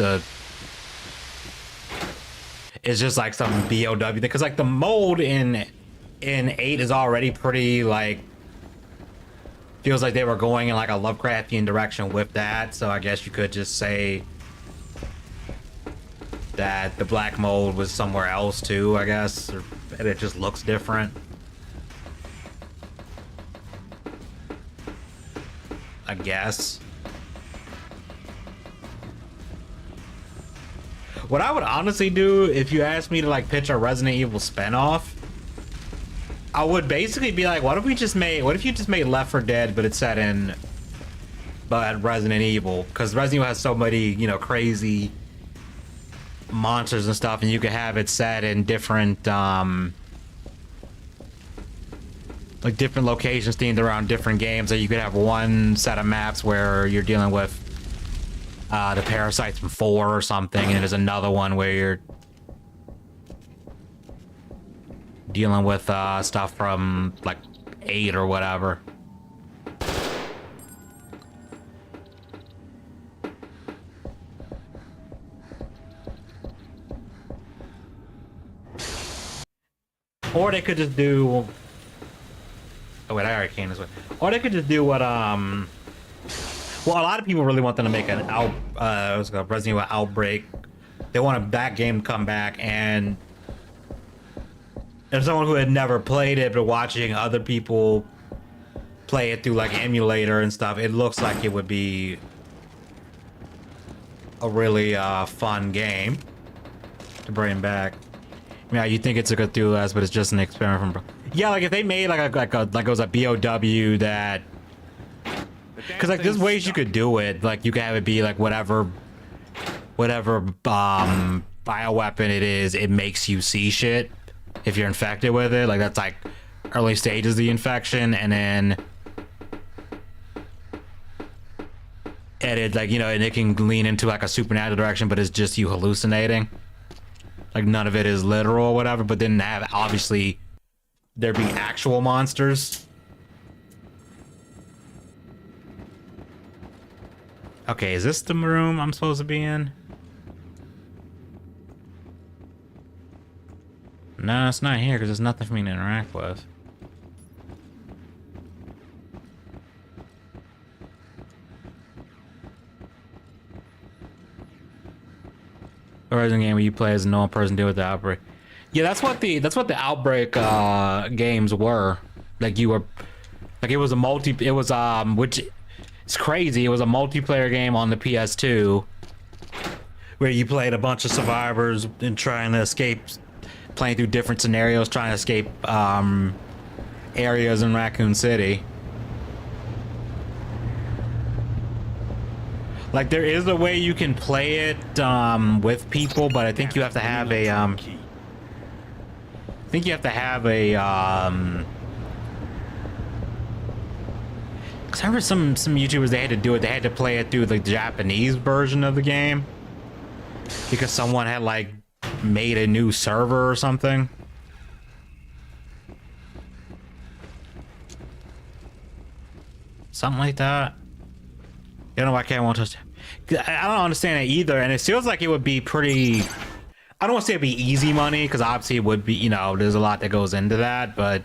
it's just like some BOW, because like the mold in 8 is already pretty like, feels like they were going in like a Lovecraftian direction with that. So I guess you could just say that the black mold was somewhere else too, I guess, or it just looks different. I guess. What I would honestly do if you asked me to like pitch a Resident Evil spinoff, I would basically be like, what if you just made Left 4 Dead, but it's set in Resident Evil, because Resident Evil has so many, you know, crazy monsters and stuff, and you could have it set in different like different locations themed around different games. So you could have one set of maps where you're dealing with the parasites from 4 or something, and there's another one where you're dealing with stuff from like 8 or whatever. Or they could just do... Oh wait, I already came this way. Or they could just do what well, a lot of people really want them to make an Resident Evil Outbreak. They want that game to come back, and as someone who had never played it but watching other people play it through like emulator and stuff, it looks like it would be a really fun game to bring back. Yeah, you think it's a good through last, but it's just an experiment from... Yeah, like if they made like it was a BOW that... Because like there's ways you could do it. Like you could have it be like whatever bioweapon it is, it makes you see shit if you're infected with it. Like that's like early stages of the infection, and then edit like, you know, and it can lean into like a supernatural direction, but it's just you hallucinating. Like none of it is literal or whatever, but then have obviously there be actual monsters. Okay, is this the room I'm supposed to be in? No, it's not here because there's nothing for me to interact with. Horizon game where you play as a normal person deal with the outbreak. Yeah, that's what the outbreak games were. Like you were, like it was which it's crazy. It was a multiplayer game on the PS2 where you played a bunch of survivors and trying to escape, playing through different scenarios, trying to escape areas in Raccoon City. Like there is a way you can play it with people, but I think you have to have a I think you have to have a cause I remember some YouTubers, they had to do it, they had to play it through the Japanese version of the game because someone had like made a new server or something. Something like that. You know why I won't touch it? I don't understand it either, and it feels like it would be pretty... I don't want to say it'd be easy money, because obviously it would be, you know, there's a lot that goes into that, but...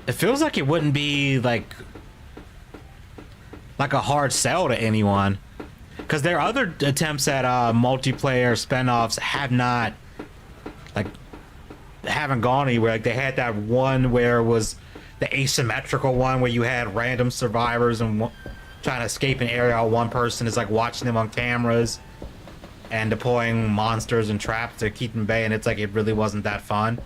It feels like it wouldn't be, like a hard sell to anyone. Because their other attempts at multiplayer spinoffs have not... Like, haven't gone anywhere. Like, they had that one where it was... the asymmetrical one where you had random survivors and trying to escape an area while one person is like watching them on cameras and deploying monsters and traps to keep them bay, and it's like it really wasn't that fun.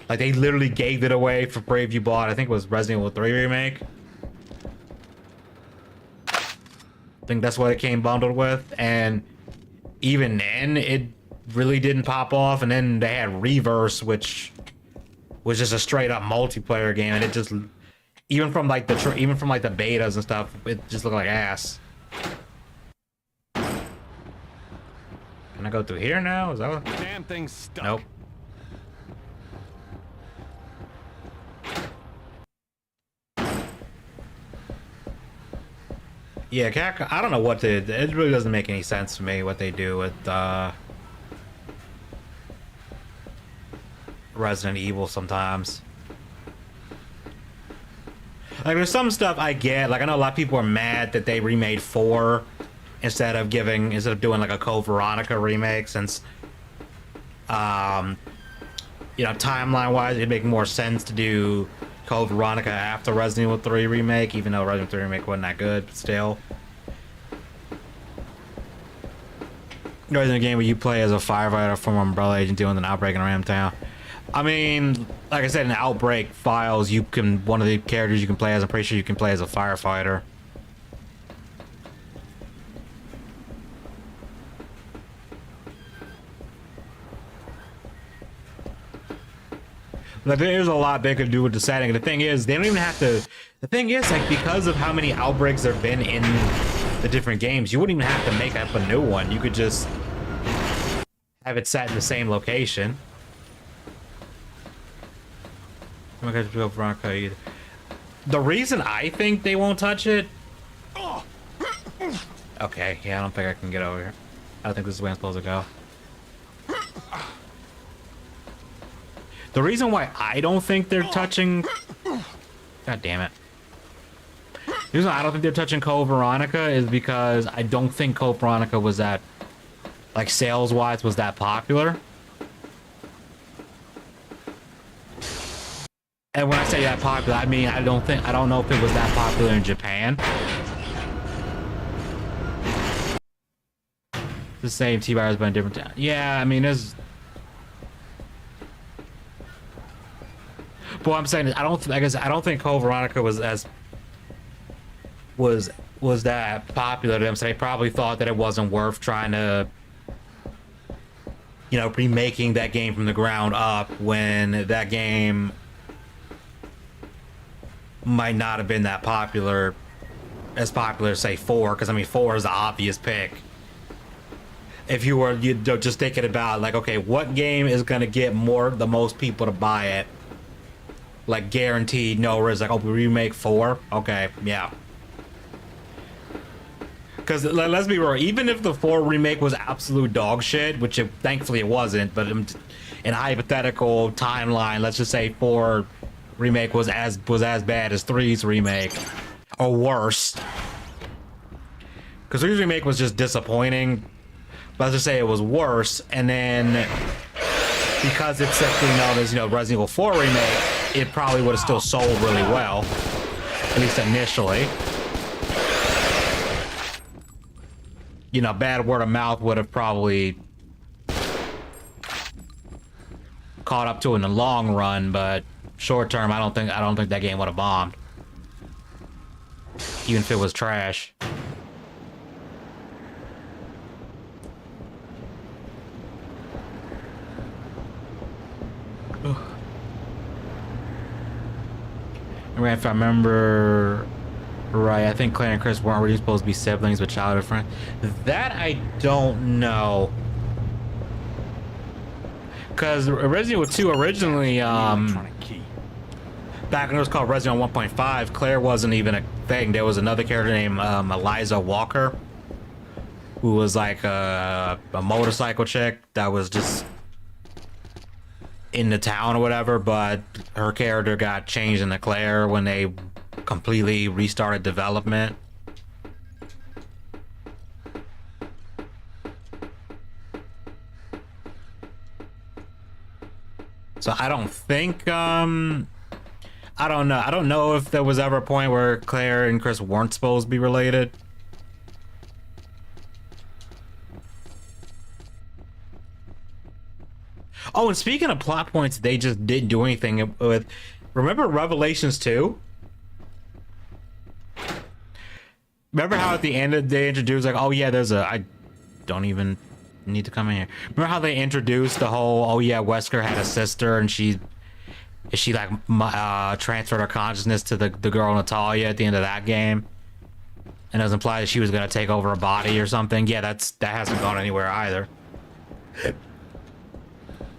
Like they literally gave it away for free if you bought, I think it was Resident Evil 3 Remake. I think that's what it came bundled with, and even then it really didn't pop off. And then they had Reverse, which was just a straight up multiplayer game, and it just even from like the betas and stuff, it just looked like ass. Can I go through here now? Is that what? Damn thing's stuck. Nope. Yeah, Capcom, I don't know what it really doesn't make any sense to me what they do with Resident Evil sometimes. Like there's some stuff I get, like I know a lot of people are mad that they remade 4 instead of doing like a Code Veronica remake, since you know, timeline wise it'd make more sense to do Code Veronica after Resident Evil 3 remake, even though Resident Evil 3 remake wasn't that good, but still. Resident game where you play as a firefighter from Umbrella Agent dealing with an outbreak in Ramtown. I mean, like I said, in the Outbreak files, one of the characters you can play as, I'm pretty sure you can play as a firefighter. Like, there's a lot they could do with the setting. The thing is, they don't even have to. The thing is, like, because of how many outbreaks there've been in the different games, you wouldn't even have to make up a new one. You could just have it set in the same location. I'm not gonna go Bronco either. The reason I think they won't touch it. Okay, yeah, I don't think I can get over here. I don't think this is where I'm supposed to go. The reason why I don't think they're touching... God damn it. The reason I don't think they're touching Code Veronica is because I don't think Code Veronica was that... Like, sales-wise, was that popular. And when I say that popular, I mean, I don't know if it was that popular in Japan. The same T-Bars, but in different town. Yeah, I mean, there's... But what I'm saying is, I don't think Code Veronica was that popular to them, so they probably thought that it wasn't worth trying to, you know, remaking that game from the ground up when that game might not have been that popular, as popular as, say, 4, because I mean 4 is the obvious pick. If you were just thinking about, like, okay, what game is gonna get the most people to buy it, like, guaranteed, no risk, like, oh, we remake 4, okay, yeah. Because let's be real, even if the 4 remake was absolute dog shit, which thankfully it wasn't, but in a hypothetical timeline, let's just say 4 remake was as bad as 3's remake, or worse. Because 3's remake was just disappointing. But let's just say it was worse, and then because it's simply known as, you know, Resident Evil 4 remake, it probably would have still sold really well, at least initially. You know, bad word of mouth would have probably caught up to in the long run, but short term, I don't think that game would have bombed, even if it was trash. If I remember right, I think Claire and Chris weren't really supposed to be siblings but childhood friends. That I don't know. Because Resident Evil 2 originally, back when it was called Resident Evil 1.5, Claire wasn't even a thing. There was another character named Eliza Walker, who was like a motorcycle chick that was just in the town or whatever, but her character got changed into Claire when they completely restarted development. So I don't think I don't know if there was ever a point where Claire and Chris weren't supposed to be related. Oh, and speaking of plot points they just didn't do anything with, remember Revelations 2? Remember how at the end they introduced, like, oh yeah, there's a, I don't even need to come in here. Remember how they introduced the whole, oh yeah, Wesker had a sister and she like transferred her consciousness to the girl Natalia at the end of that game? And it was implied that she was gonna take over a body or something. Yeah, that hasn't gone anywhere either.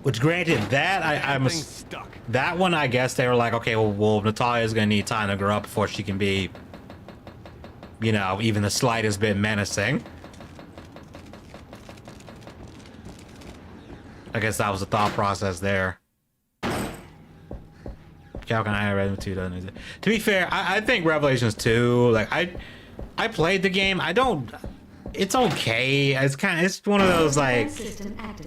Which, granted, that stuck. That one, I guess they were like, okay, well, Natalia's gonna need time to grow up before she can be, you know, even the slightest bit menacing. I guess that was the thought process there. How can I read 2 doesn't? To be fair, I think Revelations 2, like, I played the game. I don't. It's okay. It's one of those, like,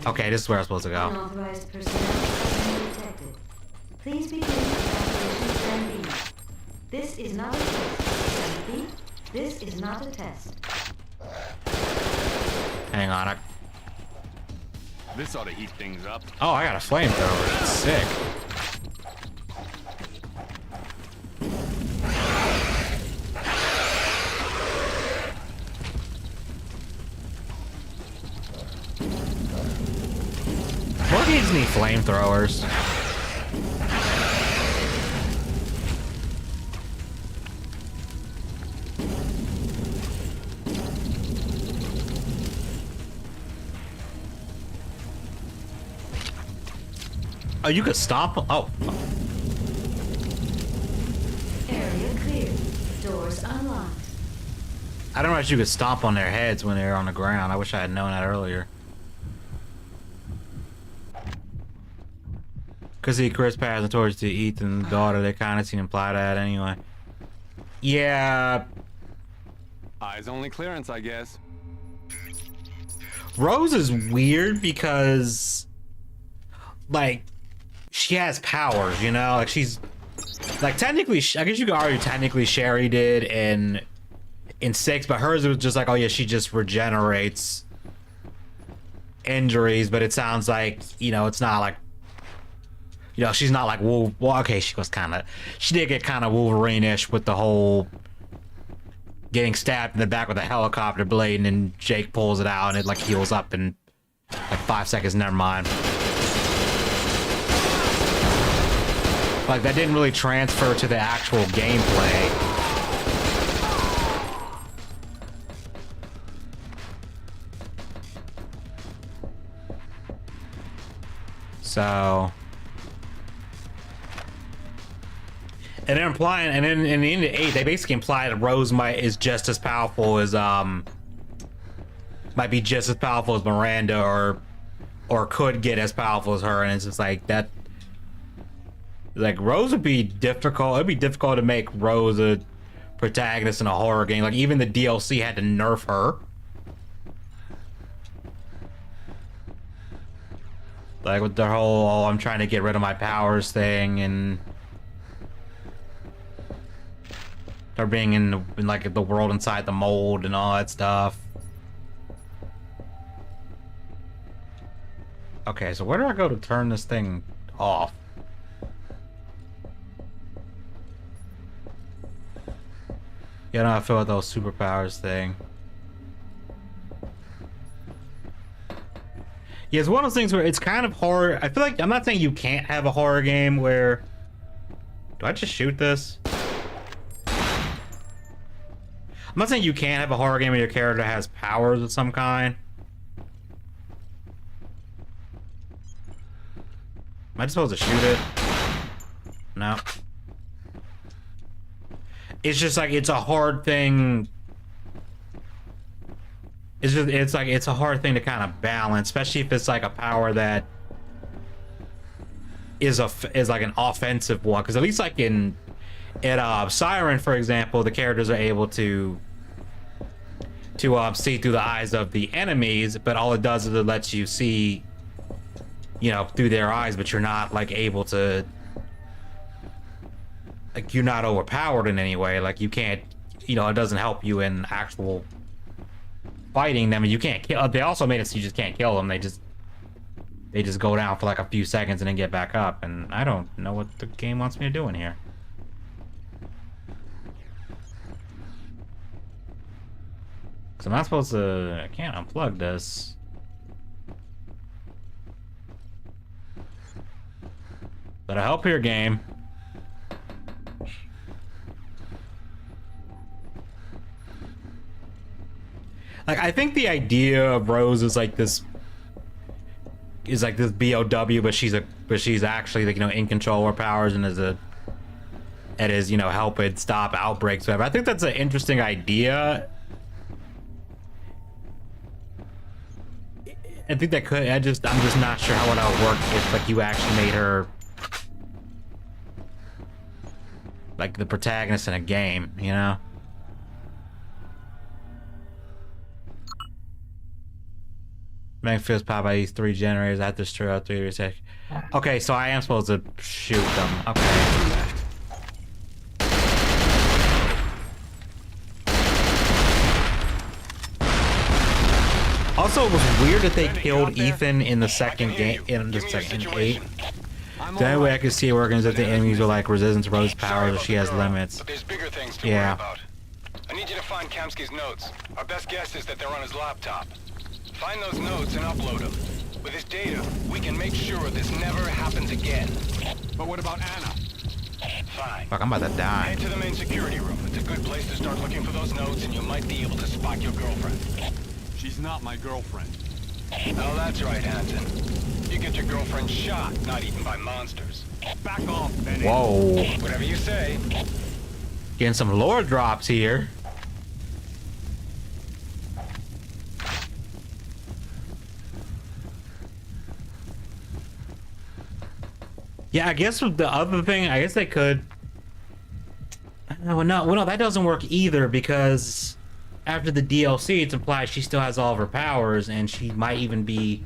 okay, this is where I'm supposed to go. Unauthorized personnel detected. Please begin evacuation plan B. This is not a test. Plan B, this is not a test. Hang on. This ought to heat things up. Oh, I got a flamethrower. That's sick. More games need flamethrowers. Oh, you could stomp 'em? Oh. Area clear. Doors unlocked. I don't know if you could stomp on their heads when they're on the ground. I wish I had known that earlier. Cause see Chris passing towards to Ethan's daughter. They kind of seem to imply that anyway. Yeah. Eyes only clearance, I guess. Rose is weird because, like, she has powers, you know? Like, she's, like, technically, I guess you could argue technically Sherry did in 6, but hers was just like, oh yeah, she just regenerates injuries, but it sounds like, you know, it's not like, you know, she's not like, well, okay, she did get kind of Wolverine-ish with the whole getting stabbed in the back with a helicopter blade, and then Jake pulls it out and it like heals up in like 5 seconds. Never mind. Like, that didn't really transfer to the actual gameplay. So, and they're implying, and then in the end of 8, they basically imply that Rose is just as powerful as might be just as powerful as Miranda, or could get as powerful as her, and it's just like that. Like, Rose would be difficult. It'd be difficult to make Rose a protagonist in a horror game. Like, even the DLC had to nerf her. Like, with the whole, oh, I'm trying to get rid of my powers thing, and her being in like the world inside the mold and all that stuff. Okay, so where do I go to turn this thing off? Yeah, no, I feel like those superpowers thing. Yeah, it's one of those things where it's kind of horror. I feel like, I'm not saying you can't have a horror game where... Do I just shoot this? I'm not saying you can't have a horror game where your character has powers of some kind. Am I just supposed to shoot it? No. It's just like, it's a hard thing. It's like, it's a hard thing to kind of balance, especially if it's like a power that is like an offensive one. Because at least like in Siren, for example, the characters are able to see through the eyes of the enemies, but all it does is it lets you see, you know, through their eyes, but you're not like able to, like, you're not overpowered in any way. Like, you can't, you know, it doesn't help you in actual fighting them, and you can't kill. They also made it so you just can't kill them. They just go down for like a few seconds and then get back up, and I don't know what the game wants me to do in here. Because I'm not supposed to... I can't unplug this. But I help here, game. Like, I think the idea of Rose is like this BOW, but she's actually, like, you know, in control of her powers and is you know, help it stop outbreaks, whatever. I think that's an interesting idea. I think that could, I'm just not sure how it would work if, like, you actually made her like the protagonist in a game, you know? Making fields powered by these 3 generators at this true 3 research. Okay, so I am supposed to shoot them. Okay. Also, it was weird that they killed Ethan in the second game, in the second 8. The only way I could see it working is if the enemies are like resistant to Rose's powers, or she has limits. But there's bigger things to worry about. I need you to find Kamsky's notes. Our best guess is that they're on his laptop. Find those notes and upload them. With his data, we can make sure this never happens again. But what about Anna? Fine. Fuck, I'm about to die. Head to the main security room. It's a good place to start looking for those notes, and you might be able to spot your girlfriend. She's not my girlfriend. Oh, that's right, Hanson. you get your girlfriend shot, not eaten by monsters. Back off, Benny. Whoa. Whatever you say. Getting some lore drops here. Yeah, I guess with the other thing, I guess they could. No, that doesn't work either because after the DLC, it's implied she still has all of her powers and she might even be,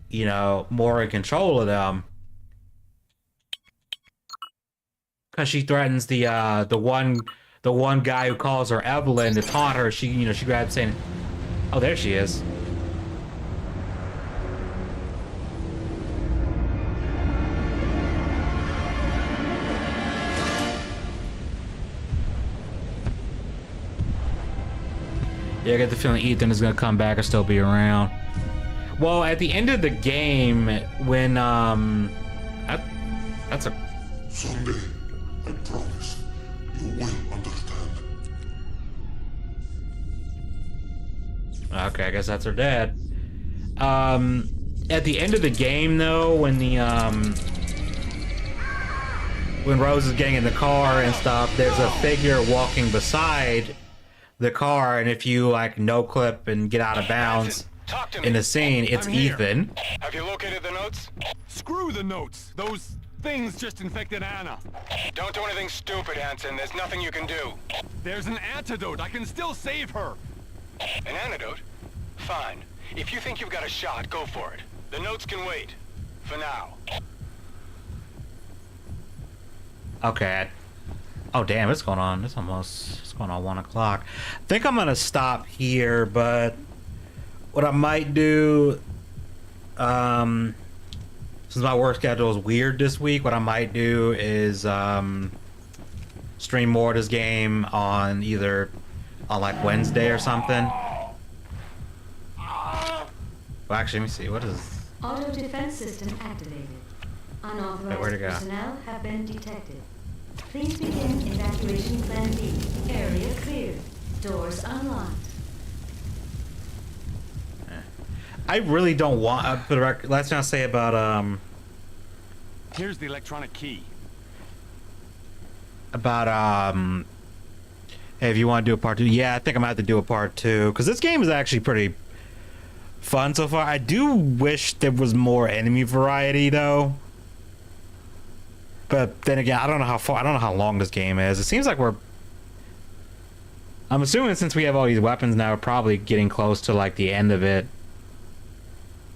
you know, more in control of them. Because she threatens the one guy who calls her Evelyn to taunt her. She grabs saying, "Oh, there she is." Yeah, I get the feeling Ethan is gonna come back or still be around. Well, at the end of the game, when that's a someday, I promise, you will understand. Okay, I guess that's her dad. At the end of the game, though, when when Rose is getting in the car and stuff, there's a figure walking beside the car, and if you like no clip and get out of bounds in the scene, it's Ethan. Have you located the notes? Screw the notes. Those things just infected Anna. Don't do anything stupid, Hansen. There's nothing you can do. There's an antidote. I can still save her. An antidote? Fine. If you think you've got a shot, go for it. The notes can wait. For now. Okay. Oh damn, it's going on. It's going on 1 o'clock. I think I'm gonna stop here, but what I might do, since my work schedule is weird this week, what I might do is stream more of this game on either on like Wednesday or something. Well, actually, let me see. What is? Auto defense system activated. Unauthorized where'd it go? personnel have been detected. Please begin evacuation plan B. Area cleared. Doors unlocked. I really don't want. For the record, let's not say about Here's the electronic key. Hey, if you want to do a part 2, yeah, I think I'm gonna have to do a part 2 because this game is actually pretty fun so far. I do wish there was more enemy variety though. But then again, I don't know how long this game is. It seems like I'm assuming since we have all these weapons now, we're probably getting close to like the end of it.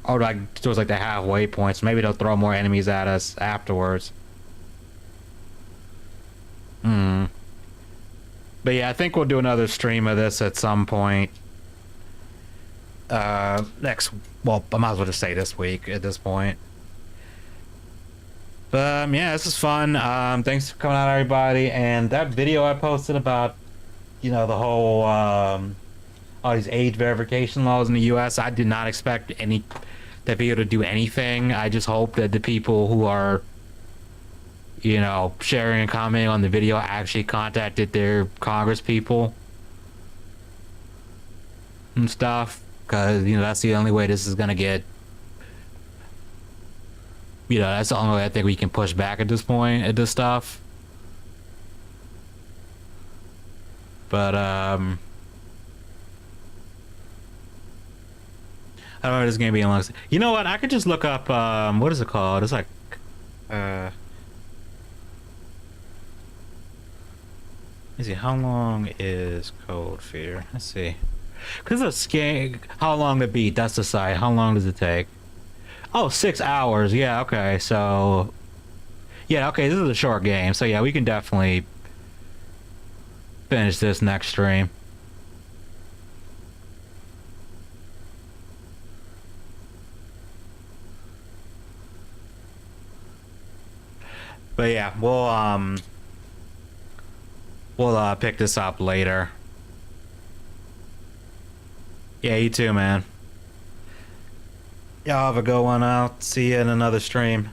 Or like towards like the halfway point. So maybe they'll throw more enemies at us afterwards. But yeah, I think we'll do another stream of this at some point. Well, I might as well just say this week at this point. But yeah, this is fun. Thanks for coming out, everybody. And that video I posted about, you know, the whole all these age verification laws in the U.S. I did not expect that video to do anything. I just hope that the people who are, you know, sharing and commenting on the video actually contacted their Congress people and stuff, because you know that's the only way this is gonna get. You know, that's the only way I think we can push back at this point, at this stuff. But, I don't know, this is gonna be a long... You know what, I could just look up, what is it called? It's like, let me see, how long is Cold Fear? Let's see. Because it's a game, how long to beat, that's the site. How long does it take? Oh, 6 hours. Yeah, okay. So, yeah, okay. This is a short game. So, yeah, we can definitely finish this next stream. But yeah, we'll pick this up later. Yeah, you too, man. Y'all have a good one. I'll see you in another stream.